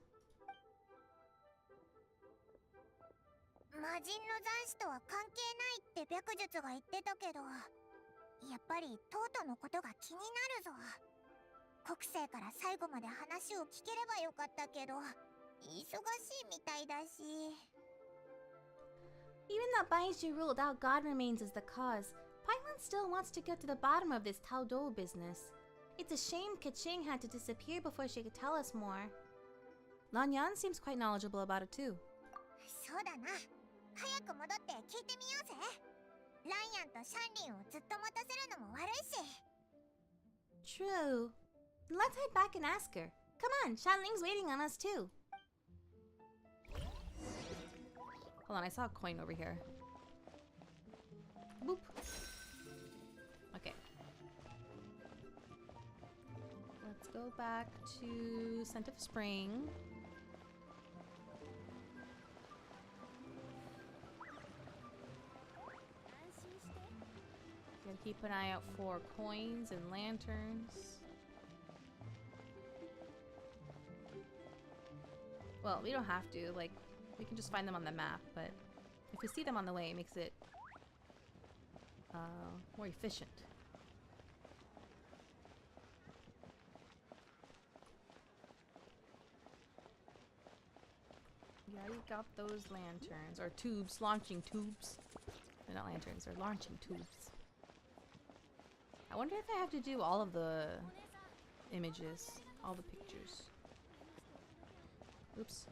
魔人の残滓とは関係ないって白術が言ってたけど、やっぱりトートのことが気になるぞ。国生から最後まで話を聞ければよかったけど、忙しいみたいだし。Even though Baiju ruled out God remains as the cause, Paimon still wants to get to the bottom of this Taodou business. It's a shame Keqing had to disappear before she could tell us more. Lanyan seems quite knowledgeable about it too. そうだな。早く戻って聞いてみようぜ。ライアンとシャンリンをずっと待たせるのも悪いし。True. Let's head back and ask her. Come on, Shanling's waiting on us too. Hold on, I saw a coin over here. Boop. Okay. Let's go back to Scent of Spring. Gotta keep an eye out for coins and lanterns. Well, we don't have to, like, we can just find them on the map, but if we see them on the way, it makes it more efficient. Yeah, you got those lanterns, or tubes, launching tubes. They're not lanterns, they're launching tubes. I wonder if I have to do all of the images, all the pictures. Oops.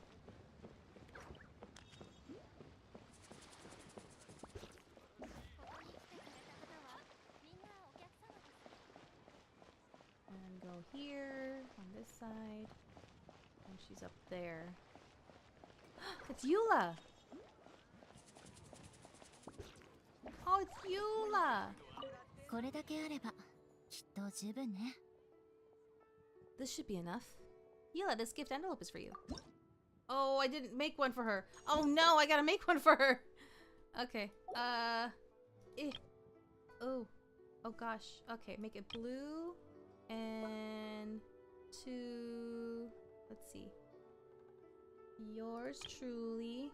And go here, on this side. And she's up there. It's Eula! Oh, it's Eula! これだけあればきっと十分ね。 This should be enough. Eula, this gift envelope is for you. Oh, I didn't make one for her. Oh no, I gotta make one for her. Okay. Oh. Oh gosh. Okay, make it blue. And to... Let's see. Yours truly.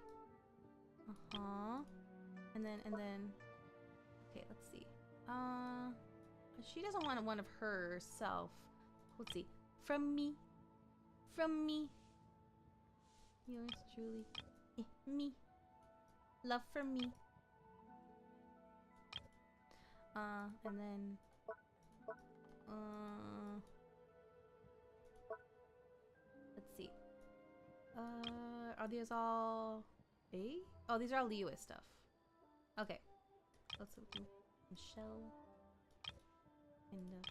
Uh-huh. And then... Okay, let's see. She doesn't want one of herself. Let's see. From me. From me. Yours truly. Me. Love from me. And then... Let's see. Are these all... A? Oh, these are all Liyue stuff. Okay. Let's look. Michelle. And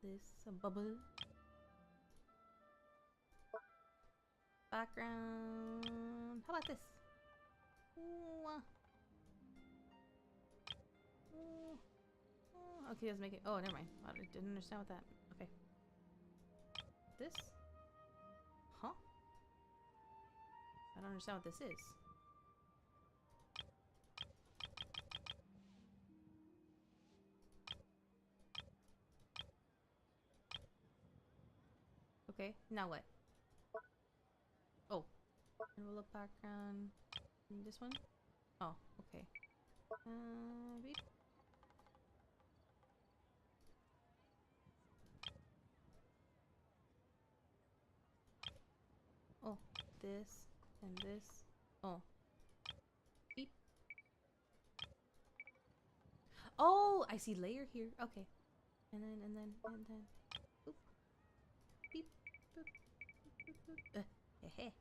this bubble. Background. How about this? Ooh. Okay, let's make it. Oh, never mind. I didn't understand what that. Okay. This? Huh? I don't understand what this is. Okay, now what? Oh. Envelope background. This one? Oh, okay. Beep. Oh, this and this. Oh. Beep. Oh, I see layer here. Okay. And then. Oop. Beep. Boop. Boop. Hey.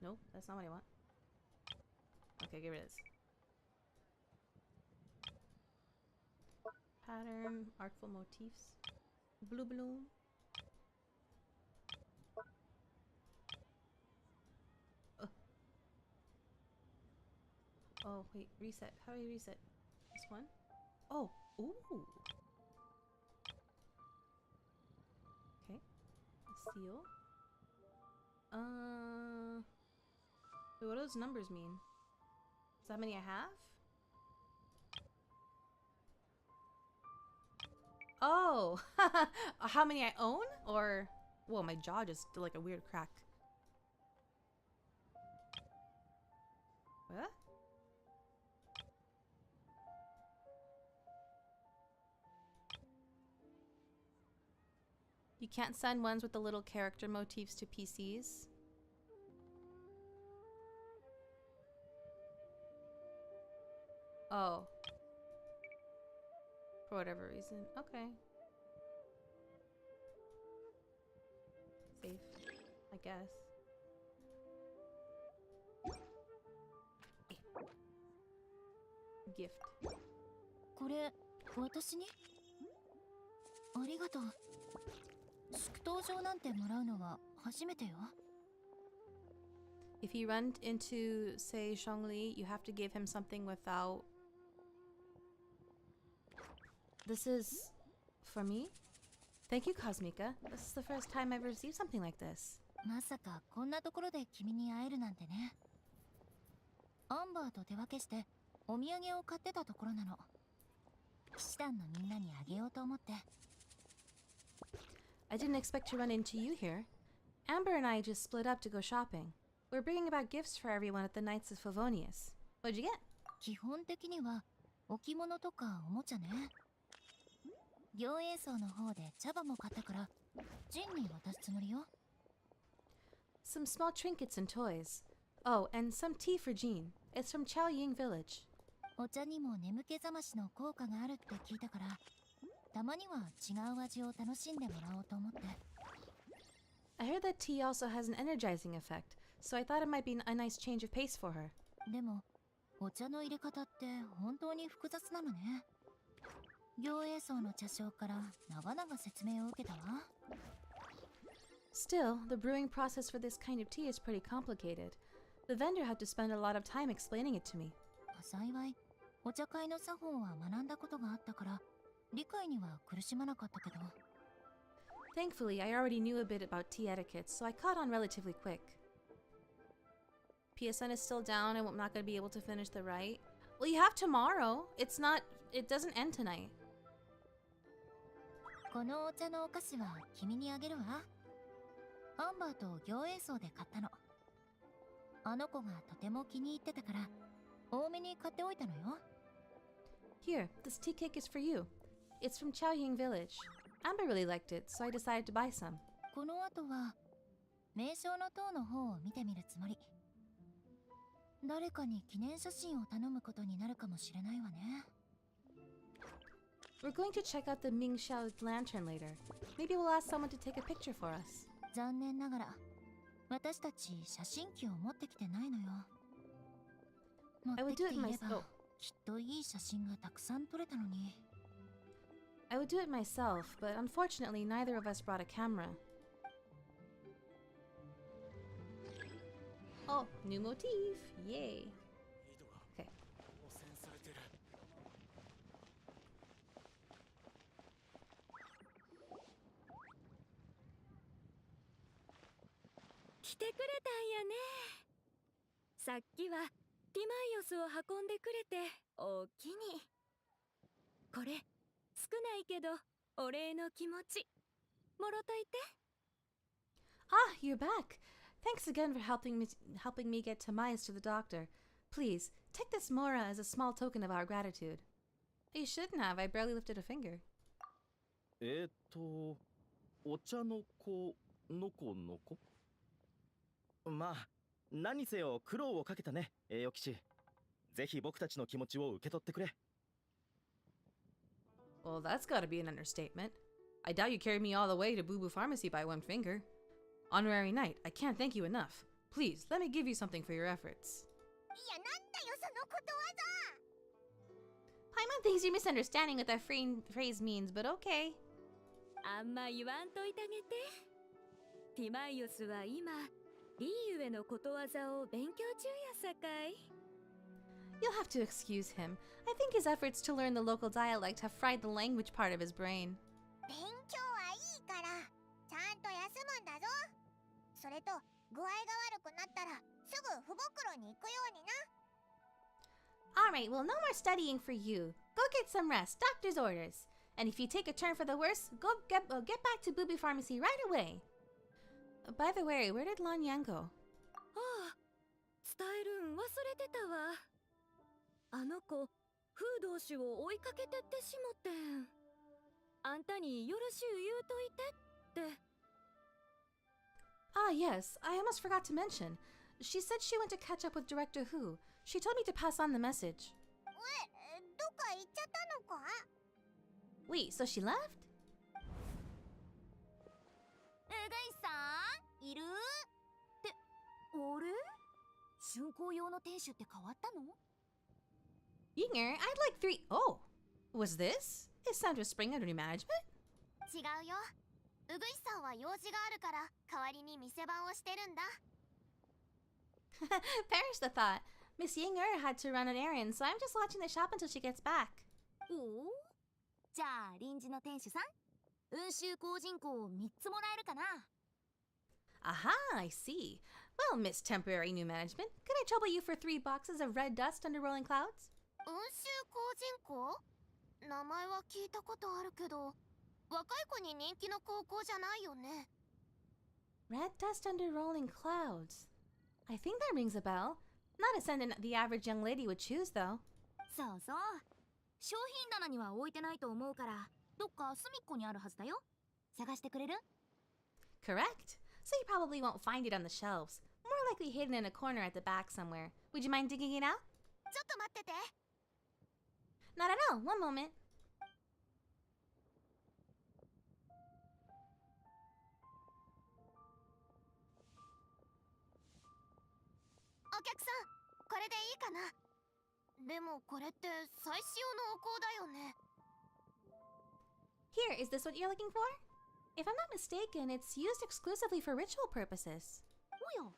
Nope, that's not what I want. Okay, get rid of this. pattern, artful motifs, blue bloom. Oh, wait, reset. How do I reset? This one? Oh, ooh. Okay. Seal. Wait, what do those numbers mean? Is that how many I have? Oh! How many I own? Or... Whoa, my jaw just did like a weird crack. What? You can't send ones with the little character motifs to PCs. Oh. For whatever reason. Okay. Safe, I guess. Gift. これ、私に？ありがとう。祝祷状なんてもらうのは初めてよ。If you run into, say, Zhongli, you have to give him something without... This is... for me? Thank you, Kosmika. This is the first time I've received something like this. まさかこんなところで君に会えるなんてね。アンバーと手分けしてお土産を買ってたところなの。騎士団のみんなにあげようと思って。I didn't expect to run into you here. Amber and I just split up to go shopping. We're bringing about gifts for everyone at the Knights of Favonius. What'd you get? 基本的には置物とかおもちゃね。行営層の方で茶葉も買ったからジンに渡すつもりよ。Some small trinkets and toys. Oh, and some tea for Jean. It's from Chaoying Village. お茶にも眠気覚ましの効果があるって聞いたから、たまには違う味を楽しんでもらおうと思って。I heard that tea also has an energizing effect, so I thought it might be a nice change of pace for her. でも、お茶の入れ方って本当に複雑なのね。行営層の茶商から長々説明を受けたわ。Still, the brewing process for this kind of tea is pretty complicated. The vendor had to spend a lot of time explaining it to me. 幸い、お茶会の作法は学んだことがあったから、理解には苦しまなかったけど。Thankfully, I already knew a bit about tea etiquette, so I caught on relatively quick. PSN is still down and I'm not going to be able to finish the rite. Well, you have tomorrow. It doesn't end tonight. このお茶のお菓子は君にあげるわ。アンバーと行営層で買ったの。あの子がとても気に入ってたから、多めに買っておいたのよ。Here, this tea cake is for you. It's from Chaoying Village. Amber really liked it, so I decided to buy some. この後は、名称の塔の方を見てみるつもり。誰かに記念写真を頼むことになるかもしれないわね。We're going to check out the Mingxiao Lantern later. Maybe we'll ask someone to take a picture for us. 残念ながら、私たち写真機を持ってきてないのよ。持ってきていれば、きっといい写真がたくさん撮れたのに。I would do it myself, but unfortunately neither of us brought a camera. Oh, new motif! Yay! Okay. 来てくれたんやね。さっきはティマイオスを運んでくれておおきに。これ少ないけどお礼の気持ちもろといて。Ah, you're back! Thanks again for helping me get Tamais to the doctor. Please, take this Mora as a small token of our gratitude. You shouldn't have. I barely lifted a finger. お茶の子の子の子？まあ、何せよ苦労をかけたね、栄誉騎士。ぜひ僕たちの気持ちを受け取ってくれ。Well, that's gotta be an understatement. I doubt you carried me all the way to Boo Boo Pharmacy by one finger. Honorary Knight, I can't thank you enough. Please, let me give you something for your efforts. いや、なんだよ、そのことわざ。Paimon thinks you're misunderstanding what that phrase means, but okay. あんま言わんといてあげて。ティマイオスは今、リーユへのことわざを勉強中やさかい。You'll have to excuse him. I think his efforts to learn the local dialect have fried the language part of his brain. 勉強はいいから、ちゃんと休むんだぞ。それと、具合が悪くなったら、すぐ父袋に行くようにな。Alright, well, no more studying for you. Go get some rest, doctor's orders. And if you take a turn for the worse, get back to Booby Pharmacy right away. By the way, where did Lan Yang go? ああ、伝えるん忘れてたわ。あの子、フード氏を追いかけてってしもてん。あんたによろしゅう言うといてって。Ah, yes, I almost forgot to mention. She said she went to catch up with Director Who. She told me to pass on the message. どっか行っちゃったのか？ Wait, so she left? ぐいさん、いる？って、あれ？竣工用の店主って変わったの？ Yinger, I'd like 3... Oh, was this? Is Sandra Spring under new management? 違うよ。うぐいさんは用事があるから、代わりに店番をしてるんだ。Perish the thought. Miss Yinger had to run an errand, so I'm just watching the shop until she gets back. おお？じゃあ、臨時の店主さん、運州工人口を3つもらえるかな？ Aha, I see. Well, Miss Temporary New Management, could I trouble you for 3 boxes of red dust under rolling clouds? 運州工人口？名前は聞いたことあるけど、若い子に人気の高校じゃないよね。Red dust under rolling clouds. I think that rings a bell. Not a sentence the average young lady would choose, though. そうそう。商品棚には置いてないと思うから、どっか隅っこにあるはずだよ。探してくれる？ Correct. So you probably won't find it on the shelves. More likely hidden in a corner at the back somewhere. Would you mind digging it out? ちょっと待ってて。Not at all. One moment. お客さん、これでいいかな？でもこれって最使用のお香だよね。Here, is this what you're looking for? If I'm not mistaken, it's used exclusively for ritual purposes. おや、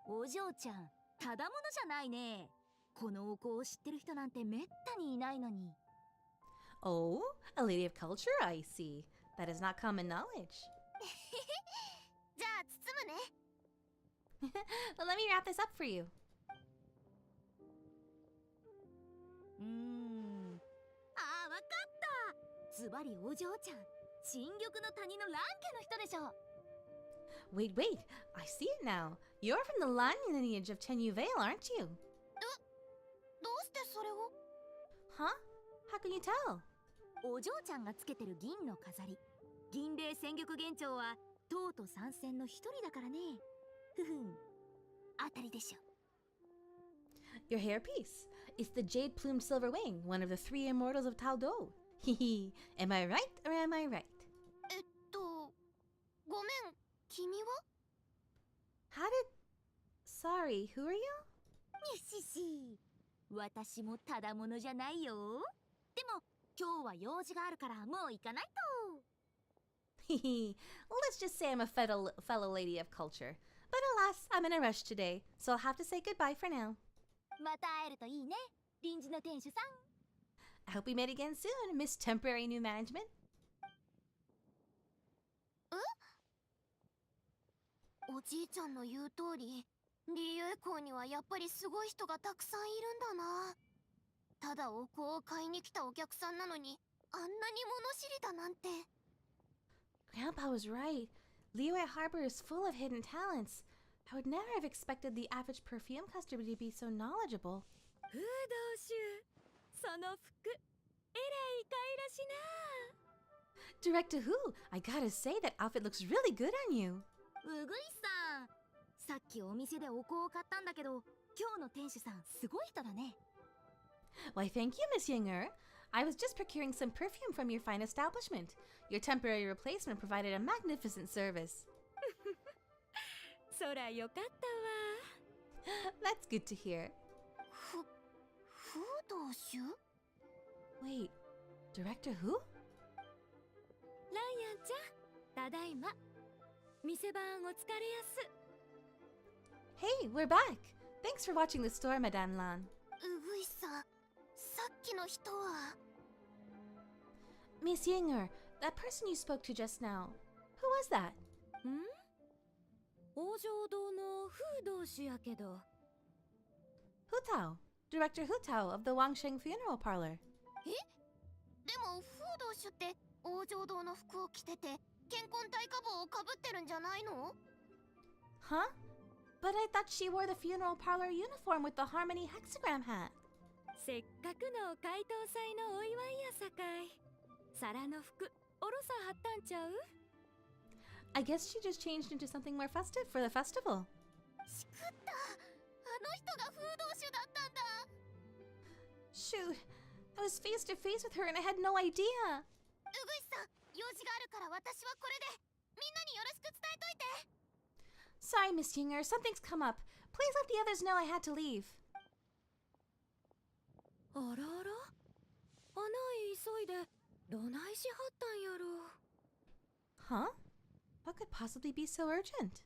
お嬢ちゃん、ただものじゃないね。このお香を知ってる人なんてめったにいないのに。Oh, a lady of culture, I see. That is not common knowledge. じゃあ包むね。Well, let me wrap this up for you. ああ、わかった。ズバリお嬢ちゃん、新緑の谷の蘭家の人でしょ。Wait, I see it now. You're from the Lan lineage of Tenyu Vale, aren't you? どうしてそれを？ Huh? How can you tell? お嬢ちゃんがつけてる銀の飾り。銀霊戦玉元朝は、唐と参戦の一人だからね。ふふん。当たりでしょ。Your hairpiece. It's the jade plumed silver wing, one of the 3 immortals of Taldo. Hehe. Am I right or am I right? ごめん、君は？ How did... Sorry, who are you? にしし。私もただものじゃないよ。でも、今日は用事があるからもう行かないと。Hehe. Let's just say I'm a fellow lady of culture. But alas, I'm in a rush today, so I'll have to say goodbye for now. また会えるといいね、臨時の店主さん。I hope we meet again soon, Miss Temporary New Management. おじいちゃんの言う通り、リユエ校にはやっぱりすごい人がたくさんいるんだな。ただお香を買いに来たお客さんなのに、あんなに物知りだなんて。Grandpa was right. Liyue Harbor is full of hidden talents. I would never have expected the average perfume customer to be so knowledgeable. フードシュ、その服、えらいかいらしな。Director Who, I gotta say that outfit looks really good on you. うぐいさん、さっきお店でお香を買ったんだけど、今日の店主さんすごい人だね。Why, thank you, Miss Yinger. I was just procuring some perfume from your fine establishment. Your temporary replacement provided a magnificent service. そらよかったわ。That's good to hear. フードシュ？ Wait, director who? ライアンちゃん、ただいま。店番お疲れやす。Hey, we're back! Thanks for watching the store, Madame Lan. うぐいさ、さっきの人は。Miss Yinger, that person you spoke to just now, who was that? ん？王城堂の風道主やけど。Hu Tao, Director Hu Tao of the Wangsheng Funeral Parlor. え？でも風道主って王城堂の服を着てて健康大花帽をかぶってるんじゃないの？ Huh? But I thought she wore the funeral parlor uniform with the Harmony hexagram hat. せっかくの解凍祭のお祝いやさかい。皿の服、おろさはったんちゃう？ I guess she just changed into something more festive for the festival. しくった。あの人が風道主だったんだ。Shoot, I was face to face with her and I had no idea. うぐいさん、用事があるから私はこれで。みんなによろしく伝えといて。Sorry, Miss Yinger, something's come up. Please let the others know I had to leave. あらあら？あない急いでどないしはったんやろ。Huh? What could possibly be so urgent?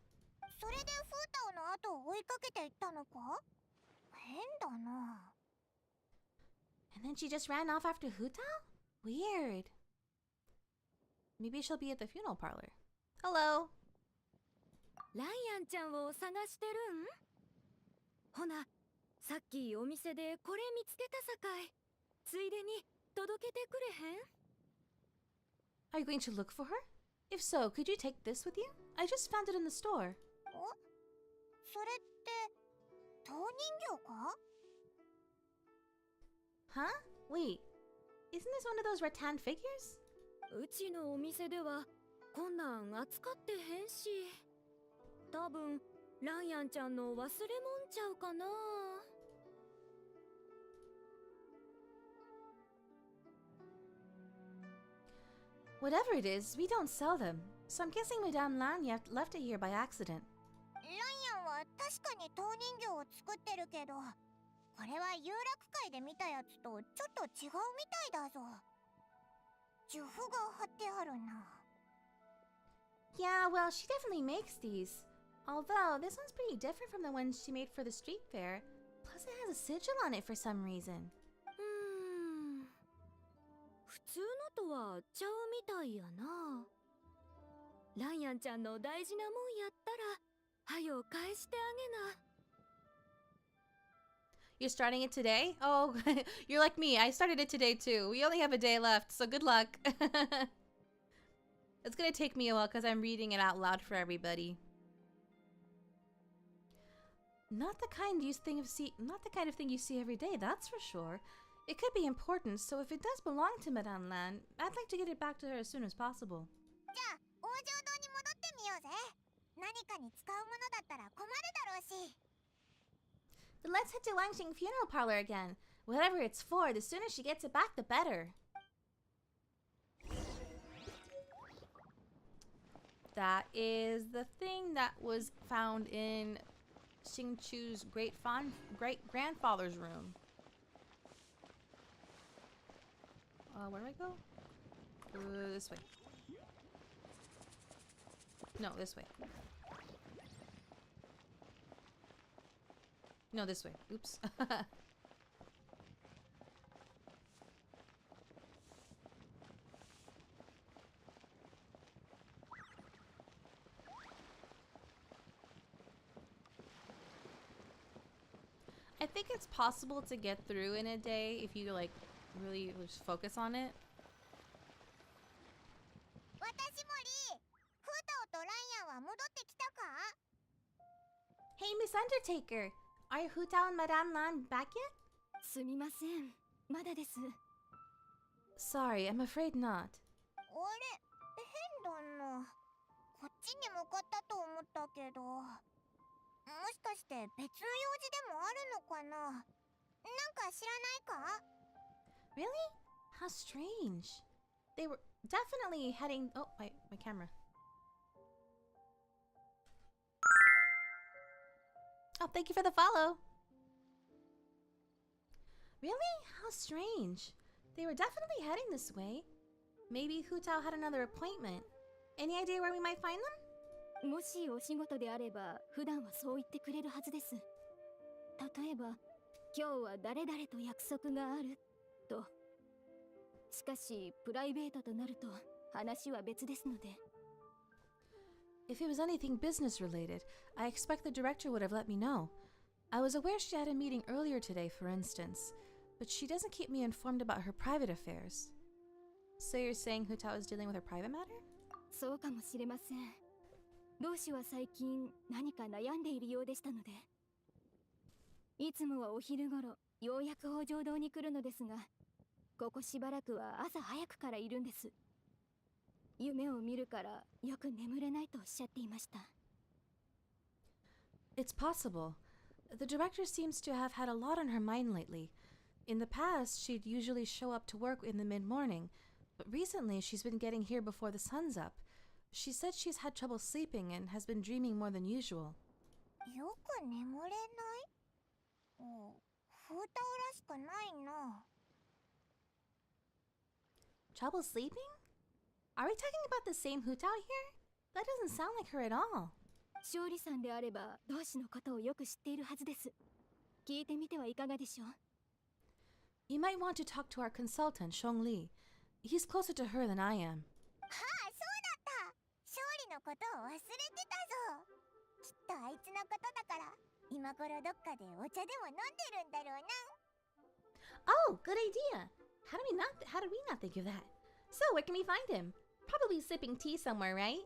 それでフータオの後を追いかけていったのか？変だな。And then she just ran off after Hu Tao? Weird. Maybe she'll be at the funeral parlor. Hello. ライアンちゃんを探してるん？ほな、さっきお店でこれ見つけたさかい。ついでに届けてくれへん？ Are you going to look for her? If so, could you take this with you? I just found it in the store. お？それって陶人形か？ Huh? Wait, isn't this one of those rattan figures? うちのお店ではこんなん扱ってへんし。多分ライアンちゃんの忘れもんちゃうかな。Whatever it is, we don't sell them. So I'm guessing Madame Lan left it here by accident. ライアンは確かに陶人形を作ってるけど、これは有楽会で見たやつとちょっと違うみたいだぞ。呪符が貼ってあるな。Yeah, well, she definitely makes these. Although, this one's pretty different from the ones she made for the street fair. Plus, it has a sigil on it for some reason. 普通のとはちゃうみたいやな。ライアンちゃんの大事なもんやったら、はよ返してあげな。You're starting it today? Oh, you're like me. I started it today too. We only have a day left, so good luck. It's gonna take me a while because I'm reading it out loud for everybody. Not the kind of thing you see every day, that's for sure. It could be important, so if it does belong to Madame Lan, I'd like to get it back to her as soon as possible. じゃあ、王城堂に戻ってみようぜ。何かに使うものだったら困るだろうし。Then let's head to Wangxing Funeral Parlor again. Whatever it's for, the sooner she gets it back, the better. That is the thing that was found in Xingchu's great-grandfather's room. Where do I go? This way. No, this way. No, this way. Oops. I think it's possible to get through in a day if you like really just focus on it. 私もリー、フータオとライアンは戻ってきたか？ Hey, Miss Undertaker! Are Hu Tao and Madame Lan back yet? すみません。まだです。Sorry, I'm afraid not. あれ、変だな。こっちに向かったと思ったけど。もしかして別の用事でもあるのかな？なんか知らないか？ Really? How strange. They were definitely heading... Oh, my camera. Oh, thank you for the follow. Really? How strange. They were definitely heading this way. Maybe Hutao had another appointment. Any idea where we might find them? もしお仕事であれば普段はそう言ってくれるはずです。例えば、今日は誰々と約束があると。しかし、プライベートとなると話は別ですので。If it was anything business related, I expect the director would have let me know. I was aware she had a meeting earlier today, for instance, but she doesn't keep me informed about her private affairs. So you're saying Hutao is dealing with her private matter? そうかもしれません。同志は最近何か悩んでいるようでしたので。いつもはお昼頃、ようやく北条堂に来るのですが、ここしばらくは朝早くからいるんです。夢を見るからよく眠れないとおっしゃっていました。It's possible. The director seems to have had a lot on her mind lately. In the past, she'd usually show up to work in the mid-morning, but recently she's been getting here before the sun's up. She said she's had trouble sleeping and has been dreaming more than usual. よく眠れない？風太らしくないな。Trouble sleeping? Are we talking about the same Hutao here? That doesn't sound like her at all. 勝利さんであれば同志のことをよく知っているはずです。聞いてみてはいかがでしょう？ You might want to talk to our consultant, Zhongli. He's closer to her than I am. はあ、そうだった。勝利のことを忘れてたぞ。きっとあいつのことだから、今頃どっかでお茶でも飲んでるんだろうな。Oh, good idea. How did we not think of that? So, where can we find him? Probably sipping tea somewhere, right?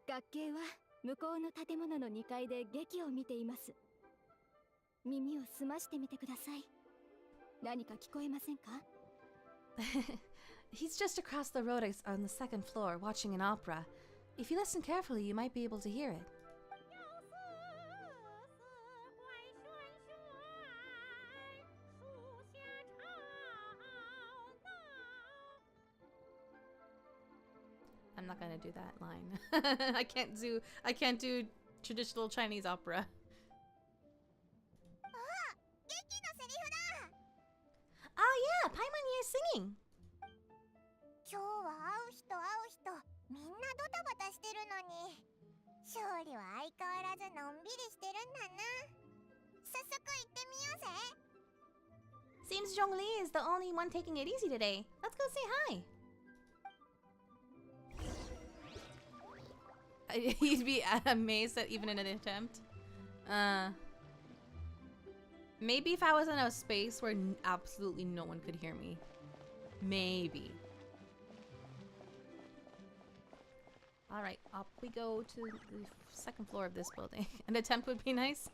学系は向こうの建物の2階で劇を見ています。耳を澄ましてみてください。何か聞こえませんか？ He's just across the road on the second floor watching an opera. If you listen carefully, you might be able to hear it. I'm not gonna do that line. I can't do traditional Chinese opera. Oh yeah, Paimon here singing. 今日は会う人みんなドタバタしてるのに、勝利は相変わらずのんびりしてるんだな。早速行ってみようぜ。Seems Zhongli is the only one taking it easy today. Let's go say hi. He'd be amazed at even in an attempt. Maybe if I was in a space where absolutely no one could hear me. Maybe. Alright, up we go to the second floor of this building. An attempt would be nice.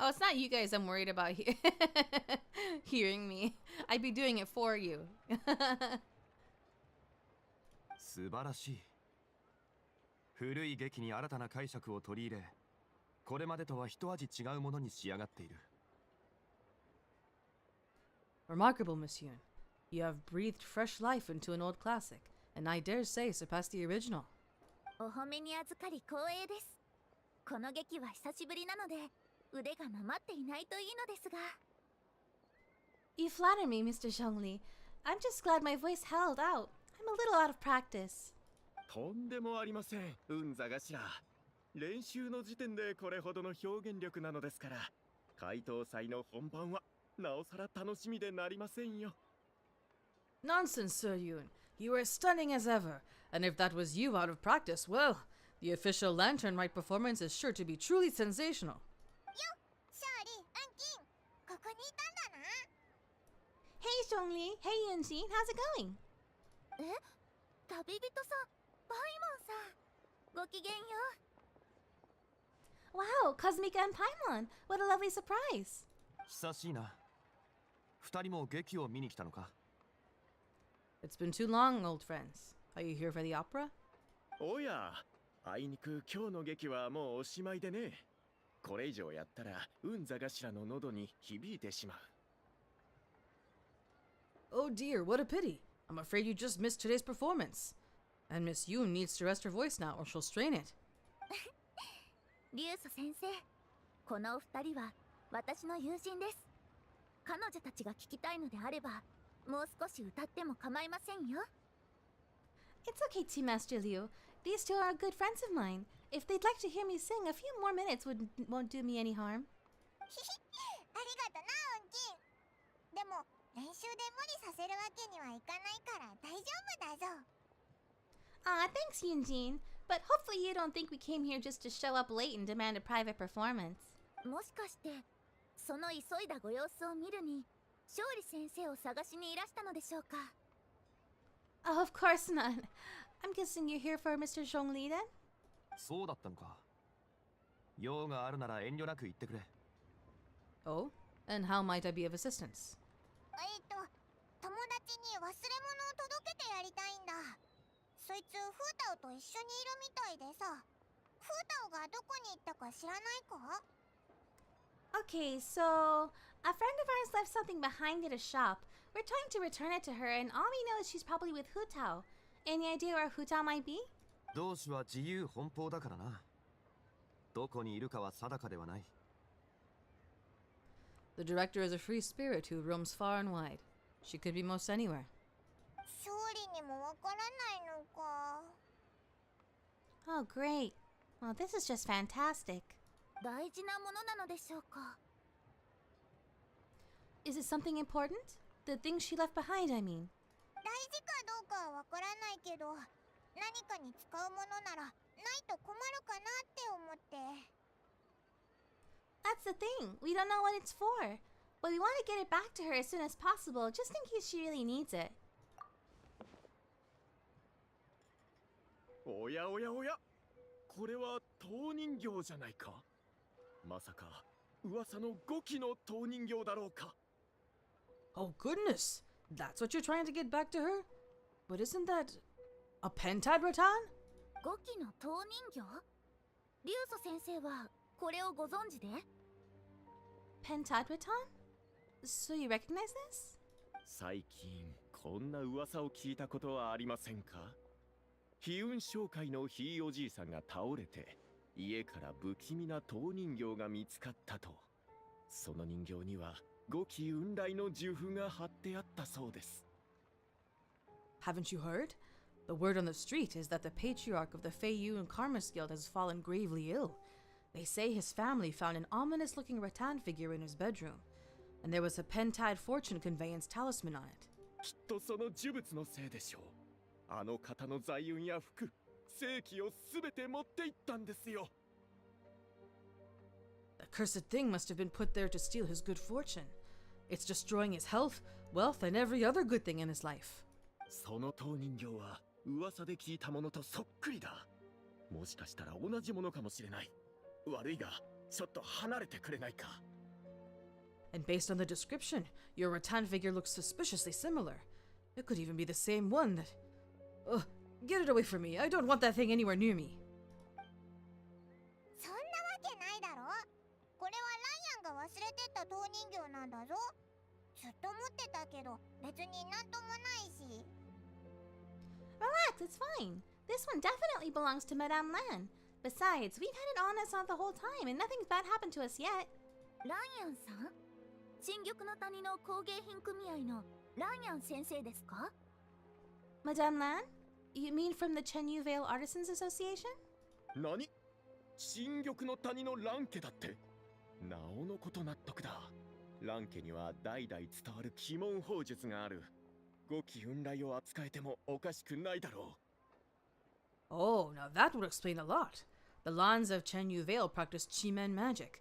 Oh, it's not you guys I'm worried about hearing me. I'd be doing it for you. 素晴らしい。古い劇に新たな解釈を取り入れ、これまでとは一味違うものに仕上がっている。Remarkable, Monsieur. You have breathed fresh life into an old classic, and I dare say surpassed the original. お褒めに預かり光栄です。この劇は久しぶりなので、腕がなまっていないといいのですが。You flatter me, Mr. Zhongli. I'm just glad my voice held out. I'm a little out of practice. とんでもありません、運座頭。練習の時点でこれほどの表現力なのですから、解答祭の本番はなおさら楽しみでなりませんよ。Nonsense, Sir Yun. You are stunning as ever. And if that was you out of practice, well, the official Lantern Rite performance is sure to be truly sensational. よっ、勝利、アンキン、ここにいたんだな。Hey, Zhongli. Hey, Yunxin. How's it going? え、旅人さん、パイモンさん、ごきげんよう。Wow, Cosmica and Paimon. What a lovely surprise. 久しいな。二人も劇を見に来たのか？ It's been too long, old friends. Are you here for the opera? おや、あいにく今日の劇はもうおしまいでね。これ以上やったら運座頭の喉に響いてしまう。Oh dear, what a pity. I'm afraid you just missed today's performance. And Miss Yoon needs to rest her voice now or she'll strain it. リュウソ先生、このお二人は私の友人です。彼女たちが聞きたいのであれば、もう少し歌っても構いませんよ。It's okay, Tea Master Liu. These two are good friends of mine. If they'd like to hear me sing, a few more minutes won't do me any harm. ありがとな、ウンキン。でも、練習で無理させるわけにはいかないから大丈夫だぞ。Thanks, Yunjin. But hopefully you don't think we came here just to show up late and demand a private performance. もしかして、その急いだご様子を見るに、勝利先生を探しにいらしたのでしょうか。Oh, of course not. I'm guessing you're here for Mr. Zhongli then? そうだったのか。用があるなら遠慮なく言ってくれ。Oh, and how might I be of assistance? 友達に忘れ物を届けてやりたいんだ。そいつ、フータオと一緒にいるみたいでさ。フータオがどこに行ったか知らないか？ Okay, so a friend of ours left something behind at a shop. We're trying to return it to her, and all we know is she's probably with Hu Tao. Any idea where Hu Tao might be? 同志は自由奔放だからな。どこにいるかは定かではない。The director is a free spirit who roams far and wide. She could be most anywhere. 勝利にもわからないのか。Oh, great. Well, this is just fantastic. 大事なものなのでしょうか。Is it something important? The things she left behind, I mean. 大事かどうかはわからないけど、何かに使うものならないと困るかなって思って。That's the thing. We don't know what it's for. But we want to get it back to her as soon as possible, just in case she really needs it. おやおやおや、これは唐人形じゃないか。まさか噂の5機の唐人形だろうか。Oh goodness, that's what you're trying to get back to her? But isn't that a pentad rattan? 5機の唐人形？リュウソ先生はこれをご存知で？ Pentad rattan? So you recognize this? 最近こんな噂を聞いたことはありませんか？悲運商会のひいおじいさんが倒れて家から不気味な唐人形が見つかったと。その人形には5機雲来の呪符が貼ってあったそうです。 Haven't you heard? The word on the street is that the patriarch of the Feiyun Karmas Guild has fallen gravely ill. They say his family found an ominous-looking rattan figure in his bedroom, and there was a pentad fortune conveyance talisman on it. きっとその呪物のせいでしょう。あの方の財運や福、正気をすべて持っていったんですよ。The cursed thing must have been put there to steal his good fortune. It's destroying his health, wealth, and every other good thing in his life. その唐人形は噂で聞いたものとそっくりだ。もしかしたら同じものかもしれない。悪いが、ちょっと離れてくれないか。And based on the description, your rattan figure looks suspiciously similar. It could even be the same one that... Ugh, get it away from me. I don't want that thing anywhere near me. そんなわけないだろ。これはライアンが忘れてった唐人形なんだぞ。ずっと持ってたけど、別になんともないし。Relax, it's fine. This one definitely belongs to Madame Lan. Besides, we've had it on us all the whole time, and nothing's bad happened to us yet. ライアンさん？新玉の谷の工芸品組合のライアン先生ですか？ Madame Lan? You mean from the Chenyu Vale Artisans Association? 何？新玉の谷の蘭家だって？なおのこと納得だ。蘭家には代々伝わる鬼門法術がある。5機雲来を扱えてもおかしくないだろう。Oh, now that would explain a lot. The Lans of Chenyu Vale practice Chi-Men magic.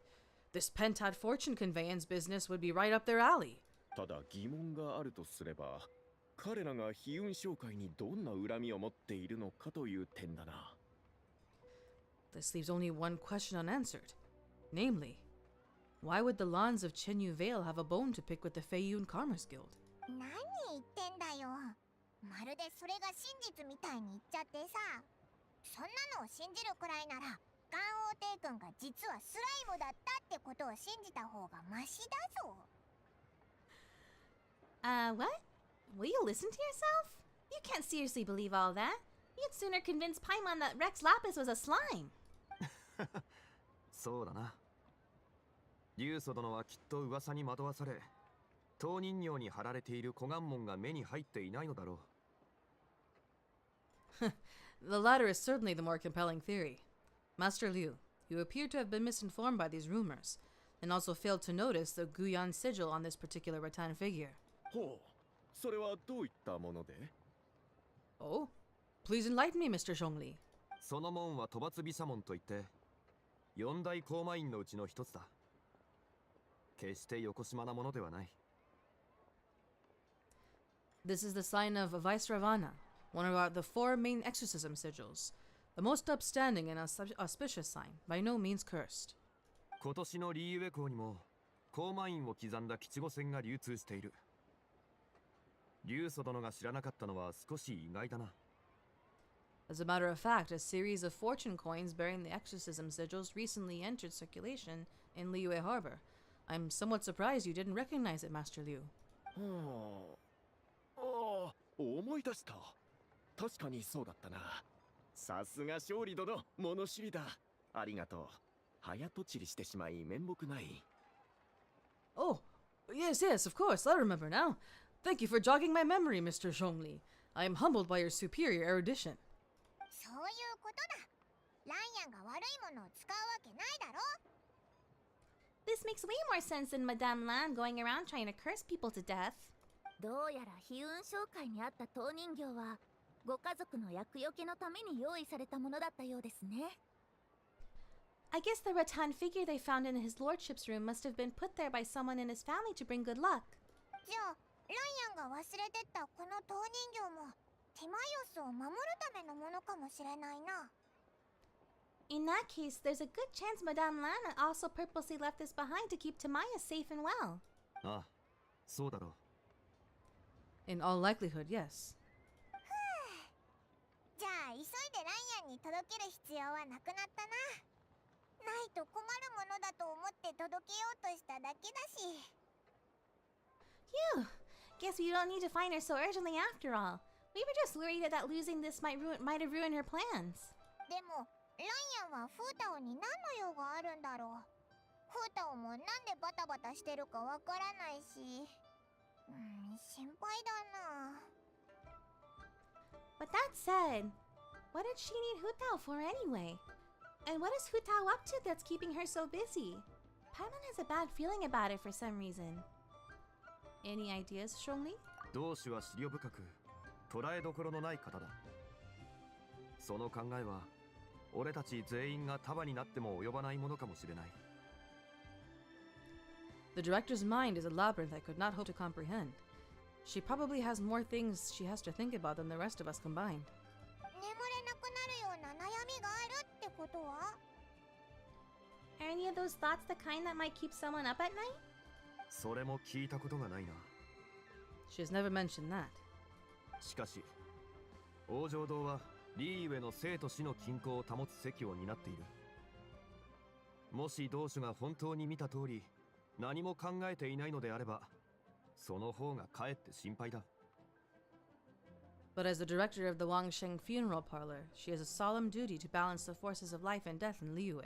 This pentad fortune conveyance business would be right up their alley. ただ疑問があるとすれば、彼らが悲運商会にどんな恨みを持っているのかという点だな。This leaves only one question unanswered. Namely, why would the Lans of Chenyu Vale have a bone to pick with the Feiyun Karmas Guild? 何言ってんだよ。まるでそれが真実みたいに言っちゃってさ。そんなのを信じるくらいならガン王帝君が実はスライムだったってことを信じた方がマシだぞ。What? Will you listen to yourself? You can't seriously believe all that. You'd sooner convince Paimon that Rex Lapis was a slime. そうだな。竜祖殿はきっと噂に惑わされ、当人形に貼られている古願文が目に入っていないのだろう。The latter is certainly the more compelling theory. Master Liu, you appear to have been misinformed by these rumors, and also failed to notice the Guyan sigil on this particular rattan figure. ほう、それはどういったもので? Oh, please enlighten me, Mr. Zhongli. その門は討伐毘沙門といって、四大公魔院のうちの一つだ。決してよこしまなものではない。This is the sign of Vaisravana, one of the four main exorcism sigils, the most upstanding and auspicious sign, by no means cursed. 今年のリーウェ港にも公魔院を刻んだ吉五線が流通している。竜祖殿が知らなかったのは少し意外だな。As a matter of fact, a series of fortune coins bearing the exorcism sigils recently entered circulation in Liyue Harbor. I'm somewhat surprised you didn't recognize it, Master Liu. 思い出した。確かにそうだったな。さすが勝利殿、物知りだ。ありがとう。早とちりしてしまい面目ない。Oh, yes, of course, I remember now. Thank you for jogging my memory, Mr. Zhongli. I am humbled by your superior erudition. そういうことだ。ランヤンが悪いものを使うわけないだろ。This makes way more sense than Madame Lan going around trying to curse people to death. どうやら悲運商会にあった当人形はご家族の厄除けのために用意されたものだったようですね。I guess the rattan figure they found in his lordship's room must have been put there by someone in his family to bring good luck. じゃあ、ランヤンが忘れてったこの当人形もティマイオスを守るためのものかもしれないな。In that case, there's a good chance Madame Lan also purposely left this behind to keep Timaeus safe and well. ああ、そうだろう。In all likelihood, yes. じゃあ、急いでランヤンに届ける必要はなくなったな。ないと困るものだと思って届けようとしただけだし。Phew! Guess we don't need to find her so urgently after all. We were just worried that losing this might have ruined her plans. でも、ランヤンはフータオに何の用があるんだろう。フータオもなんでバタバタしてるかわからないし。心配だな。But that said, what did she need Hu Tao for anyway? And what is Hu Tao up to that's keeping her so busy? Paimon has a bad feeling about it for some reason. Any ideas, Zhongli? 同志は思慮深く、捉えどころのない方だ。その考えは、俺たち全員が束になっても及ばないものかもしれない。The director's mind is a labyrinth I could not hope to comprehend. She probably has more things she has to think about than the rest of us combined. 眠れなくなるような悩みがあるってことは? Are any of those thoughts the kind that might keep someone up at night? それも聞いたことがないな。She has never mentioned that. しかし、王城堂はリーウェの生と死の均衡を保つ責を担っている。もし同種が本当に見た通り、何も考えていないのであれば、その方がかえって心配だ。But as the director of the Wangsheng funeral parlor, she has a solemn duty to balance the forces of life and death in Liyue.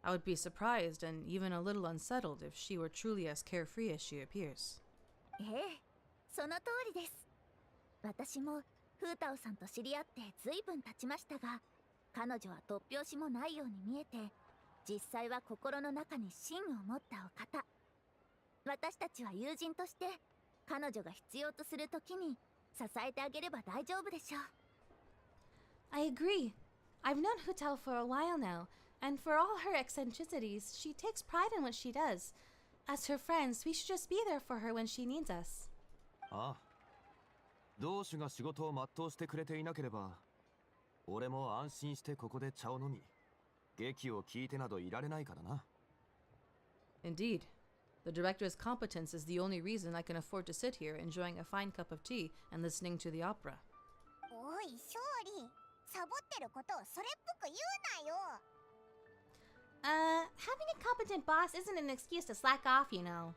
I would be surprised and even a little unsettled if she were truly as carefree as she appears. ええ、その通りです。私もフータオさんと知り合ってずいぶん経ちましたが、彼女は突拍子もないように見えて、実際は心の中に芯を持ったお方。私たちは友人として彼女が必要とするときに支えてあげれば大丈夫でしょう。I agree. I've known Hu Tao for a while now, and for all her eccentricities, she takes pride in what she does. As her friends, we should just be there for her when she needs us. ああ。同種が仕事を全うしてくれていなければ、俺も安心してここで茶を飲み、劇を聞いてなどいられないからな。Indeed. The director's competence is the only reason I can afford to sit here enjoying a fine cup of tea and listening to the opera. おい勝利、サボってることをそれっぽく言うなよ。Having a competent boss isn't an excuse to slack off, you know.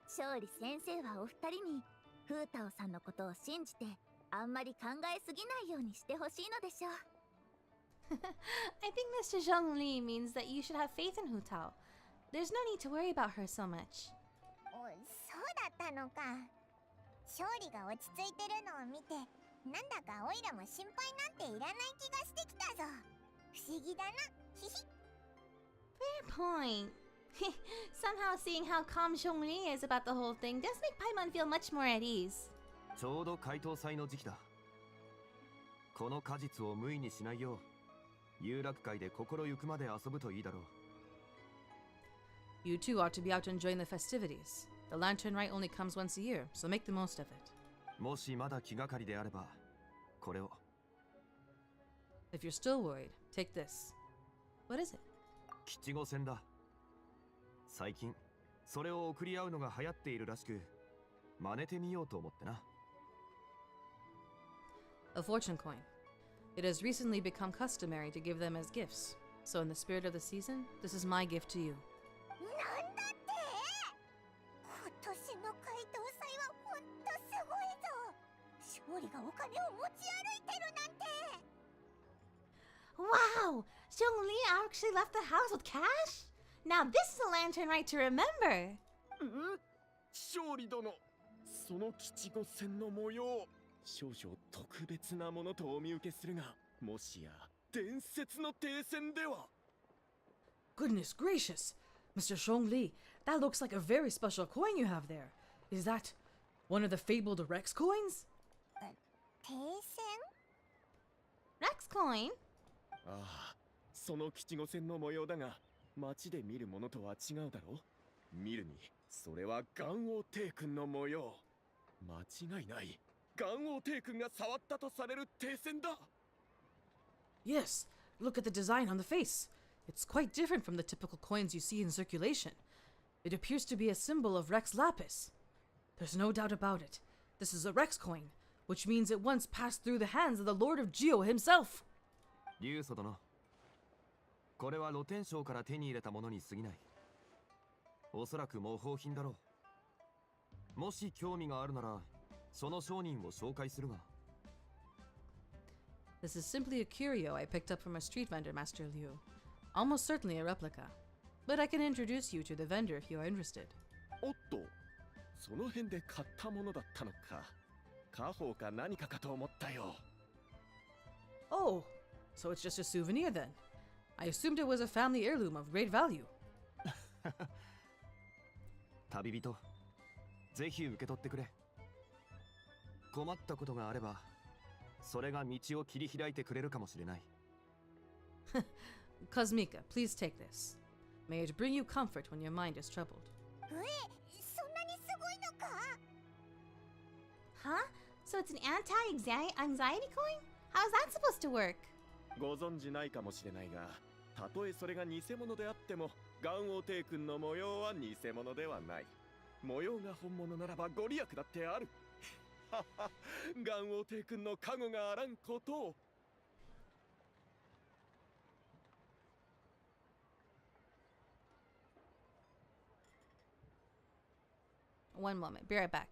勝利先生はお二人にフータオさんのことを信じてあんまり考えすぎないようにしてほしいのでしょう。I think Mr. Zhongli means that you should have faith in Hu Tao. There's no need to worry about her so much. おい、そうだったのか。勝利が落ち着いてるのを見て、なんだかオイラも心配なんていらない気がしてきたぞ。不思議だな。ひひ。Fair point. Somehow seeing how calm Zhongli is about the whole thing does make Paimon feel much more at ease. ちょうど解凍祭の時期だ。この果実を無意にしないよう、有楽会で心ゆくまで遊ぶといいだろう。You two ought to be out enjoying the festivities. The Lantern Rite only comes once a year, so make the most of it. もしまだ気がかりであれば、これを。If you're still worried, take this. What is it? 吉五線だ。最近、それを送り合うのが流行っているらしく、真似てみようと思ってな。A fortune coin. It has recently become customary to give them as gifts. So in the spirit of the season, this is my gift to you. なんだって？今年の解凍祭はほんとすごいぞ。勝利がお金を持ち歩いてるなんて。Wow! Zhongli actually left the house with cash? Now this is a Lantern Rite to remember! 勝利殿、その吉五線の模様、少々特別なものとお見受けするが、もしや伝説の停戦では。 Goodness gracious! Mr. Zhongli, that looks like a very special coin you have there. Is that one of the fabled Rex coins? 停戦？ Rex coin? ああ、その吉五線の模様だが、街で見るものとは違うだろう。見るに、それは元王帝君の模様。間違いない。元王帝君が触ったとされる停戦だ。Yes, look at the design on the face. It's quite different from the typical coins you see in circulation. It appears to be a symbol of Rex Lapis. There's no doubt about it. This is a Rex coin, which means it once passed through the hands of the Lord of Geo himself. 竜祖殿、これは露天商から手に入れたものに過ぎない。おそらく模倣品だろう。もし興味があるなら、その商人を紹介するが。This is simply a curio I picked up from a street vendor, Master Liu. Almost certainly a replica. But I can introduce you to the vendor if you are interested. おっと、その辺で買ったものだったのか。家宝か何かかと思ったよ。Oh, so it's just a souvenir then. I assumed it was a family heirloom of great value. 旅人、ぜひ受け取ってくれ。困ったことがあれば、それが道を切り開いてくれるかもしれない。Kosmika, please take this. May it bring you comfort when your mind is troubled. そんなにすごいのか？ Huh? So it's an anti-anxiety coin? How's that supposed to work? ご存じないかもしれないが、たとえそれが偽物であっても、元王帝君の模様は偽物ではない。模様が本物ならばご利益だってある。元王帝君の加護があらんことを。One moment, be right back.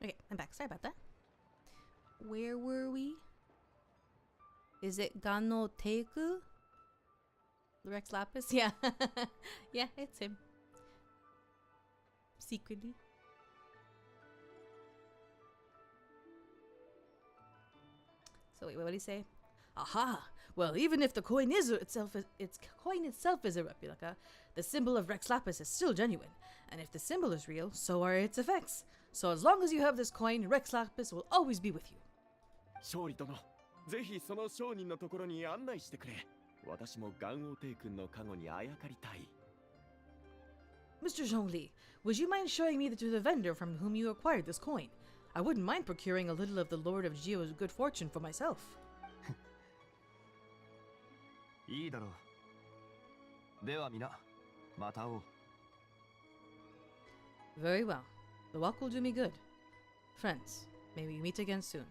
Okay, I'm back. Sorry about that. Where were we? Is it Gano Teiku? Rex Lapis? Yeah. Yeah, it's him. Secretly. So wait, what did he say? Aha! Well, even if the coin itself is a replica, the symbol of Rex Lapis is still genuine. And if the symbol is real, so are its effects. So as long as you have this coin, Rex Lapis will always be with you. 勝利殿、ぜひその商人のところに案内してくれ。私もガンオテイ君の加護にあやかりたい。Mr. Zhongli, would you mind showing me to the vendor from whom you acquired this coin? I wouldn't mind procuring a little of the Lord of Geo's good fortune for myself. いいだろう。では皆、また会おう。Very well. The walk will do me good. Friends, may we meet again soon.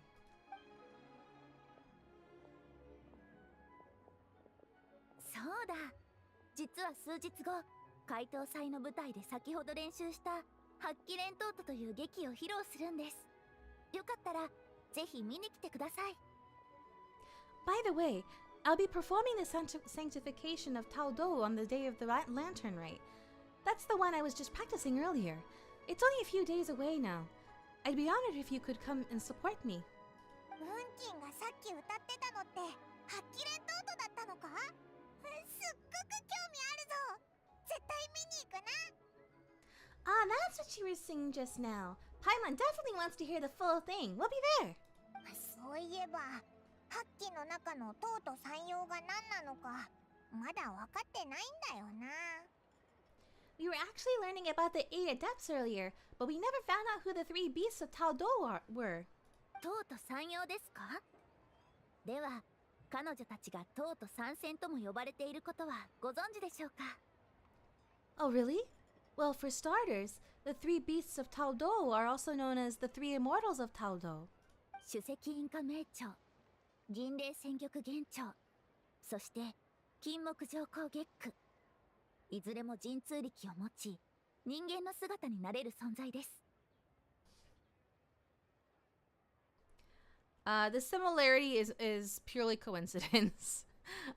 そうだ。実は数日後、怪盗祭の舞台で先ほど練習した発揮連トートという劇を披露するんです。よかったらぜひ見に来てください。By the way, I'll be performing the sanctification of Tao Do on the day of the Lantern Rite. That's the one I was just practicing earlier. It's only a few days away now. I'd be honored if you could come and support me. ムンキンがさっき歌ってたのって発揮連トートだったのか？すっごく興味あるぞ。絶対見に行くな。Ah, that's what you were singing just now. Paimon definitely wants to hear the full thing. We'll be there. そういえば、発揮の中のトート三様が何なのかまだ分かってないんだよな。We were actually learning about the 8 adepts earlier, but we never found out who the 3 beasts of Tao Do were. トート三様ですか？では、彼女たちがトート三戦とも呼ばれていることはご存知でしょうか？ Oh, really? Well, for starters, the 3 beasts of Tao Do are also known as the 3 immortals of Tao Do. 首席インカ名長、銀霊戦玉元長、そして金木上皇月句。いずれも神通力を持ち、人間の姿になれる存在です。The similarity is purely coincidence.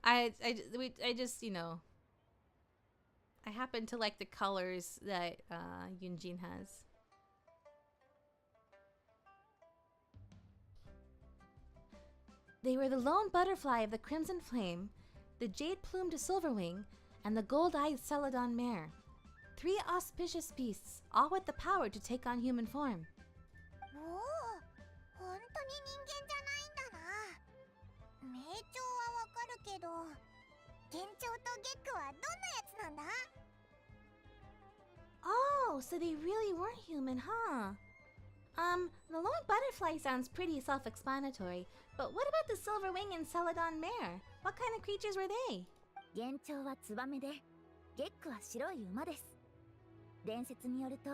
I just, you know, I happen to like the colors that Yunjin has. They were the lone butterfly of the Crimson Flame, the jade-plumed Silverwing, and the gold-eyed Celadon Mare. 3 auspicious beasts, all with the power to take on human form. おお、本当に人間じゃないんだな。名称はわかるけど、幻聴と月句はどんなやつなんだ？ Oh, so they really weren't human, huh? The lone butterfly sounds pretty self-explanatory, but what about the Silverwing and Celadon Mare? What kind of creatures were they? 幻聴はツバメで、月句は白い馬です。伝説によると、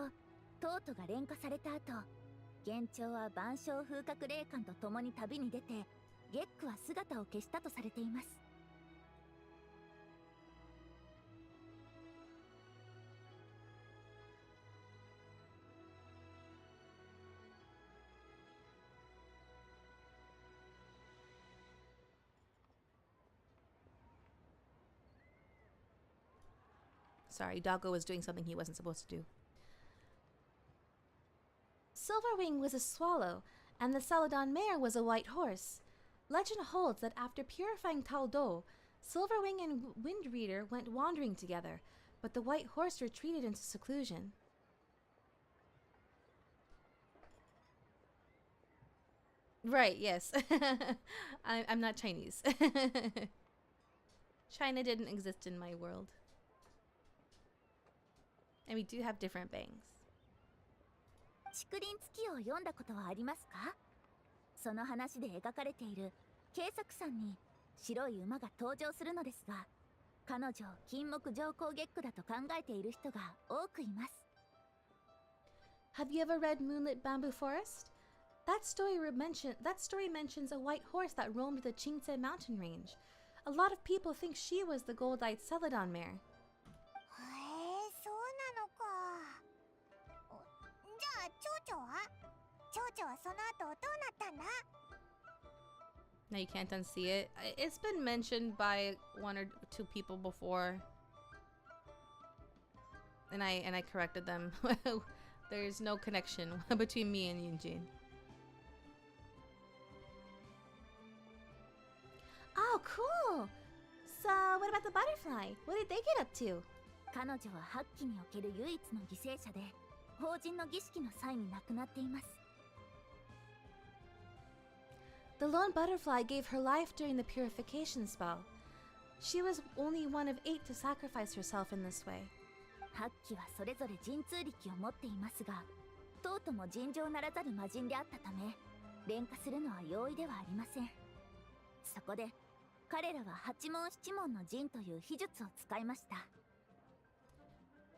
トートが錬化された後、幻聴は万象風格霊感と共に旅に出て、月句は姿を消したとされています。Sorry, Doggo was doing something he wasn't supposed to do. Silverwing was a swallow, and the Celadon Mare was a white horse. Legend holds that after purifying Tao Do, Silverwing and Wind Reader went wandering together, but the white horse retreated into seclusion. Right, yes. I'm not Chinese. China didn't exist in my world. And we do have different bangs. 竹林月を読んだことはありますか？その話で描かれている慶作山に白い馬が登場するのですが、彼女を金木上皇月句だと考えている人が多くいます。Have you ever read Moonlit Bamboo Forest? That story mentions a white horse that roamed the Qingce mountain range. A lot of people think she was the gold-eyed Celadon Mare. そうなのか。じゃあ蝶々は？蝶々はその後どうなったんだ？ Now you can't unsee it. It's been mentioned by one or two people before. And I corrected them. There's no connection between me and Yunjin. Oh, cool! So, what about the butterfly? What did they get up to? 彼女は8期における唯一の犠牲者で、法人の儀式の際に亡くなっています。The lone butterfly gave her life during the purification spell. She was only one of 8 to sacrifice herself in this way. 8期はそれぞれ神通力を持っていますが、とうとも尋常ならざる魔人であったため、連化するのは容易ではありません。そこで、彼らは八問七問の陣という秘術を使いました。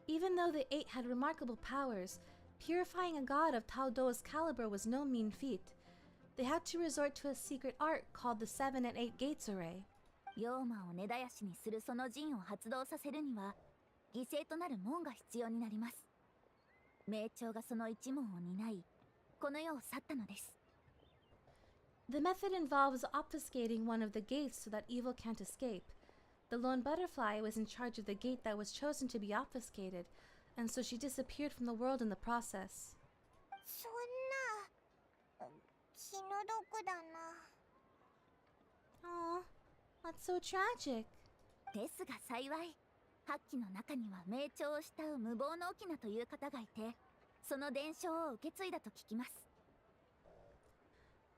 Even though the 8 had remarkable powers, purifying a god of Tao Do's caliber was no mean feat. They had to resort to a secret art called the 7 and 8 Gates Array. 妖魔を根絶やしにするその陣を発動させるには、犠牲となる門が必要になります。名鳥がその一門を担い、この世を去ったのです。The method involves obfuscating one of the gates so that evil can't escape. The lone butterfly was in charge of the gate that was chosen to be obfuscated, and so she disappeared from the world in the process. そんな気の毒だな。Aw, that's so tragic. ですが幸い、8期の中には名鳥を慕う無謀の翁という方がいて、その伝承を受け継いだと聞きます。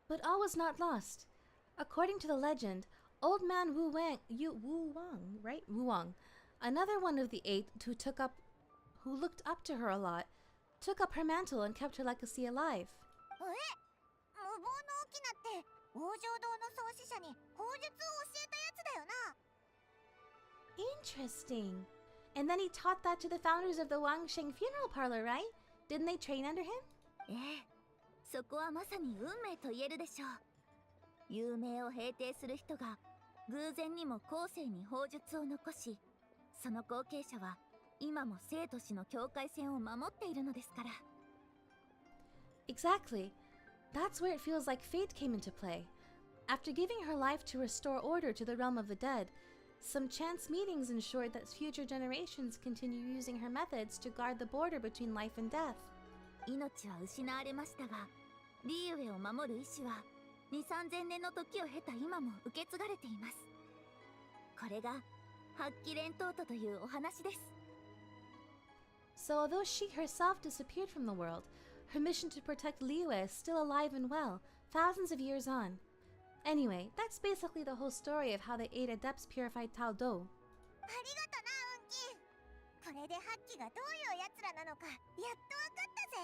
But all was not lost. According to the legend, old man Wu Wang, right? Wu Wang, another one of the 8 who looked up to her a lot, took up her mantle and kept her legacy alive. 無謀の翁って王城堂の創始者に法術を教えたやつだよな。Interesting. And then he taught that to the founders of the Wangsheng funeral parlor, right? Didn't they train under him? ええ、そこはまさに運命と言えるでしょう。有名を平定する人が偶然にも後世に法術を残し、その後継者は今も生と死の境界線を守っているのですから。Exactly. That's where it feels like fate came into play. After giving her life to restore order to the realm of the dead, some chance meetings ensured that future generations continue using her methods to guard the border between life and death. 命は失われましたが、リーウェを守る意志は2、3000年の時を経た今も受け継がれています。これが発揮連闘とというお話です。So although she herself disappeared from the world, her mission to protect Liyue is still alive and well, thousands of years on. Anyway, that's basically the whole story of how the 8 adepts purified Tao Do. ありがとな、ウンキ。これで8期がどういうやつらなのかやっとわかったぜ。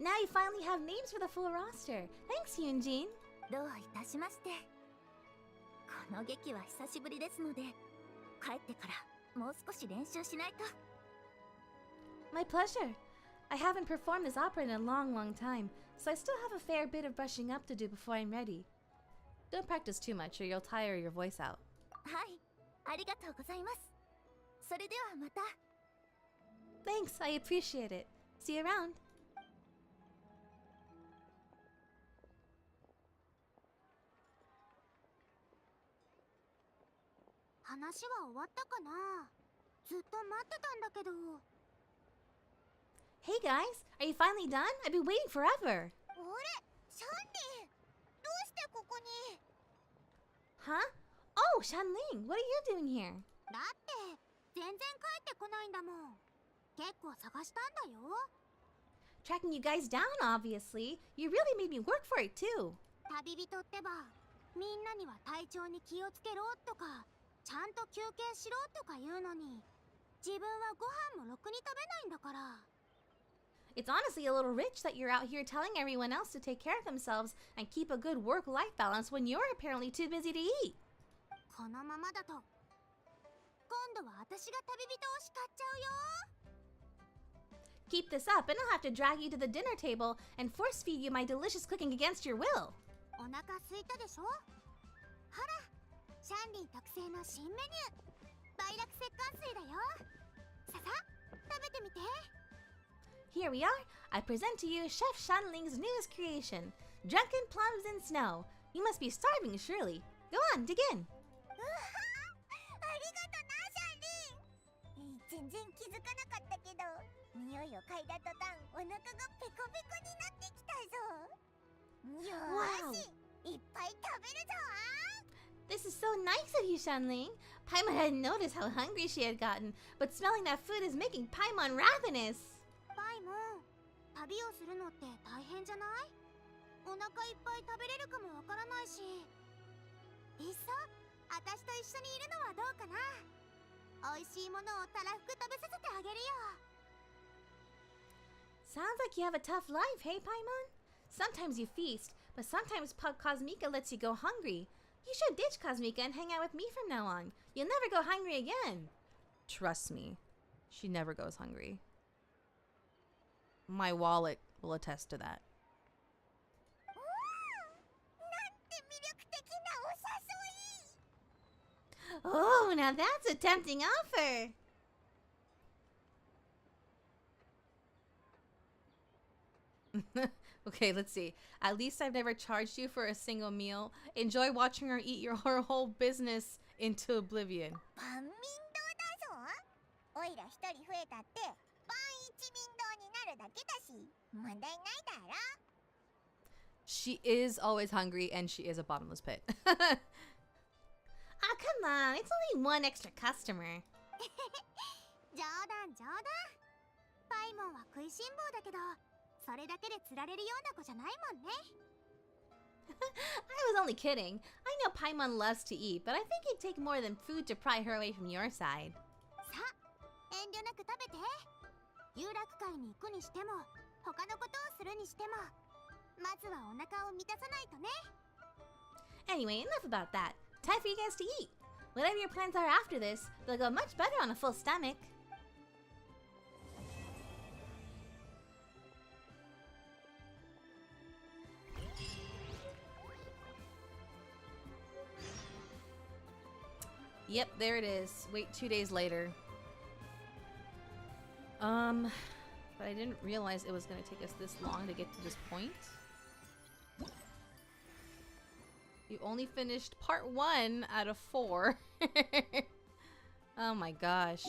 Now you finally have names for the full roster. Thanks, Yunjin. どういたしまして。この劇は久しぶりですので、帰ってからもう少し練習しないと。My pleasure. I haven't performed this opera in a long, long time, so I still have a fair bit of brushing up to do before I'm ready. Don't practice too much or you'll tire your voice out. はい、ありがとうございます。それではまた。Thanks, I appreciate it. See you around. 話は終わったかな。ずっと待ってたんだけど。Hey guys, are you finally done? I've been waiting forever. あれ、シャンディ、どうしてここに？ Huh? Oh, Shanling, what are you doing here? だって全然帰ってこないんだもん。結構探したんだよ。Tracking you guys down, obviously. You really made me work for it too. 旅人ってば、みんなには体調に気をつけろとか、ちゃんと休憩しろとか言うのに、自分はご飯もろくに食べないんだから。It's honestly a little rich that you're out here telling everyone else to take care of themselves and keep a good work-life balance when you're apparently too busy to eat. このままだと、今度は私が旅人を叱っちゃうよ。Keep this up and I'll have to drag you to the dinner table and force feed you my delicious cooking against your will. お腹空いたでしょ？ほら、シャンリン特製の新メニュー、梅落石棺水だよ。ささ、食べてみて。Here we are. I present to you Chef Shanling's newest creation, Drunken Plums in Snow. You must be starving, surely. Go on, dig in. 全然気づかなかったけど、匂いを嗅いだ途端、お腹がペコペコになってきたぞ。よーし、いっぱい食べるぞ。This is so nice of you, Shanling. Paimon hadn't noticed how hungry she had gotten, but smelling that food is making Paimon ravenous. パイモン、旅をするのって大変じゃない？お腹いっぱい食べれるかもわからないし。いっそ、私と一緒にいるのはどうかな。美味しいものをたらふく食べさせてあげるよ。Sounds like you have a tough life, hey, Paimon? Sometimes you feast, but sometimes Cosmica lets you go hungry. You should ditch Cosmica and hang out with me from now on. You'll never go hungry again. Trust me, she never goes hungry. My wallet will attest to that. Oh, now that's a tempting offer. Okay, let's see. At least I've never charged you for a single meal. Enjoy watching her eat your whole business into oblivion. 万民堂だぞ。おいら一人増えたって万一民堂になるだけだし、問題ないだろ。She is always hungry and she is a bottomless pit. Ah, come on. It's only one extra customer. 冗談冗談。パイモンは食いしん坊だけど、それだけで釣られるような子じゃないもんね。I was only kidding. I know Paimon loves to eat, but I think it'd take more than food to pry her away from your side. さあ、遠慮なく食べて。遊楽会に行くにしても、他のことをするにしても、まずはお腹を満たさないとね。Anyway, enough about that. Time for you guys to eat. Whatever your plans are after this, they'll go much better on a full stomach. Yep, there it is. Wait 2 days later. But I didn't realize it was going to take us this long to get to this point. You only finished part 1 out of 4. Oh my gosh.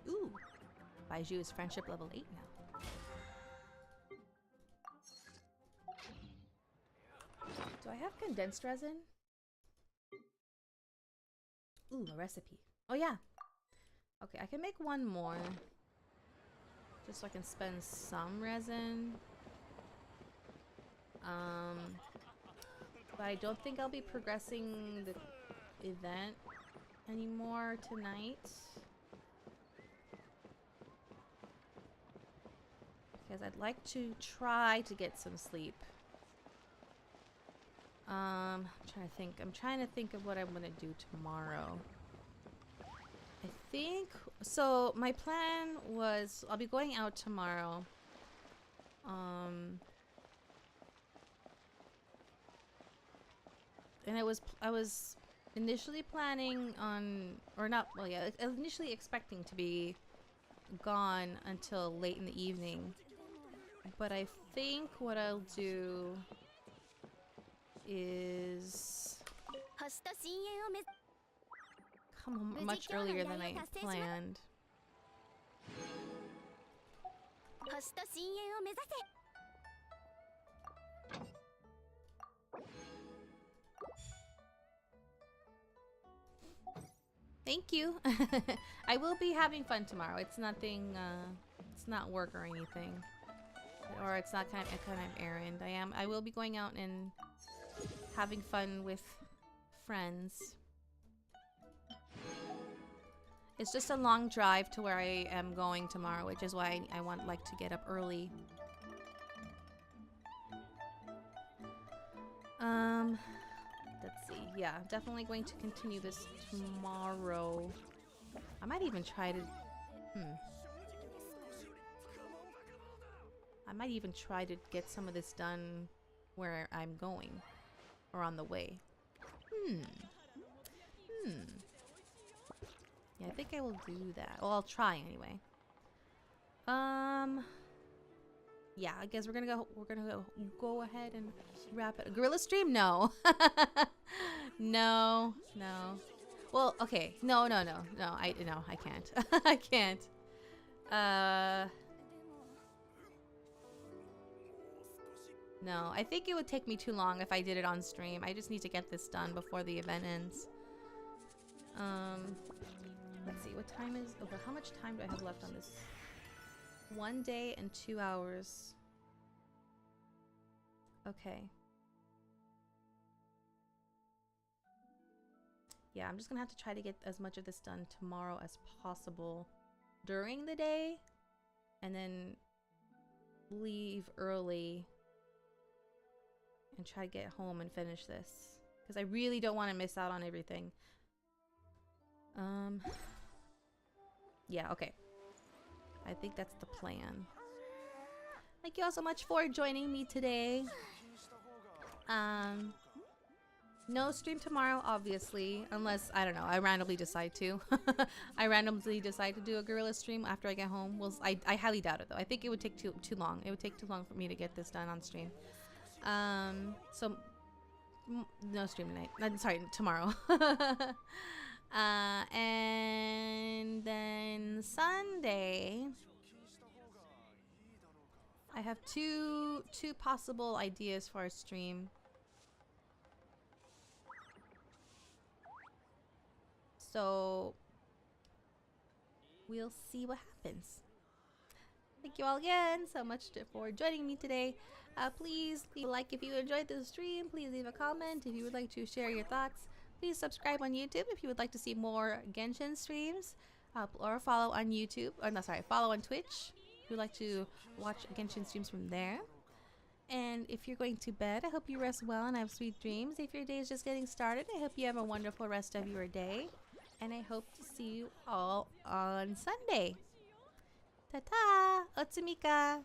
Ooh. Baiju is friendship level 8 now. Do I have condensed resin? Ooh, a recipe. Oh yeah. Okay, I can make one more. Just so I can spend some resin. But I don't think I'll be progressing the event anymore tonight. Because I'd like to try to get some sleep. I'm trying to think of what I'm gonna do tomorrow. I think so. My plan was I'll be going out tomorrow. And I was initially planning on, or not. Well, yeah, initially expecting to be gone until late in the evening. But I think what I'll do is come home much earlier than I planned. Thank you. I will be having fun tomorrow. It's nothing, it's not work or anything. Or it's not kind of errand. I will be going out and having fun with friends. It's just a long drive to where I am going tomorrow, which is why I like to get up early. Let's see. Yeah, definitely going to continue this tomorrow. I might even try to I might even try to get some of this done where I'm going or on the way. Yeah, I think I will do that. Well, I'll try anyway. Yeah, I guess we're gonna go ahead and wrap it. Gorilla stream? No. No. Well, okay. No, I can't. I can't. No, I think it would take me too long if I did it on stream. I just need to get this done before the event ends. Let's see, what time is... Okay, how much time do I have left on this? 1 day and 2 hours. Okay. Yeah, I'm just gonna have to try to get as much of this done tomorrow as possible during the day. And then leave early and try to get home and finish this. Because I really don't want to miss out on everything. Yeah, okay. I think that's the plan. Thank you all so much for joining me today. No stream tomorrow, obviously, unless, I don't know, I randomly decide to. I randomly decide to do a gorilla stream after I get home. Well, I highly doubt it, though. I think it would take too long. It would take too long for me to get this done on stream. So, no stream tonight. I'm sorry, tomorrow. And then Sunday, I have two possible ideas for a stream. So we'll see what happens. Thank you all again so much for joining me today. Please leave a like if you enjoyed the stream. Please leave a comment if you would like to share your thoughts. Please subscribe on YouTube if you would like to see more Genshin streams, or follow on YouTube. Or no, sorry, follow on Twitch if you'd like to watch Genshin streams from there. And if you're going to bed, I hope you rest well and have sweet dreams. If your day is just getting started, I hope you have a wonderful rest of your day. And I hope to see you all on Sunday. Ta-ta! Otsumika!